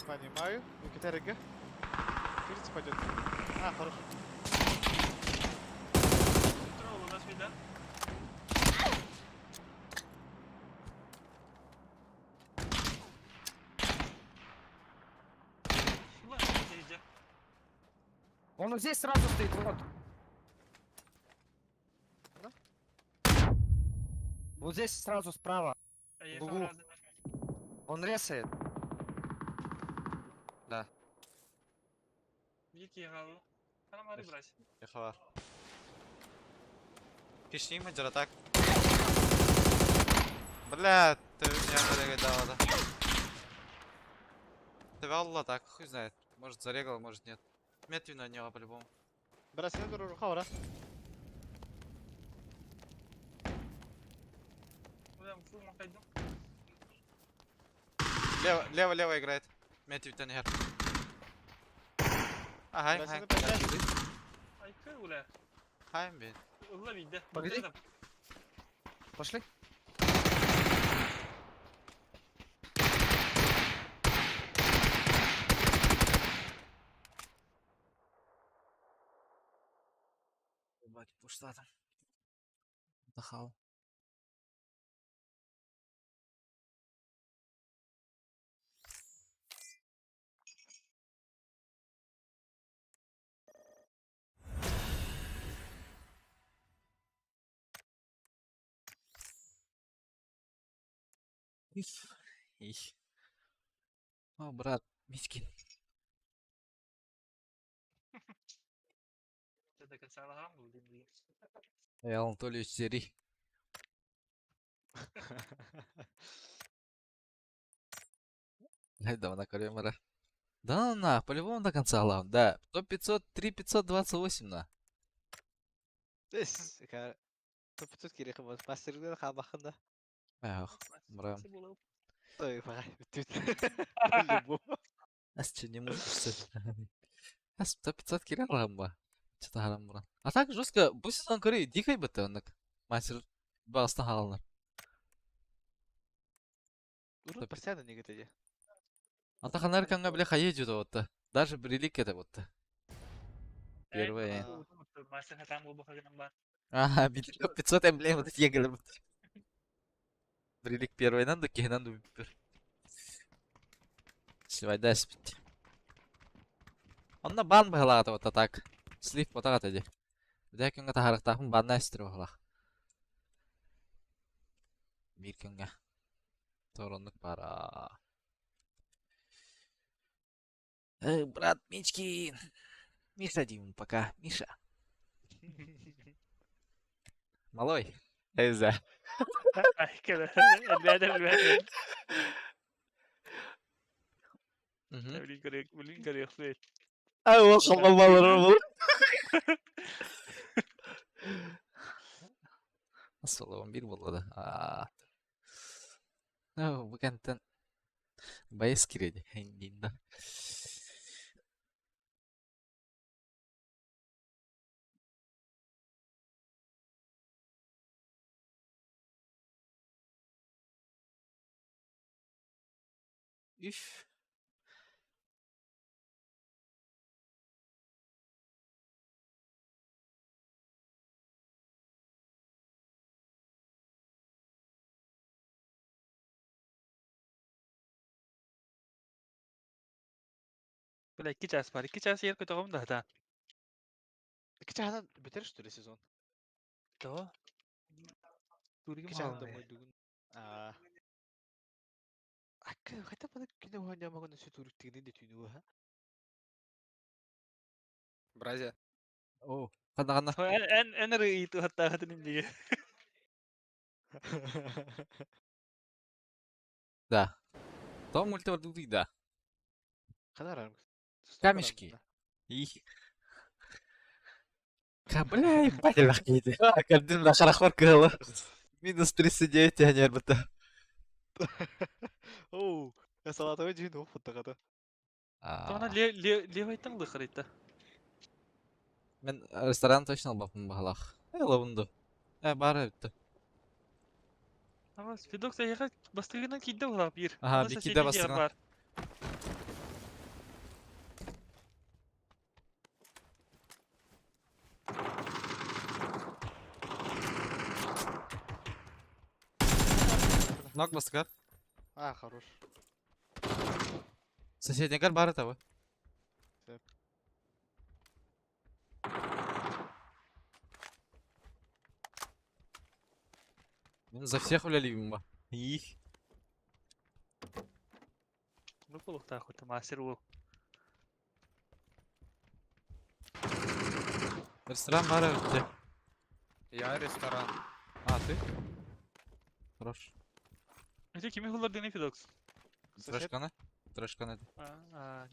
Понимаю. Никита Рега. Кажется, пойдет. А, хорош. Тролл у нас вида. Шула иди. Он вот здесь сразу стоит, вот. Да? Вот здесь сразу справа. А я Гугу. там разом. Он ресает. Да. Вики галу. Она мари брась. Яха var. Кишней мы так. Бля, ты меня зарегай давала. Ты Алла так, хуй знает. Может зарегал, может нет. Метви на него по-любому. Burası durur. Havara. Buradan full makaydım. Лево играет. Мети Витанихер. Хай. Бәсені бәсені. Айка уля. Хай, блин. Ула виде. Погоди. Пошли. Ебать, пушта там. Отдыхал. Их. О, брат, Митькин. Це так сала блин. Анатольевич Сери. Ай, давно Калимара. Да ну на, по-любому до конца главное. Да, топ-500, 3528 на. Дес. Кәр. Топ-500 керек емес. Мастерден қабақында. Эх, брам. Ой, бағай. Түт. Ас че не мучишься? Ас топ-500 керек ба? Что-то харам бран. А так жестко, бұл сезон көрей, дикай бітті онық. Мастер бағыстан халанар. Урут постоянно неге теде. Ата ханар канга біле хае жүді отты. Даже брелик еді отты. Первый. Мастер хатам бұл бұқағынан бар. Ага, бит топ-500 эмблем вот эти егелер бітті. Брелик первойнан да кейінан да бітпір. Сивайда спит. Онна бан бағалағаты отта так. Слив потағат еді. Біде күнге тахарықтақын банна әстірі бағалақ. Bir күнге. Торонлық бара. Брат Мичкин. Миша Димон пока. Миша. Малой. Эза. Айка да. Әлбәді. Блин көрек сөйт. Ай, ол қалма балыры бұл. Асылы 11 болды. Бұл кәнттен байыз кереді. Әндейді. Üf. Böyle 2 час бар. 2 час yer көтөғым да да. Iki çağdan biter üstüne sezon. То. Тургим İki çağdan da mıydıgın. Akka hatta bana güne oynayamağın süt uruttiğini de tüynü ha. Бразия. О, қана. En rıйты hatta hatının diye. Да. То мультивардуды, да. Kadar aram. Камешки. И. Бля, ебать, лохиды. Кардин на харахвар кырылы. Минус 39 тянер бітті. Oo. Ya salataya cüğün o fıttakadı. Тоғана левайтың лықырыйты. Мен ресторан точно албаппын бағалақ. Лабынды. Бары өтті. Ama Fidok sayıға bastığından kidde olaq bir. Aha, Ondan bir sonra kidde sekiz yer bastığına. var. Нок бастыкар. Хорош. Соседникар бары табы. Сеп. Мен за всех улялибим ба. Их. Ну болуqta хоть мастер ол. Ресторан бары өтті. Я ресторан. Ты? Хорош. Öte kimi kullar dene Fidok? Трошканы? Трошканы.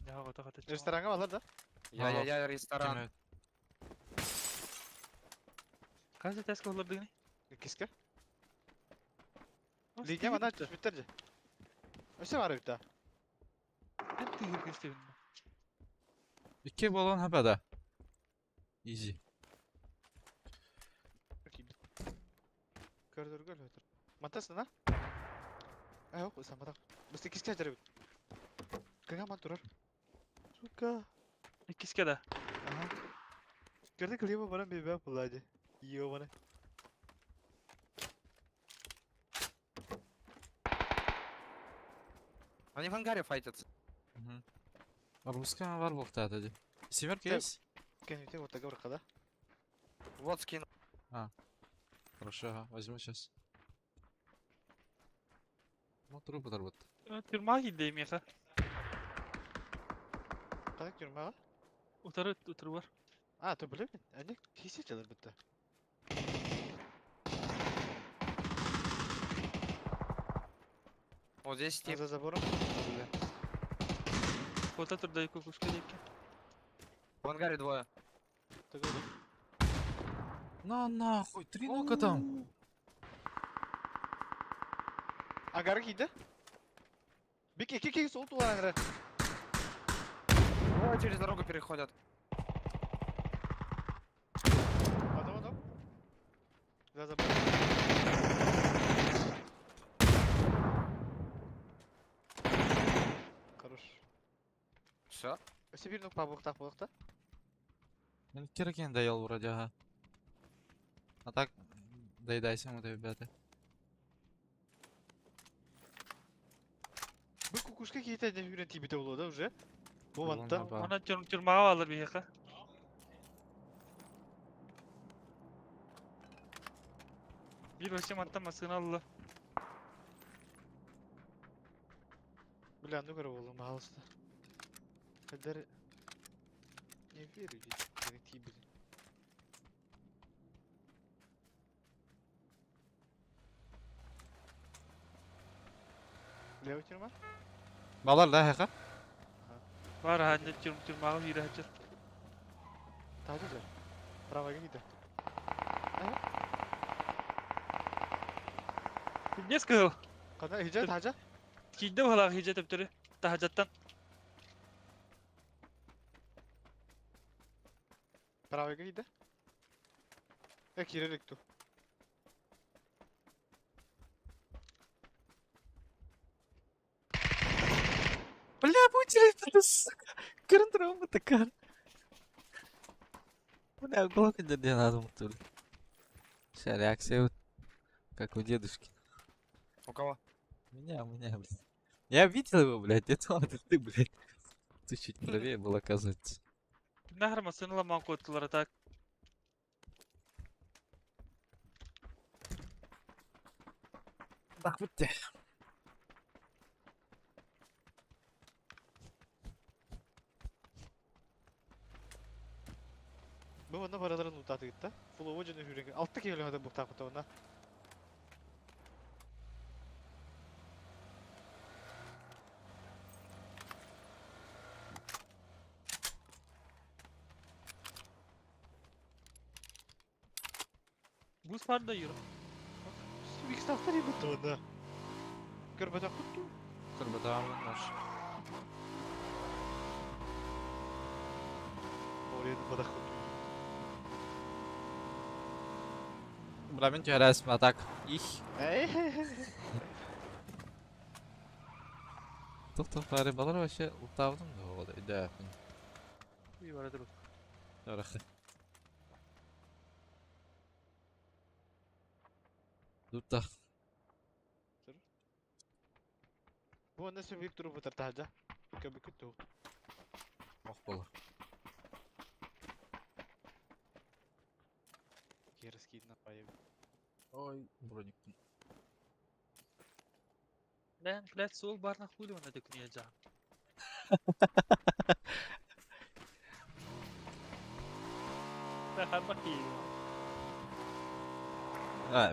Ne hağa tağa tağa. Restoranga alır da. Я ресторан. Kaç test kullar dene? Kiske. Ligem ana bitirce. Öse var bir daha. Tühür kestim. İki balon hepede. Easy. Gördür gör ötür. Mantasın ha? Yok sen bak. Mesti kis kaçar bit. Kaga man durur. Suka. İkisi keda. Aha. Gördü kliğime bana bir ben puladı. Yiyor bana. Они в ангаре файтятся. Русская var bu hadi. Север Так. кейс? Кенюте вот такая kada. Вот скин. Хорошо, ага, возьму сейчас. Ну, трубы торбот. Tırmağa gideyim ya. Kada diyorum ha. Utarı var. Ты блин, они киси çalır bitti. Вот здесь тип. За забором. Kota turdayı kokuşka deyip. В ангаре двое. Такой. На нахуй, 3 нока там. Agara giydi. Bir iki sol tuvalanlara. Двое через дорогу переходят. Adam. За забором. Хорош. Все. Өсе bir nok паблықта. Ben керекен даял вроде, ага. А так, доедайся, ребята. Bu kukuşka giydi ne hüren tibite oluyor da уже. Bu Ulan vanta. baba. Ona tırmağa alır bir yaka. Bir başım atlamasını Allah. Бля, ну горе oğlum пожалуйста. Kadar не верю hüren tibite. Leo tırma. Balar da heka. Var hadi tırmağa yürü hacır. Tacılar. Bravo giydi. Ne sıkıl? Kadar hicat haca. Kiyde hala hicret öptürü. Tahacattan. Bravo giydi. Kirelik tu. Бля, будет сука. Карантрома такая. Бля, глок jadi надо betul. Вся реакция вот как у дедушки. У кого? У меня, блядь. Я видел его, блядь, это он, это ты, блядь. Ты чуть правее был, оказывается. Nahramasını laman koydular atak. Так, вот те. Bu onda paraların utatı gitti. Full ovacını hüren. Altta geliyor hadi bu takıta ona. Buz var da yürü. Bir staflar iyi bitti onda. Gör bana kuttu. Карбатаван наш. Oraya bana kuttu. Бля, мен тебя раз так. Их. Тоқтап бәрі балар вообще ұлтавдым да ода. Да. Bir var hadi bak. Рахы. Дутта. Bu onda bir turu bu tarta haca. Köbü kuttu. Ох болар. Керески на пае. Ой, брониктың. Lan flat sol barna huli ona dökünüyeceğim. Ben harma yiyor.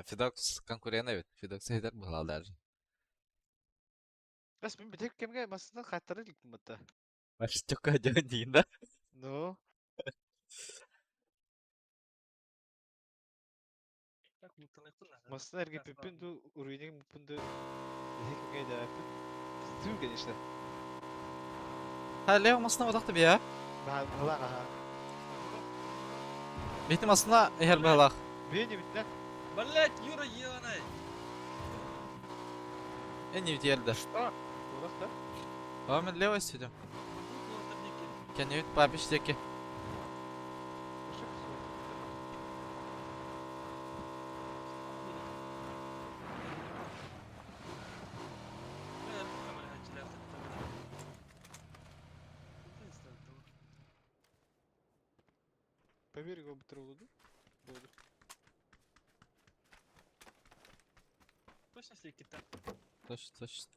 Фидокс конкурент evet. Фидокс eder bu halde. Bas bir tek kemge masasından kaçtarı gittim hatta. Başı çok acayip değil de. No. Bak mutluluk bunlar. Masasından erge pipin du uruyinin mupun du. Tek kemge de yapın. Tüm gençler. Ha levim aslında odakta bir ya. Баһалаах аһаа. Bitim aslında eğer bağlak. Бие не бит, да? Блять, Юра, ебаный! En iyi yerde. Что? Кулак, да? Ama ben leva istedim. Kendi yut babiş teki. По берегу бітірілді. Болды. Точно сликита? Точно, точно.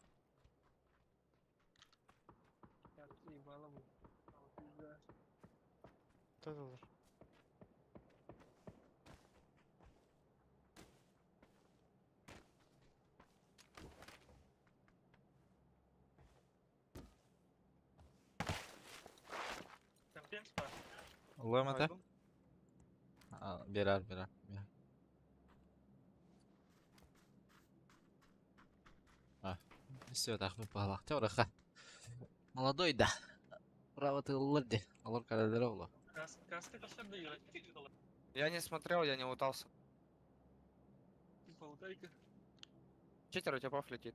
Тадалар. Компенс па? Allah'ım hadi. Birer. Все, так мы bağlak. Teoreha. Молодой да. Работалırdı. Alır kareleri oldu. Каска то что дает? Я не смотрел, я не лутался. Полутайка. Читер у тебя паф летит.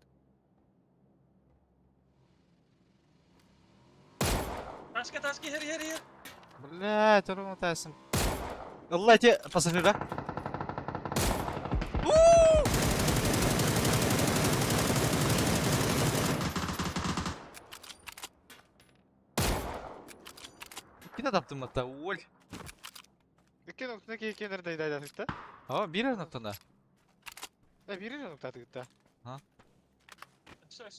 Ташки, хер. Блять, onu tersim. Allah eti pasajera. İki de taptım hatta. Ol. Iki ноктоны екі нерде айдадық та? Ama bir noktanda. Бери же ноктаты та. Все,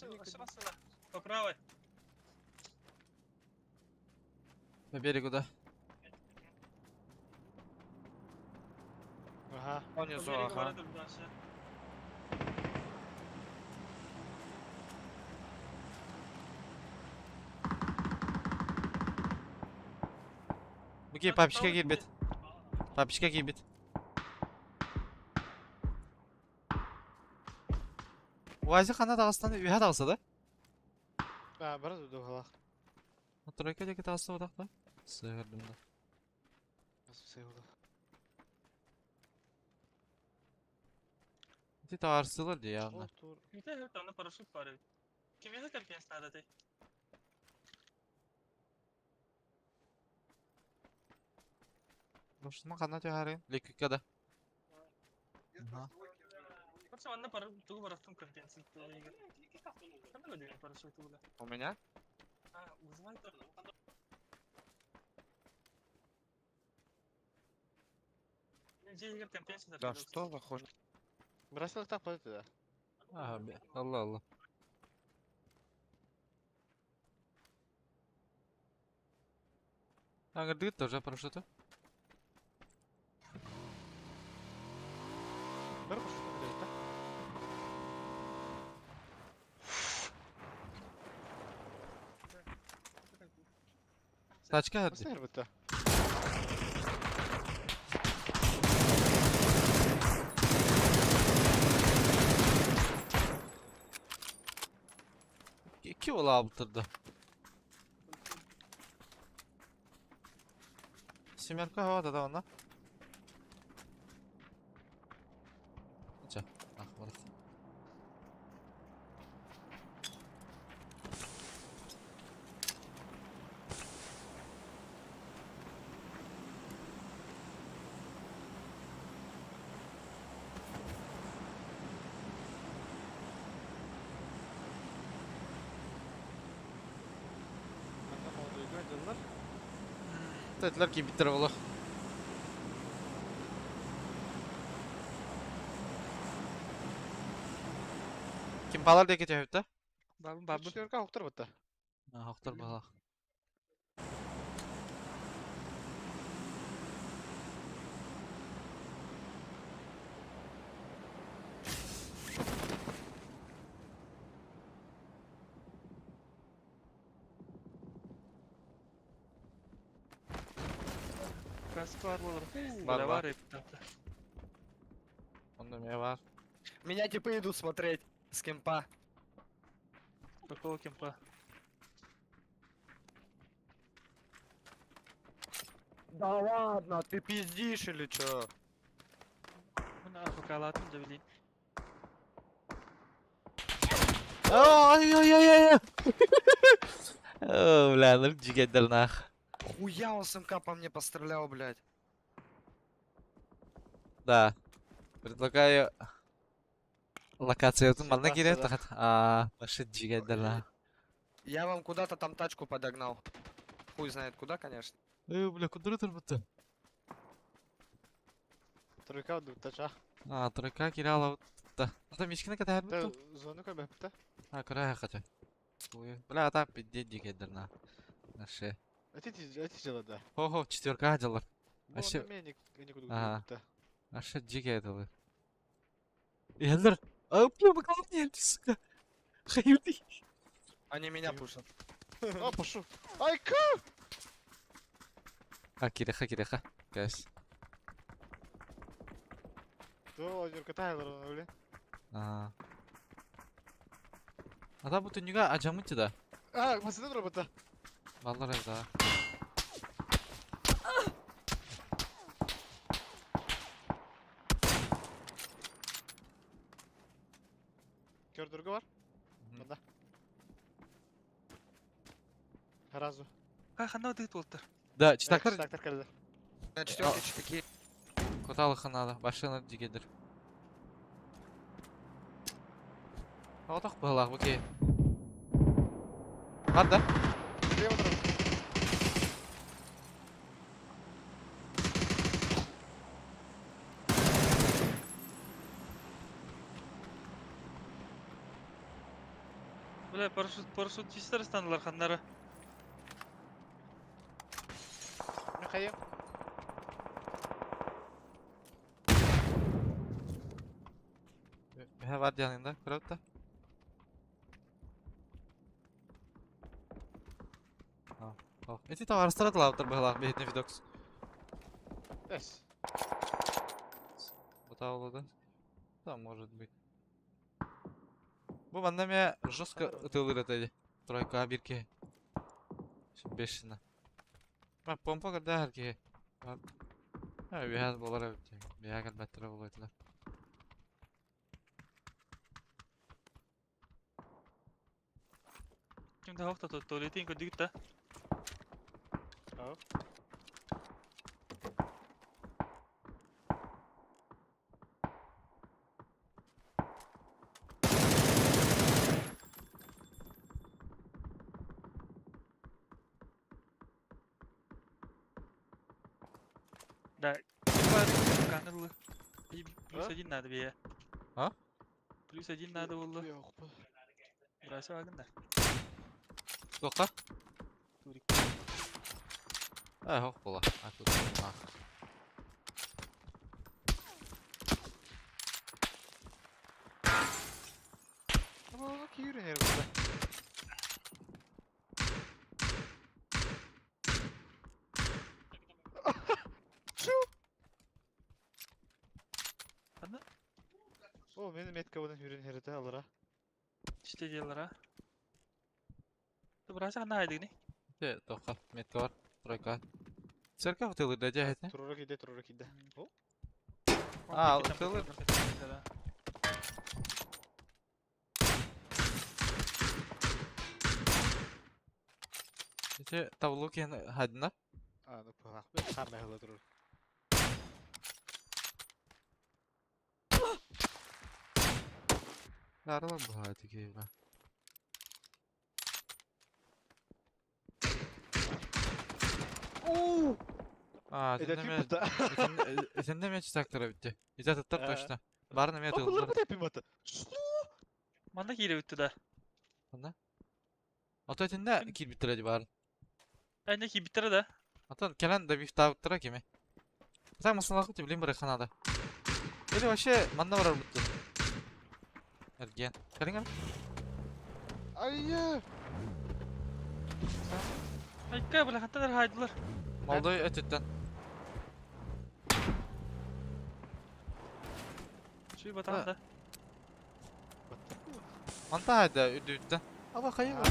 по правой. По берегу да. Ага. По Внизу, берегу ага. воротам дальше. Buki papişka gir bit. Papişka gir bit. Uayzi kanat ağısından üye dağısı da. Біраз өді қалақ. Тройка деке дağısı odakta. Sığırdım da. Nasıl bir şey oldu? Dit ağırsılır diye ya. Ол тур. Где там на парашют парит? Кем я компенс надо ты? Boşluğuma kanat yaharın. Lekük da. Aha. Просто он на парашют воротам компенс. Когда вы делаете парашют туда? У меня? Вызывай то. Где компенс? Да что за хуйня? Біраз лықтақ қойды да. Abi Allah Allah. Kanka dıt da парашюты. Бір құшты өтеді та. Тачка hadi. Осы ер бітті. İki ola abıtırdı. Семерка havada da ona. Aça. Ah var. Анда молдойды өйділер. Dediler ki bitir oğlu. Kim balar diye geçiyor hafta? Бабы. Четверка ұқтыр бітті. Ha, haklar bala. Каска var olur. Var, Var var. var. Onda ne var? Меня типа идут смотреть с кемпа. Какого кемпа? Да ладно, ты пиздишь или чё? Bunu afakalatım da bileyim. Ай, ай, ай, ай. О, бля, ну джигендер нах. Хуя он с МК по мне пострелял, блядь. Да. Предлагаю локацию Всё, mana кирет да. тахат. Машин джигендер нах. Я вам куда-то там тачку подогнал. Хуй знает куда, конечно. Бля, куда турбута? Тройка от тача. Тройка кирала. Та. Ата мишкина ката Та харбуту. зону кой бэпта. Кара хача. Бля, ата пидде джигендер нах. Наше. Эти жылада. Хо-хо, четверка аджалар. Бу Вообще- оны мен никуда Ага. бэпта. Наше джигендер. Яндар. Бля, бакалап не сука. Хаюты. Они меня пушат. А, пошел. Айка! Киреха, киреха. Гайс. То, Юрка тайлар öyle. Ата бу түнүгө ажамычы да. А, масada робота. Балдар да. Kördürgü var. Bunda. Харазу. Қандай дыт болды? Да, читактар Читактар кірді. На четверке читаки. коталыха надо. Башына дигедир. Атак балак буке. Канда? Лево тұрып. Бля, парашютистер станылар қандары. Мен қайым. Var yanında. Kırıkta. Эти товары стратла автор была, бедный видокс. Эс. Бутаулу, да? Да, может быть. Bu bende mi жестко ытылыр этеди. Тройка бирке. 5'ine. Ben pompa kadar herkese. Ha, bir hal bolar evet. Bir hal elbette bolaydılar. Kimde hafta tuvaleti inko digit da. Ау. Да. Канырлы. Плюс А? один надо бе. А? Плюс один надо было. Yok bu. Burası bakın da. Soka? Turik. Hoş bola. Akıl tutma. Ama bak iyi yürünüyor burada. Şu. Hadi. O benim etkabının yürünüyor da alır ha. İşte diyorlar ha. Burası kanaydı ne? Soka. Metka var. Trojka. Церковь ытылыр да жахет. Tururuk ide tururuk ide. O? Tılır. Эти тавлук yani hadina. Aa, ну пах. Ben karnı hızlı durur. Larla bu hadi ki. Oo! Sen de mi? burada. Sen de mi çitaklara bitti? İzah tuttar Ee. точно. Barına mı Bunlar yatıyorlar? mı tepim atı? Manda hile bitti da. Ata etinde kil bitiredi barın. Bence ki bitir da. Atan kelen de bir daha bittirer kimi? Sen masalakı bileyim bırak kanada. Eli başı manda var armutlu. Ergen. Kalın al. Ay ya. Ay böyle kantalar haydılar. Malda etetten. Şu batan da. Manta hadi üdütten. Ama kayı var.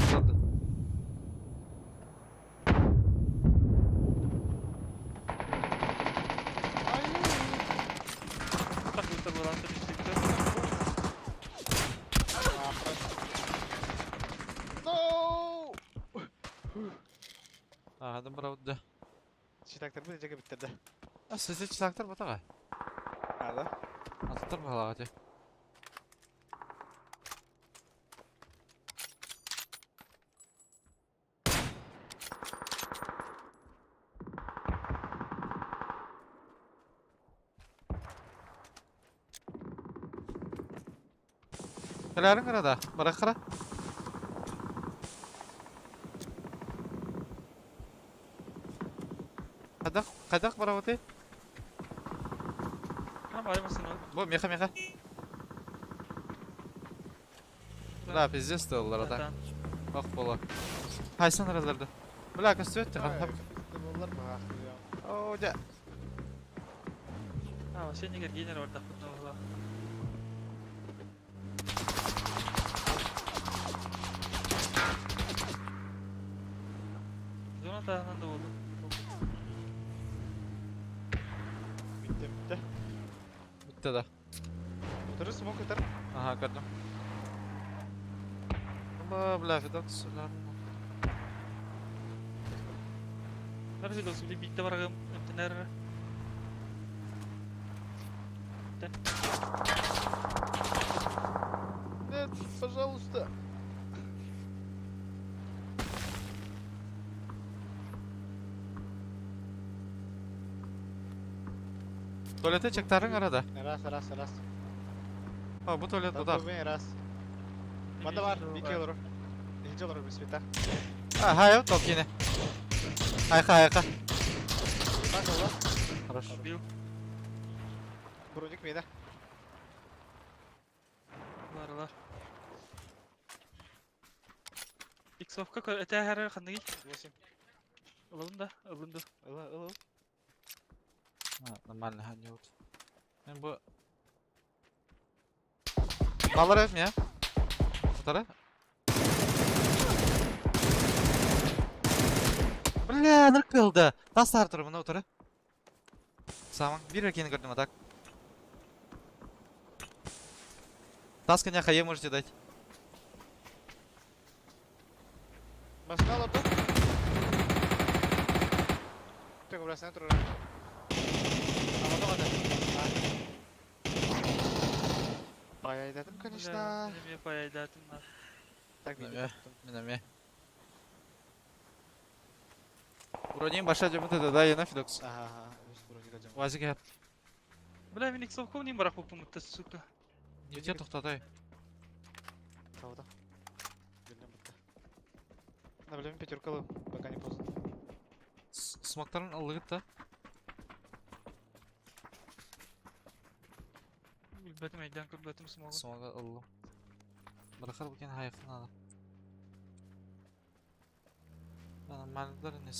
Ага, да браудда. Читактар бұл жеге біттерді. А, сізде читактар батаға. Ада. Атықтар бағалаға те. Kıların arada. Bırak kıra. Kadak bırak otu. Ama ayrılmasın o. Bu meha. La pizdes de oldular adam. Zaten. Bak bola. Haysan aralarda. Bırak üstü öttü. Bollar mı? Oo ja. Ama sen neger giyiner orada. Bunu valla. Zona dağından da oldu. Bitti bitti. Bitti de. Oturur smoke atar. Aha gördüm. Ama bırak fidoks. Nerede olsun bir bitti var ağım. Emtiner. Нет, пожалуйста. Tuvalete çıktarın arada. Раз. Ha bu tuvalet bu da. Добрый раз. Manda var. 2 olur. 2 olur bir sveta. Ha hayır top yine. Hayka. Bak Allah. Хорош. Bil. Броник мейда. Var. Иксовка öte her kandığı. 8. Alındı. Ила. Ha, нормально, hani oldu. Ben bu... Ballar evet mi ya? Bu tara. Bля, nırk kıldı. Tas tar tarafına o tara. Саман, bir erkeğini gördüm atak. Тас коня хае можете дать. Машина лапы. Ты говоришь, центр. Паяйдатым, конечно. Benim payaydatım var. Так, Miname. Miname. Вроде başa cımıtı da yana filoks. Ага, өз броник ажам. Vazi gel. Бля, мен иксовка ним бırak bu pumutta suka. Nece toxtaday. Тавда. Гүлден бітті. На білем пятеркалы, пока не поздно. Smoke'ların allığı da. Bilbetim eyden kırbetim smoke. Smoke'a aldım. Bırakır bu gene hayıfın adı. Bana mallar ne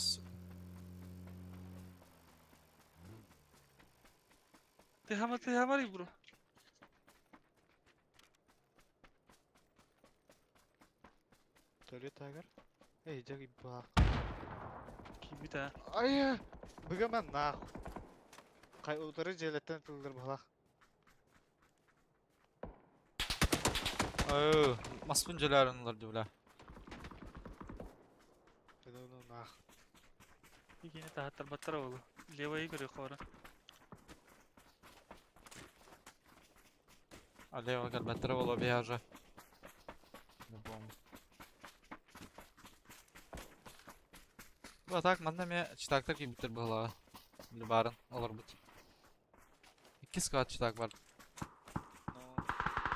Teha var ya bro. Tuvalet тагар. Эй, жаги бақ. Kim bir tane. Ай, бүгімен нақ. Қай ұлдары желеттен тылдыр бұлақ. Oo, masfuncaların olurdu bile. Onu nақ. Yine tahattar battar oğlu. Levayı görüyor kora. Алева гальбатра было бияжа. Не помню. Bu atak manda me çıtakta ki bitir bala. Libarın olur bit. 2 squad çıtak var.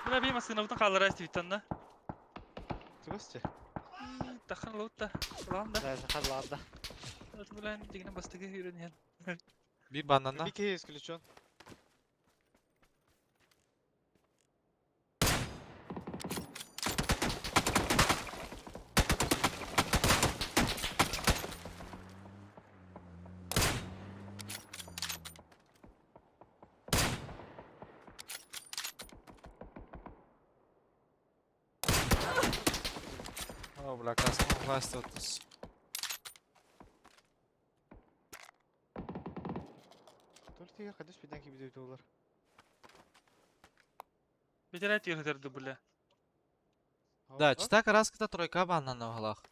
Bля, bir masın avutun kallara istiyorsan da. Түгісті? Takhan lavutta. Ulan da. Да, жақарларда. Bля, digine bastığı yürüyen. Bir bandana. Bir kez исключен. О, бля, красный власть тут. Только тегер қайда спиден кебеді өте олар. Бетерет yıkıtırdı bля. Да, читак раската тройка банана в глах.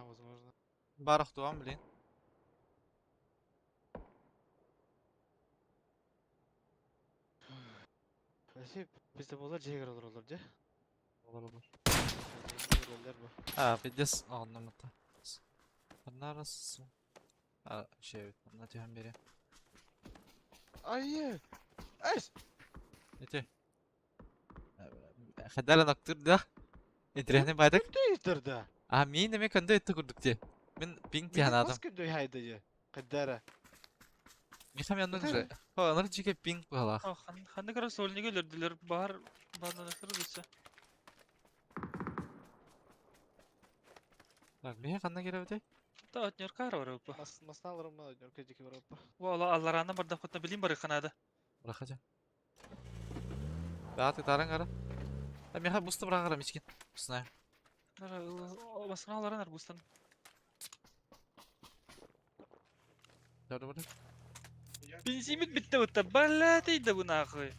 возможно. Барах туам, блин. Вообще, bizde болар жегер олар же. Olur. Өлелер бу. Ha, пиздец. Anlamadım. Neresi? Ha, şey, buna diyorum biri. Айе! Айс! Ете. Хадала нактыр да. Идрехне байдык. Değiştirdi. А, мен неме кандай етті көрдік те. Мен пинг тиген Минут адам. баскы дөй хайды же. Кыддара. Михам янның же. Көтөрі. О, аныр жеке пинг бұғалақ. Ханны кара солниге өлөрдүлөр бар банданасыр десе. Так, бе қанна керек өте? Та отнер кара бар опа. Масына алырым мына өркөдеки бар опа. Вала алларана барда хотна билим бар канада. Бырақ жа. Бәғаты тарың қара. Меха бұсты бұрақ қара мечкен. Бұсына. Басына аларан арбустан. Дәуді бұды. Бензимик битте бұтта. Бәлі дейді бұна ақы.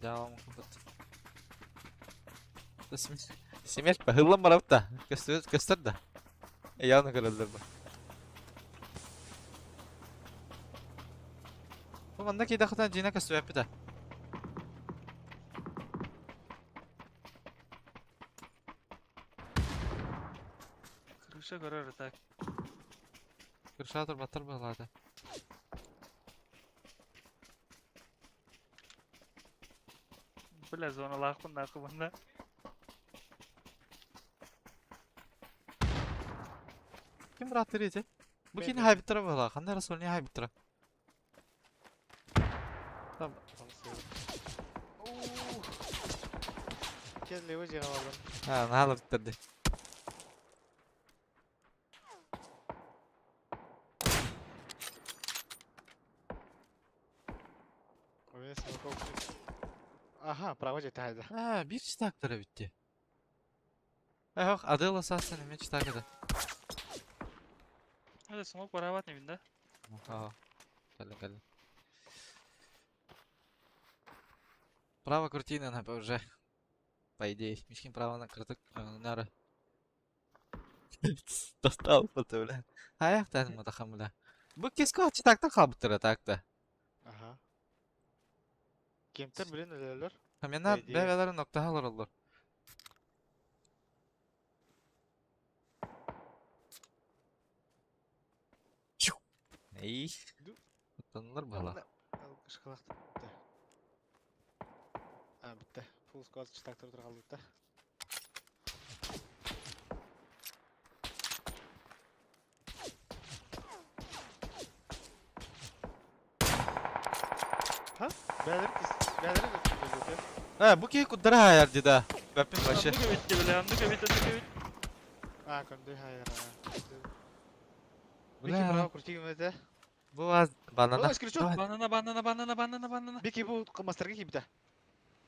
Дәуам құбыт. Семер пахыллам бар апта. Көстір да. Явно көрілдір бұл. Бұл манда кейді қытан жина көстіп әпі да. Крыша көрөр так. Кыршатыр батыр бұғылады. Бля, зона лақпын ақы бұнда. Кім бұрақ тірі ете? Бұл Мен кейін де. хайбіттіра бұғыла. Қандай расол не хайбіттіра? Кез лево жеға бардым. Ha, nahal bitirdi. Öyle smoke okşu. Aha, prava жетті хайды. Ha, bir çıtaktara bitti. Ha, yok, Adel asasın hemen çıtakada. Hadi смог барабат не бинда. Ага. Gelin. Право крутина на уже. По идее, Мишкин право на круток нара. Достал фото, бля. Аяқтан мутахам, бля. Бұл кескі çıtakta қалбыттыра такта. Aha. Кемтер білен өлелер. Камена По идее. бәгәләре ноктаһалар олар. Эй. Танылар бала. Шықылақты бітті. Бітті. Full squad çıtaktır қалды бітті. Ha? Бәлері өтті. Ha, bu ki kudara hayar dida. Bapin başı. Анды көбетте біле, анды көбет. Көндей хайыр. Бля. Беки права крутигім өті. Bu az banana. О, скрючок. Давай. Банана. Беки бұл қылмастарға кейбіті.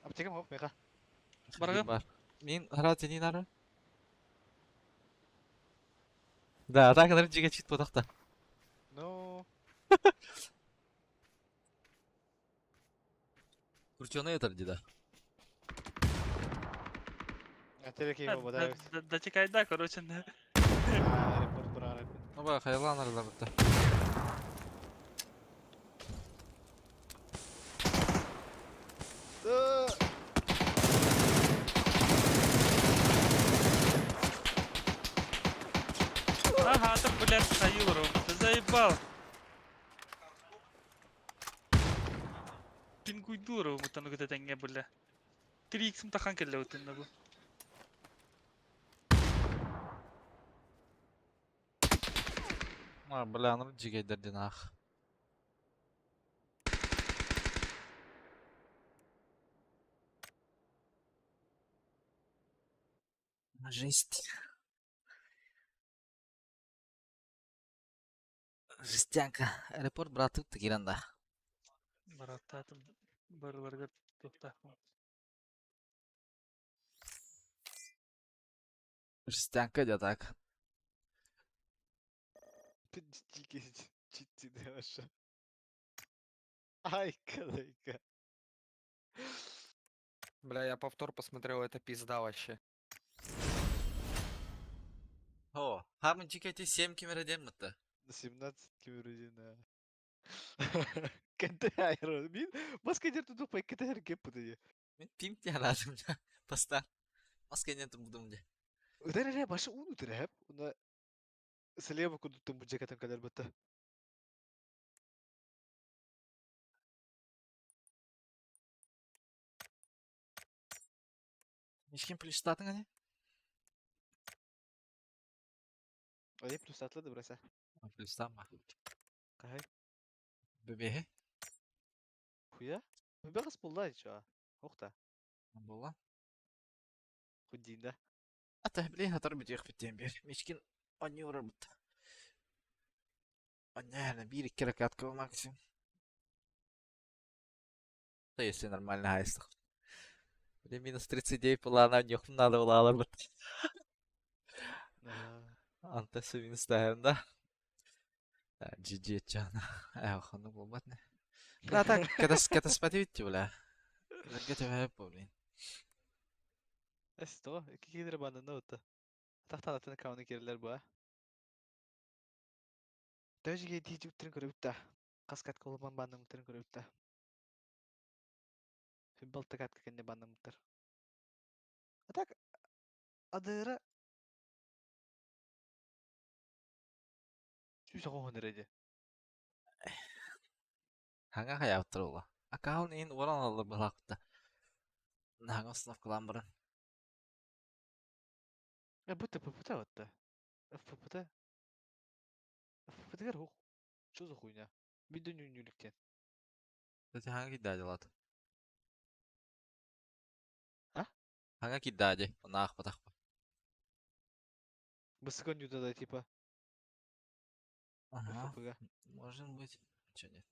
Аптекам хоп, меха. Барга. Бар. Min hara teni nara. Да, так надо жига чит потакта. Ну, Kurçona yatar dida. әтелі кейбі бада. Да чекай, да, короче. Репорт бұра репорт. Ну ба, хайла нарла бутта. Ага, ты, блядь, Хаилру. Ты заебал. Пингуй дуру, мутану где тенге, бля. 3х мтахан келе утында бу. Ма, бля, ну жига дердин ах. Жесть. Жестянка. Аэропорт братып тигиранда. Бараттатым. Барыларга тоқтақмын. Жестянка да так. Читти де ваша. Айка. Бля, я повтор посмотрел, это пизда вообще. О, Хамын чикети 7 кемере дем мытта. 17 кемерудина. Кенте айры. Мин маска дер тудук пай кете хер кеп буды. Мен пимп те аладым да. Пастан. Маскенен тумдум де. Удар башы ун утырап. Уна слева кудуттун бу жакатын кадер бутта. Ешкем плюс статын ане? Ой, плюс атлады бураса. Плюс там ма. Кай. Бебехе. Хуя? Бегас булда ича. Окта. Болла. Худинда. Ата блин атар битек биттен бер. Мешкин они урар бутта. Anya, bir iki rekat kıl maksimum. Да, если нормально хайстах. Блин, минус 39 была, она нюх надо было алар. Антесы минус тайм, да? GG чана. Эх, ну болматны. Да, так, когда спативите, бля. Где вы блин. Esto, iki kere bandında otta. Tahtan atını kavunu kerler bu ha. Dövüşge diyici ütlerin körüpta. Kaskat koluman bandın ütlerin körüpta. Hübbal takat kekende bandın ütler. Atak adırı süs oğun honirece. Ханга хаяв тұрула. Акаун ин оран алыр бұлақытта. Нағын сынып қылан бұрын. Ya bu tepe puta otta. FPP'de. FPP'de gar hoq. Çöz okuyuna. Bir dön ünlülükten. Дәте ханга киддаде лады. Ha? Ханга киддаде. Нақ батақ ба. Бысыкон юда da типа. Ага, FPP'ga. может быть. Чё нет.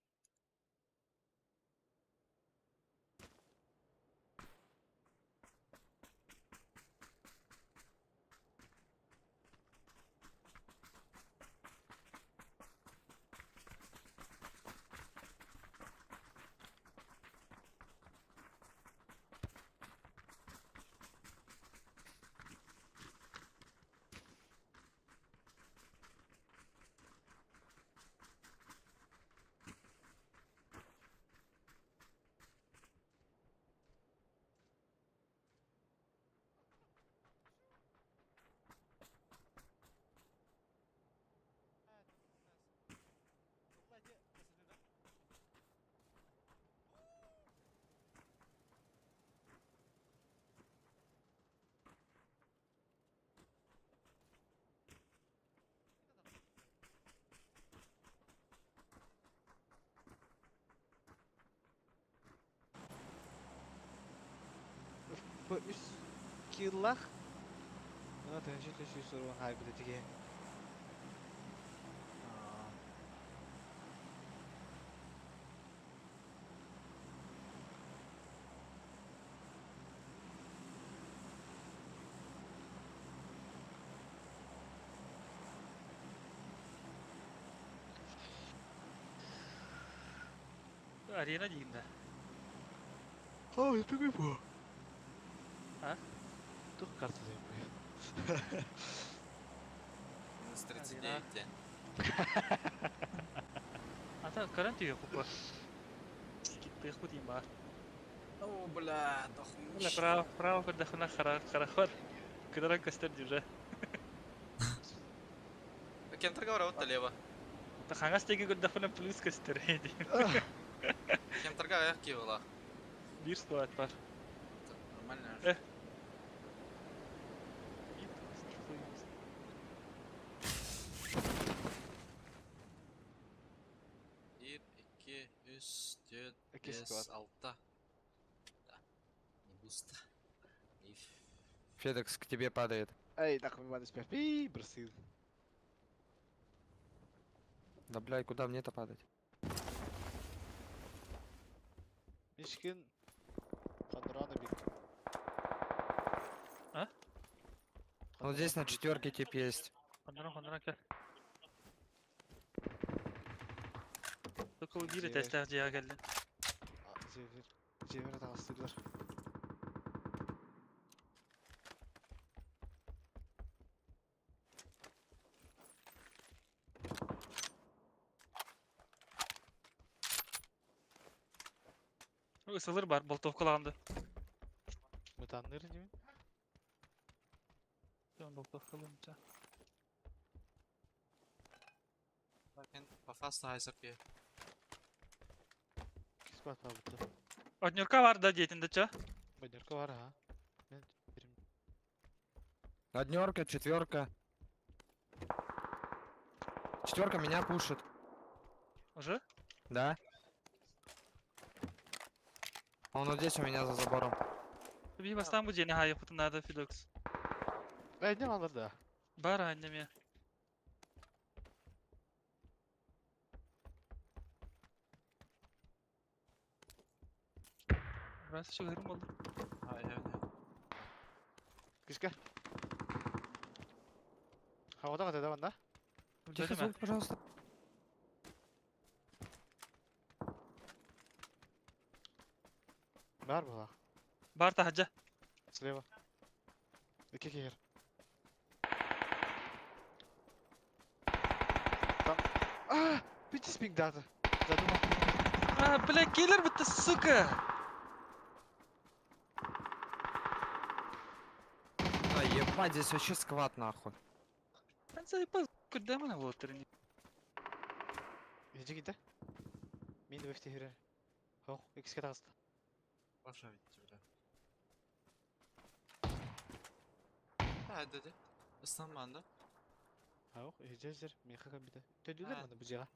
Bu üst killах. Ana tenşit üstü sorun harbide tige. Arena дейгенде. Ha, yapıyor bu. Ha? Dur kartı da yapıyor. Минус Арена. 39 Ата каран тиге купа. Скиппех бу дейм бар. О, бля, Бля, дохуища. право кырда хуна харахар. Кыдара кастер дюже. Кем торговал вот лево? Та хангас теге кырда хуна плюс кастер дейм. Кем торговал я кивала. Бир склад бар. Нормально. Э. Bir, iki, üç, dört, İki beş, squat. altı. Да. Не густо. Не Федекс к тебе падает. Ey, нахуй маны спят. Пи, бросил. Да, блядь, куда мне-то падать? Мишкин. Ханурана бик. Вот здесь на четверке тип есть. Хандран кел. Dokul biri Cevher. testler ciha geldi. Cevher. Cevher'e tavsiyeler. Isılır бар, болтовкаланды. Мытанныр деймін. Sen болтовкаланды. Bakın kafası hayzap ya. Кис бата бұты. Однерка var da diyetinde ça. Бадерка бар, ha. Мен берем. Однерка, четверка. Четверка меня пушит. Уже? Да. Он вот здесь у меня за забором. Bir bastan bu ceni hayır kutunlarda Fidox. Әйден алыр да. Бар annem ya. Burası çok hırım oldu. Hayır hayır. Кишке. Havada kat edemem da. Тихо, Öldürdü mü? звук, пожалуйста. Бар bu ha. Бар tahacca. Слева. İki kehir. Там. Бити спинг даты. Задумал. Бля, киллер bitti, сука. Да, ебать, здесь вообще сквад нахуй. Ben заебал, куда мы вот трени. Gece gitti. Min ve iftihire. Hoş, ikisi kere hasta. Boşa bitti bile. Hadi dedi. Islanmandı. Hoş, ecezer. Min kakam bir de. Tödüler Ha. bana bu ciğa.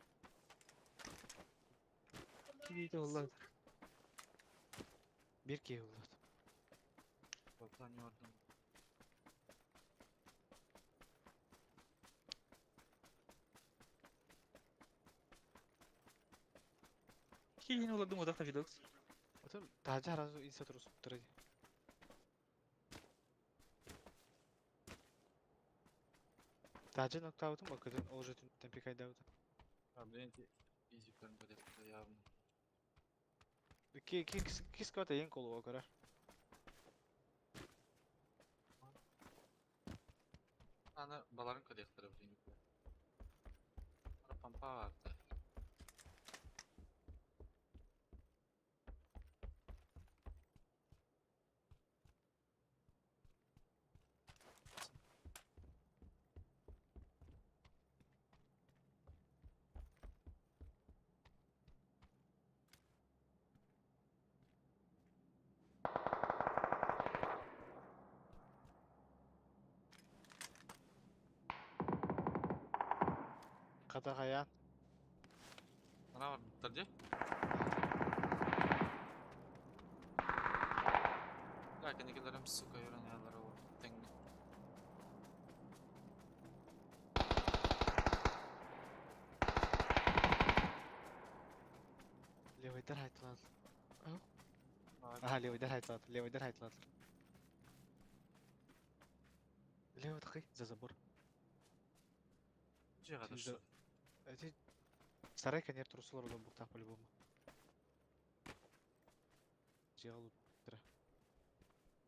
Gidiydi vallahi. Bir kehir oldu. Toplan yordum. Yine ulaşdım odakta Fidox. Oğlum, tacı harazo insa turus. Turadi. Tacı nokta avutun bakırdın. Olca tüm tempi kayda avutun. Abi enti fiziklerim böyle yavrum. İki skvata yen kolu o kadar. Ana baların kadehleri bileyim. Bana pampa vardı. Kata kayan. Bana var bitirdi. Lakin ikilerim suka yoran yerlere var. Tengi. Levayдар haytlan. Abi Aha levayдар haytlan. Levayдар haytlan. Лево такой, за забор. cihada Sizde- şu. Это старай конер трусулар одан буктак по-любому. Жигалу.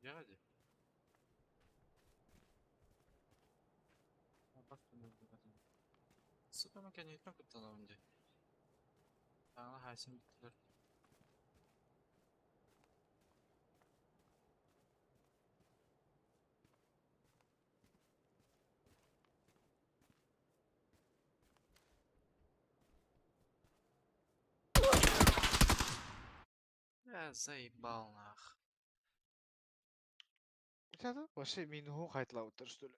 Cihadi. Bak bunu bakın. Suka makineye yetmek kutudan önce. Bana haysin bittiler. Я заебал нах. Это вообще минуху хайтлау тұр что ли.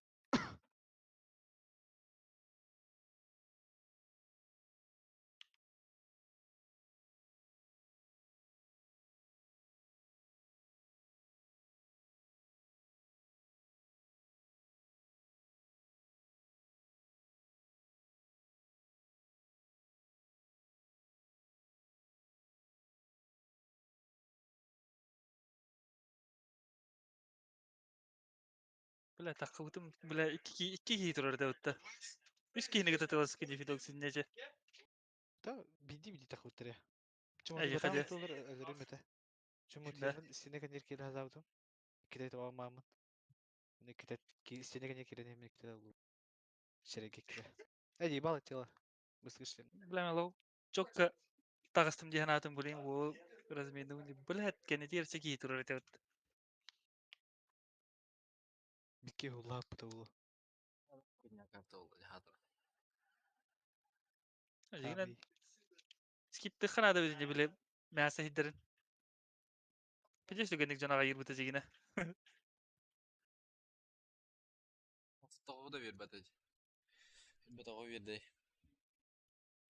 Bля, takıvdım. Bля, iki kişi orada ötte. Üç kişi ne kadar tavası kini Fidox nece. Да, биди так вот я. Чему Ай, ты хаде. готов доллар время то? Чему Да. ты стене конер кире хазаутум? Кидай това мамын. Не кидай стене конер кире не мне кидай лу. Шереге кире. Эди бал тело. Быстро шлем. Bля, lo. Çok tağıstım diye hayatım bulayım. Bu разминули. Блядь, кенетир чеки турар это вот. Бикке улаап бутабулу. Жигинен скипте хана да bizde bile мәсә хидерин. Пидеш дүгенник жанага йырбыты жигине. Тоғы да бербәді. Тоғы берді.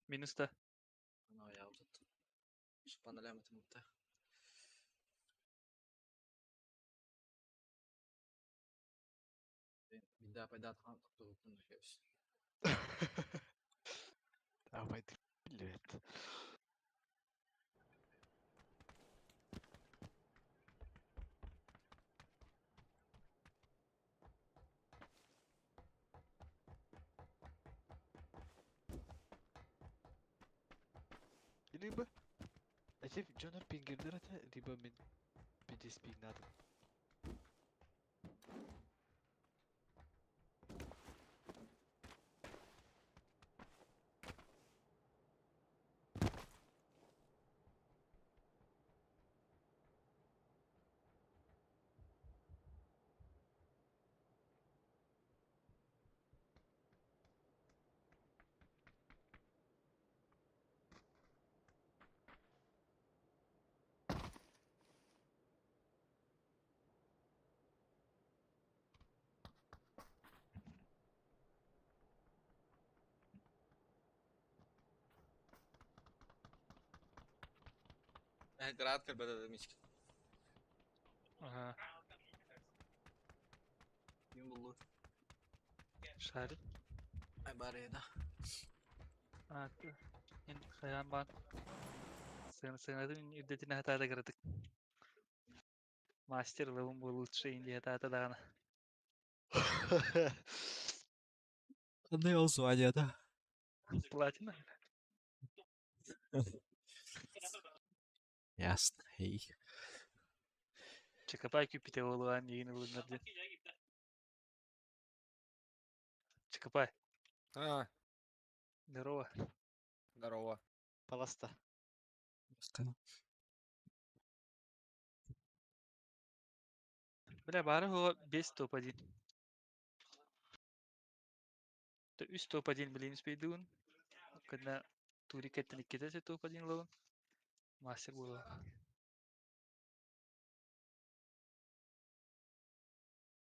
Минуста. Ана яудыт. Шпан әлеметі мұтты. Бидә пайда атқан тоқты өтін өшкебіз. Давайте. Блядь. Либо эти Джонар пингердер это, либо мен пидес пигнадым. Град кірбәді де мечкен. Ага. Мен бұлы. Шарит. Ай бар еді. Ин хаян бан. Сыгынадым үддетине хатада кырдык. Мастер левым лучше инди хатада дагана. Қандай ол званияда? Платина. Ясно. Хей. Чекапай кюпите олуан егин улуннарден. Чекапай. А, Здорово. здорово. Паласта. Бля, бары хо 5 топ-1. То үс топ-1 билейміз бейдуын. Когда турик еттен иккетесе топ-1 ловын. Мастер болу.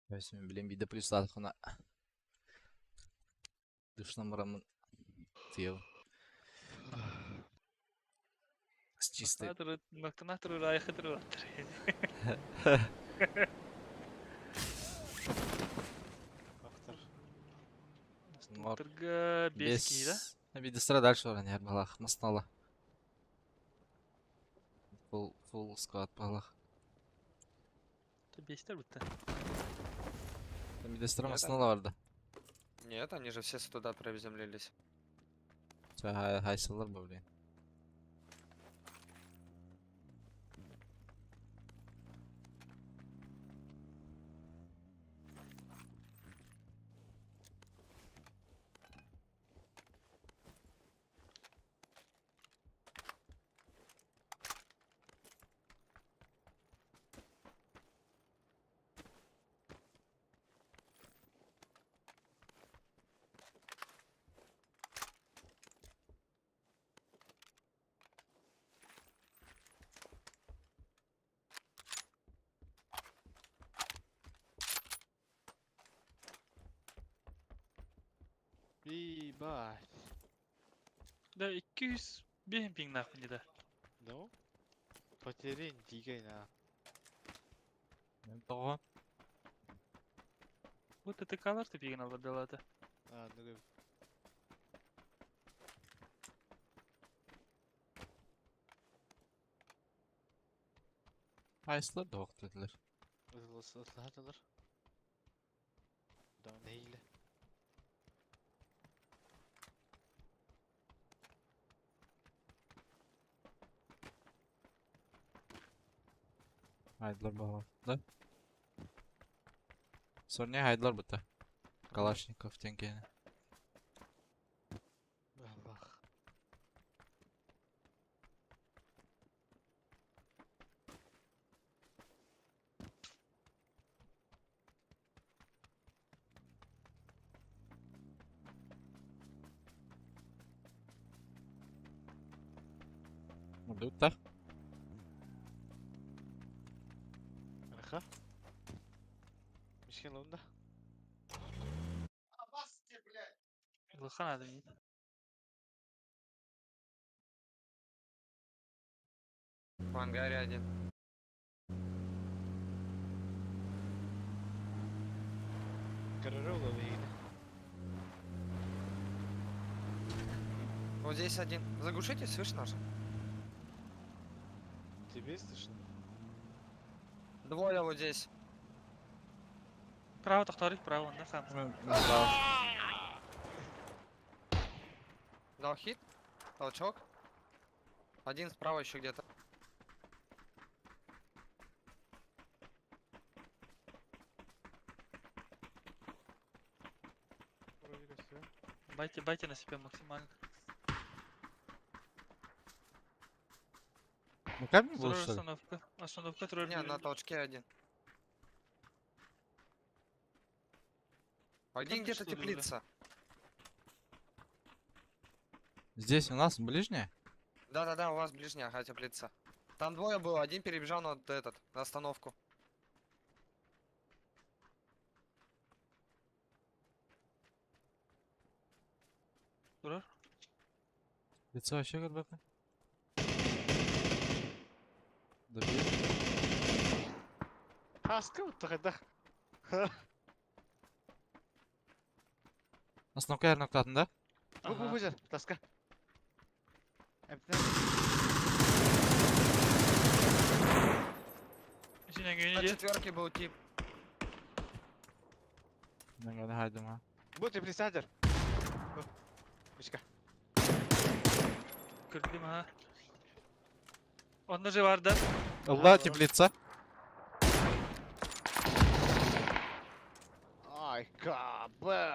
Мен білем биді плюс атқына. Дышна мұрамын. Тыйыл. С чистой. Ноктана туру айқы туру аттыр. Доктор. Турга 5 ки да? Биді sıra дальше оран яр балақ. Мысналы. Full squad балақ. 5'тер бітті. Биді sıra Я мысналы vardı. Нет, они же все туда приземлились. Хайсылар бұл блин. Ебать. Да 200 бейін пинг нахуй не да. Ну? Потерян дигайна. Тоғы. Вот это калар ты пигін алар далады. А, ну Хайсылар да оқ dediler. ıslahatılır. Da neyle? Haydılar bağlı. Da. Sonra ne haydılar bu da? Kalaşnikov tenkeni. Allah. Дутта. Аха. Мишкен лунда. Лыхан adam. В ангаре один. Карары уловили. Вот здесь один. Заглушите, слышно же? Тебе слышно? Двое вот здесь. Право тахтарик, право, он да сам. Дал хит. Толчок. Один справа еще где-то. Вроде как всё. Байте на себя максимально. Ну камень был, Вторая что ли? остановка. Остановка трое. Не, на толчке один. Один Там где-то что, друга? теплится. Здесь у нас ближняя? Да-да-да, у вас ближняя, ага, теплица. Там двое было, один перебежал на на остановку. Durur. Лицо вообще как бы. Добил. Хаска вот тогда. Остановка yer noktasında да? Bu Ага. güzel. Taska. Emtine. İçine На güvenici. четверке был тип. Ben gene haydim ha. Bu teplisi hacer. Bu. Mişka. Kırdım ha. Onda vardı. Allah теплица. Ay kabı.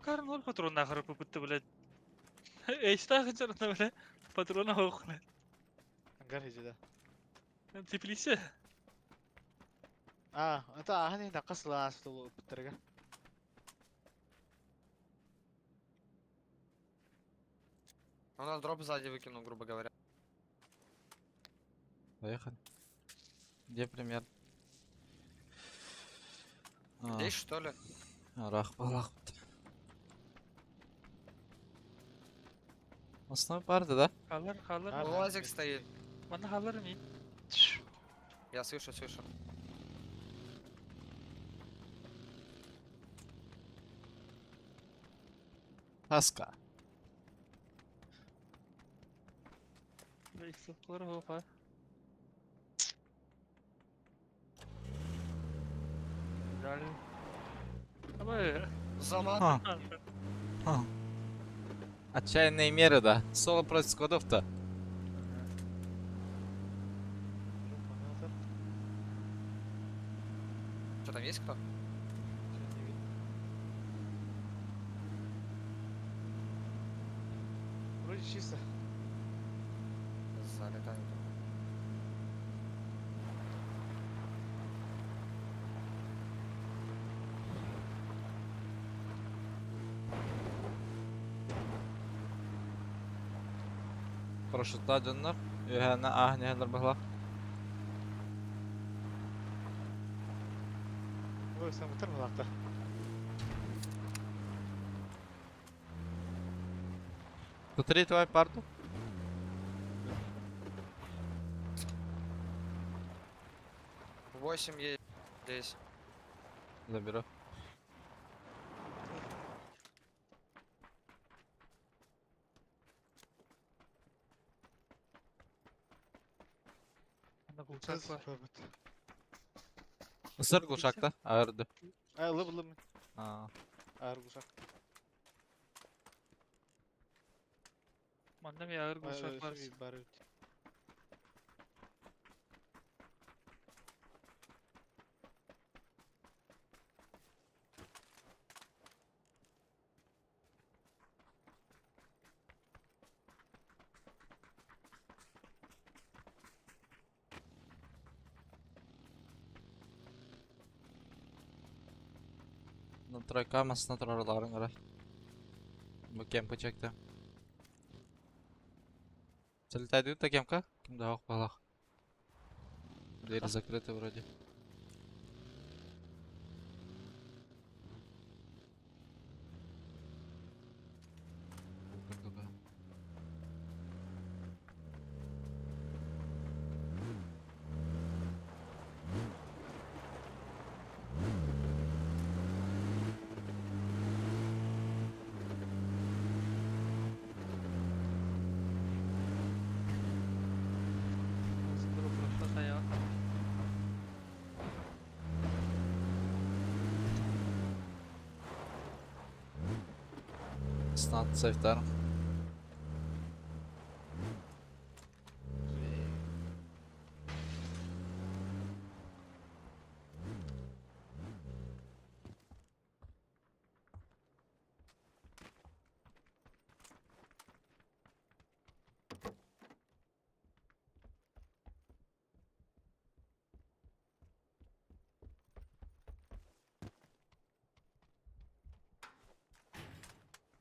Karın ol patronuna kırıp bitti bile. Eşta kaçarına bile. Patrona hoğukla. Hangar hicide. Tiplisi. Anta hani nakas last dulu bitirga. У нас дроп сзади выкинул, грубо говоря. Поехали. Где пример? Здесь что ли? Рах балах. Основной парты, да? Kalır kalır. Ha, Лазик стоит. Bana kalır mı? Я слышу, слышу. Хаска. Reis sokları hopa. Güzel. Ama Замат. Ха. Отчаянные меры, да. Соло против складов-то. Что там есть кто? Вроде чисто. Залетают. Парашютта дönler. Ühene ah neler bahla. Ой, сам бутыр балақта. Тут твой парту. Восемь есть здесь. Заберу. bana bulacak var. Isır kuşakta. Ağırdı. Лып лым. Aa. Ağır kuşak. Bana bir ağır bulacak var. Bari. Тройка масына тұрарларын қарай. Бұл кемпі чекті. Залетает та кемка? Да, ох, балах. Двери закрыты вроде. Сындыру прошло таяқ. Стант сейфтар.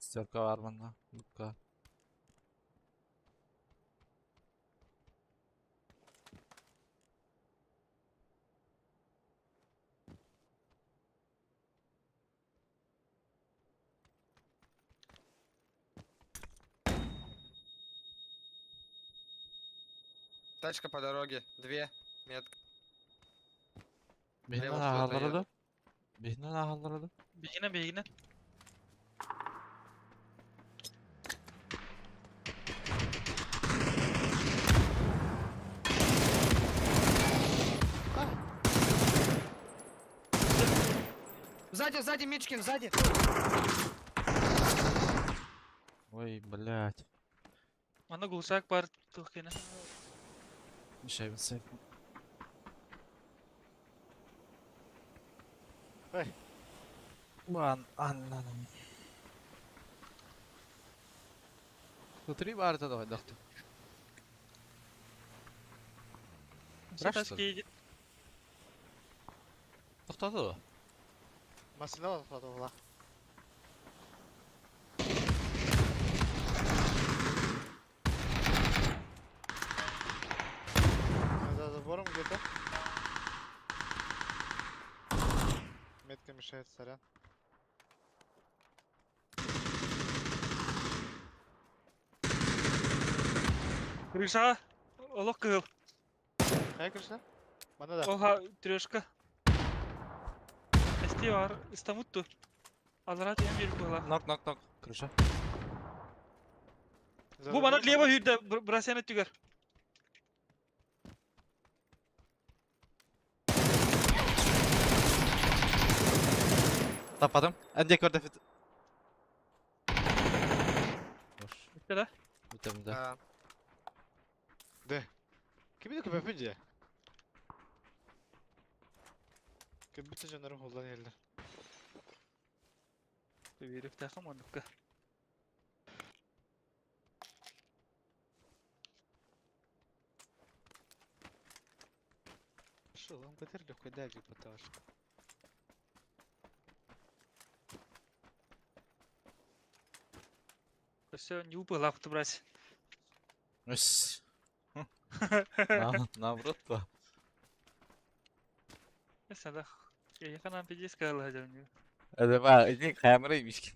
Стерка var bunda. Lukka. Тачка по дороге. 2. Метка. Bihne Leva ağaları flota da. Bihne ağaları da. Бегіне, бегіне. Сзади, сзади, Мичкин, сзади. Ой, блядь. Мана гулсак бар тұққені. Bir şey bilsek. Ой. Anladım. Смотри, Барта, давай, доктор. Сатас Бұрашты. кейді. Тоқтады o. Masina var topladı ola. За забором где-то. Метка мешает, сорян. Крышаға. Олық кығыл. Қай крыша? Мана да. Оға трешка. Әсте бар. Истамутту. Аларат ем беріп қойла. Nok. Крыша. За Бұл мана забором лево үйді. Брасяны түгер. Tapadım. En dekor fit. Boş. Bitti de. Bitem de. А, Kim bilir köpek önce? Kim bütün canlarım holdan geldi. Verip takım onlukka. Что, он БТР легкой дайвик пытался. Все, не упал лапты брать. Üss. Наоборот то. Mesela da. Ya kanan pijis kalah jauhnya. Это ба, ini камерaymış ki.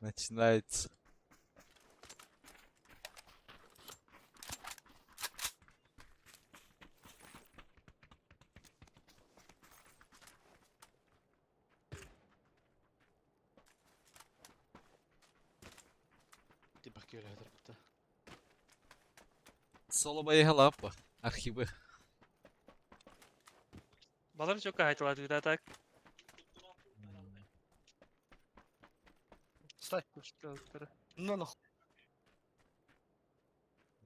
Начинается. Типа кюля это будто. Соло поехала апа. Архивы. Балар çok айтылады үйді атак. стой. Күшті алыптары. Ну нахуй.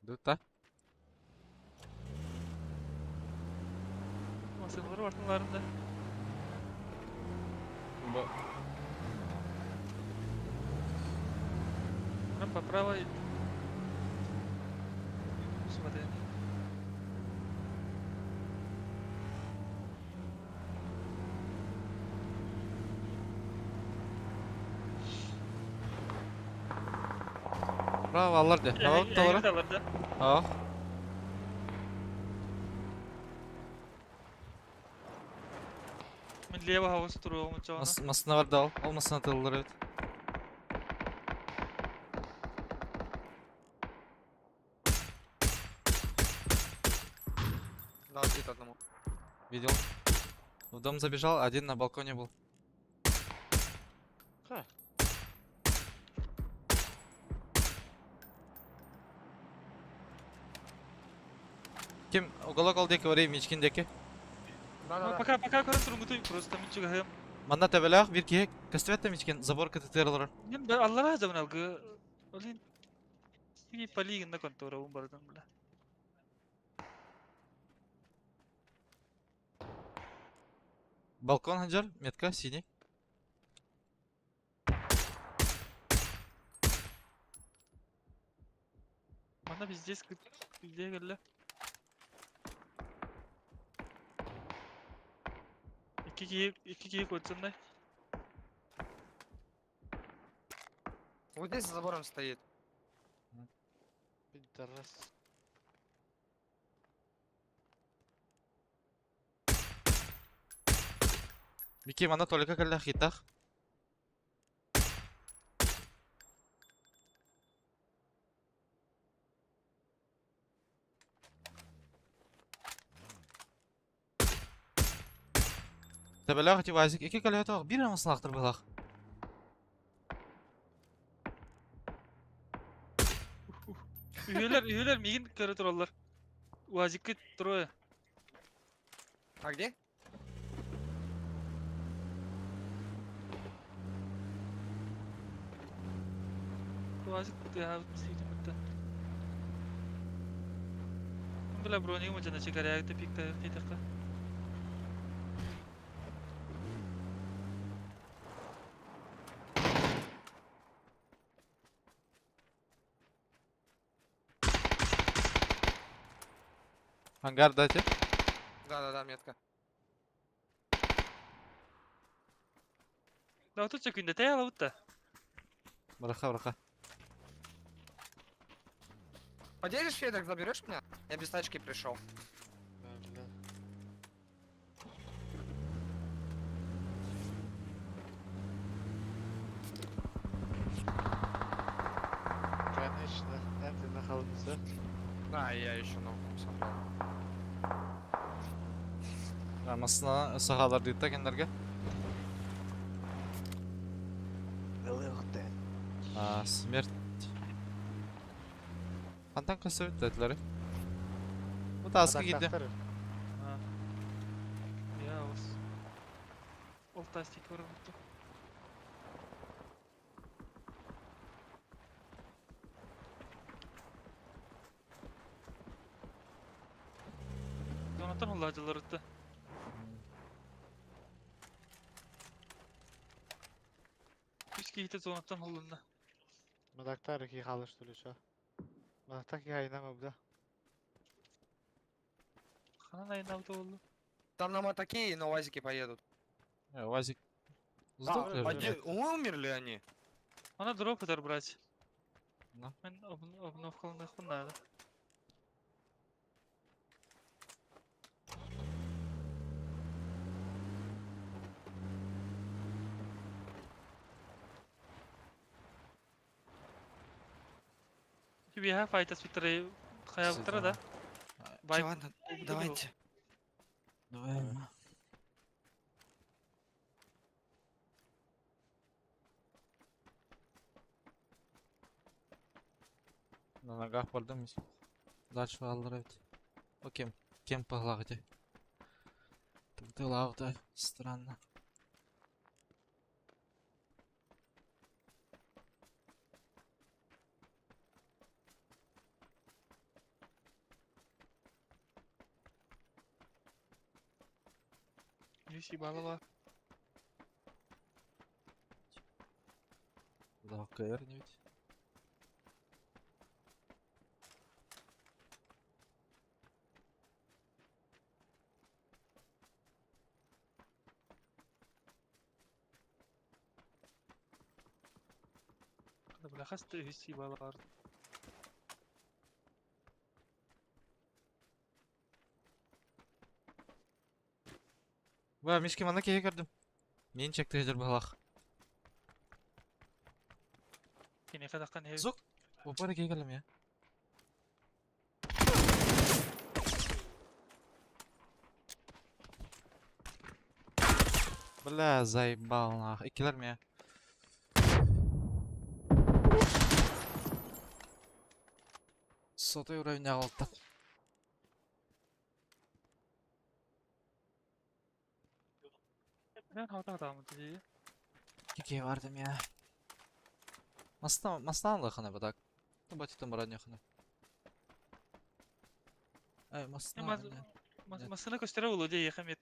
Дута. Масылары артыларында. Нам по правой. Смотри. Направо алар де. Хава Әйгер талар. аларда. Ах. Мен лева хавасы тұруғым ұтчауына. Масына бар да ал. Ол масына тылылар evet. Да, спит одному. Видел. В дом забежал, один на балконе был. Ха. Ким уголок ал деки орай мичкин деки. Да. Пока көрін тұрын күтейін, просто мен чүгіхем. Манда тебелах бир киек. Кастывет мичкин забор кытытырылар. Мен аллара азамын алғы. Олин. Сиги полигінна конторауын бардан біла. Балкон хаджар, метка синий. Мана біздес күлде көлі. Iki kiyik өтсіндай. Вот здесь за забором стоит. Пидорас. Бики мана толика калда хитах. Тебелах ти вазик. Iki калда bir amasını aktır balak. Үйелер меген көрі тұралар. Уазикке тұрой. А где? Уазик сөйтім өтті. Бұла бронеге мұншана шекар аяқты пикті қитаққа. Ангар дайте. Да, метка. Да, тут чекінде тәйіла ұтты. Браха. Поделишь, Федор, заберешь меня? Я без тачки пришел. Бля. Конечно, это на холодце. Да, я еще ногу собрал. Amasına sahalar deyip kendilerine. Смерть. Қантан кастывет дәтілері? Bu da askı gitti. Я ос. Ол тастик көрі бұтты. Донаттан ол ажылар ұтты. Үш кейті зонаттан олында. Мадактар ки халыш төлөшө. Мадактар ки айнама буда. Қанан айын алды олды. Там на мотоке и на УАЗике поедут. Вазик. Сдох А, же. Умерли они? Ана дроп ыдар брать. Да. Мен обновкалынды надо. Тебе я файтас витрей хаявтара да? Байк. Ладно, давайте. Давай. На ногах пардон. Дальше алрать. Окей. Кем поглагте. Ты лавда. Странно. Юси балова. Да, КР не ведь. Бля хасты юси балова. Ба, Мишки мана кеге gördüm. Мен чекті жер балақ. Kini kadakkan heavy. Зук. Опа да кеге geldim ya. Бля, заебал нах. İkiler mi ya? Сотый уровень altta. Ben havada adamı diye. Кеге vardım ya. Масна алахана бадак. Ну батитом браньяхана. Ай, масна. Masına göstere ulu diye yakam et.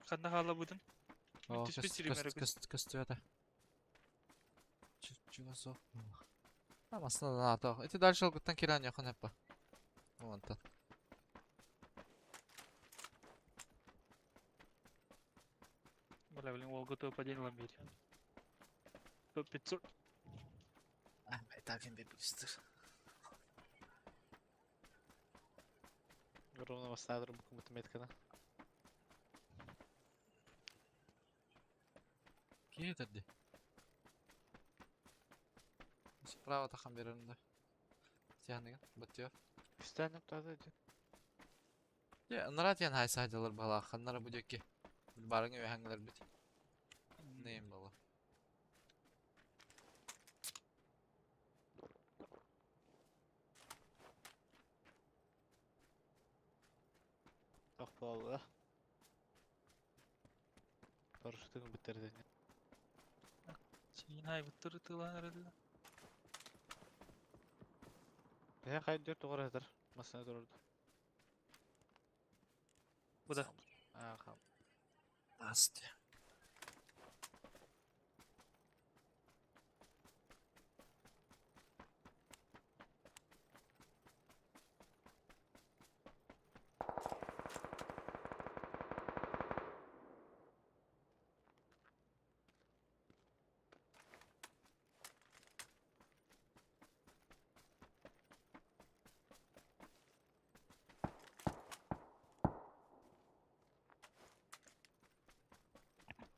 Kanna hala budun. О, Түспес сиримері көз. костюета. Чего зо? А, масна на то. Эти дальше алгыттан киран яхан хеппа. Вон та. Бля, блин, ол готов падение ламбери. По 500. А, так им бебистер. Ровно восстает рубку математика. Ки етерди? Справа тахан береринде. Тяныган, батıyor. Üstten noktada diyor. Ya, nara tiyan hay saydalar bala. Xanlara bu diyor ki. Barıngı ve hangiler bit. Neyim bala. Çok pahalı da. Paraşütünü bitirdin. Çiğin hay bıttırı tığlan arada. Ne kayıt 4 doğru eder. Masaya dururdu. Bu da. Ha, tamam. Asti.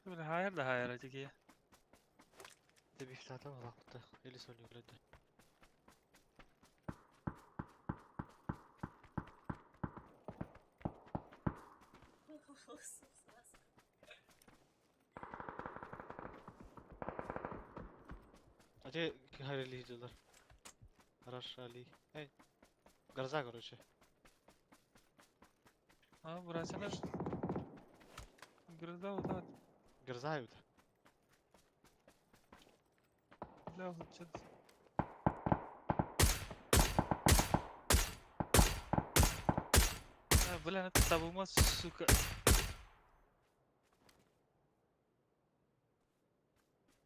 Böyle hayır da hayır acı ki. De bir iftihata var haklı. Eli söylüyor öyle de. Acı hayırlı yiyiciler. Araş Ali. Hey. Garza короче. Ha burası ne? Gırda o da. Гарзают. Bля, hıçın. Ha bля, ne tabulmaz suka.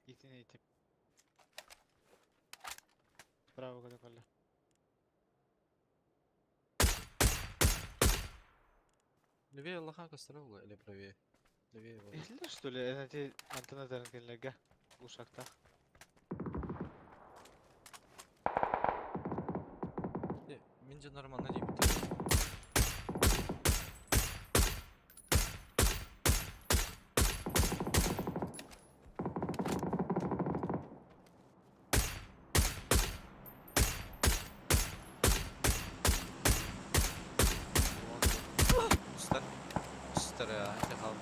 İtin eğitim. Bravo kadar kolla. Левее Аллаха кострового или правее? Левее его. Ehliler что ли? Эти антенна дәрінгенлерге. Ушакта. Мен же нормально деймін. Üstten. Üstten ya. Hadi kalk.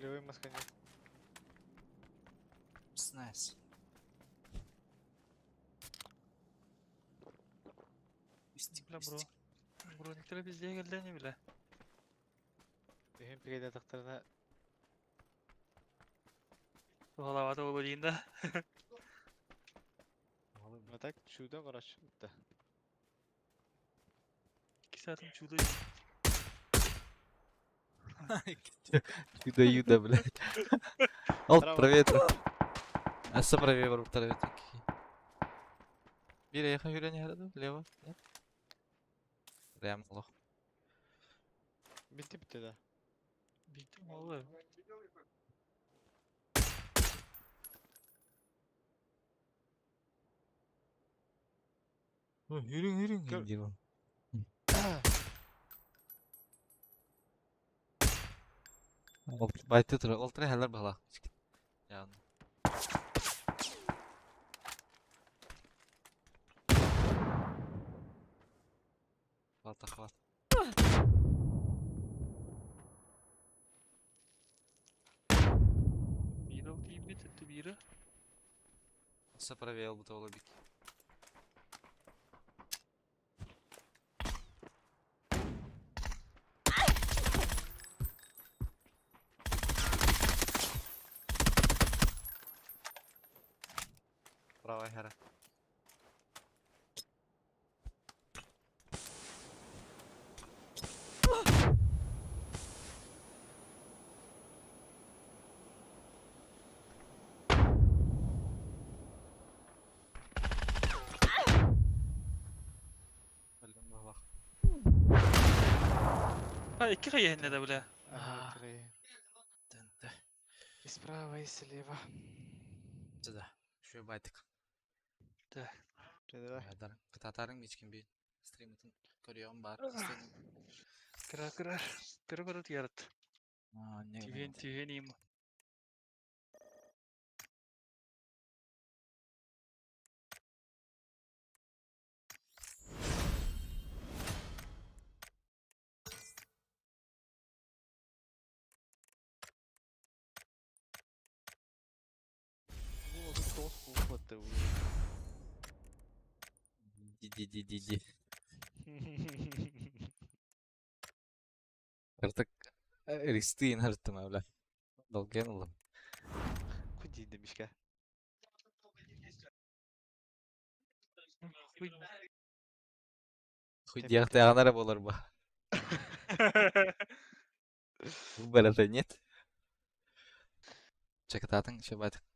Левый масканер. Nice. Bля bro. Bro ne kadar bizde geldi ne bile. Benim pigede taktarına Bu havada olacağında. atak şurada uğraş bitti. 2 saatim çuğda. Чудо-юдо, блядь. Алт, Право. привет. Аса правее вор, привет. Бира, я хочу не граду, лево. Нет? Прям лох. Bitti de. Bittim oğlum. Hürün Gör- diyor. Bayta tura, ultra heller bala. Yani. Хвата, хвата. Бира окей бит, это бира. Все проверил, будто лобик. Правая хера. Öldüm baba. А, iki kayı da bile. Ага, край. Тенте. И справа, и слева. Сюда. Şu baytık. Давай. Yadarım. Kıtatarın geçkin bir streamit'in görüyorum var. İstedim. Kırar. Kırar yarat. Aa, ne Tühen iyiyim. Ну, вот тут скупо-то Ди. Artık riskliyin haritadım öyle. Dalgayan oğlum. Куди demişken. Хуйдияқ тағанары болар ба. Bu barada net. Çakıtatın şey baytık.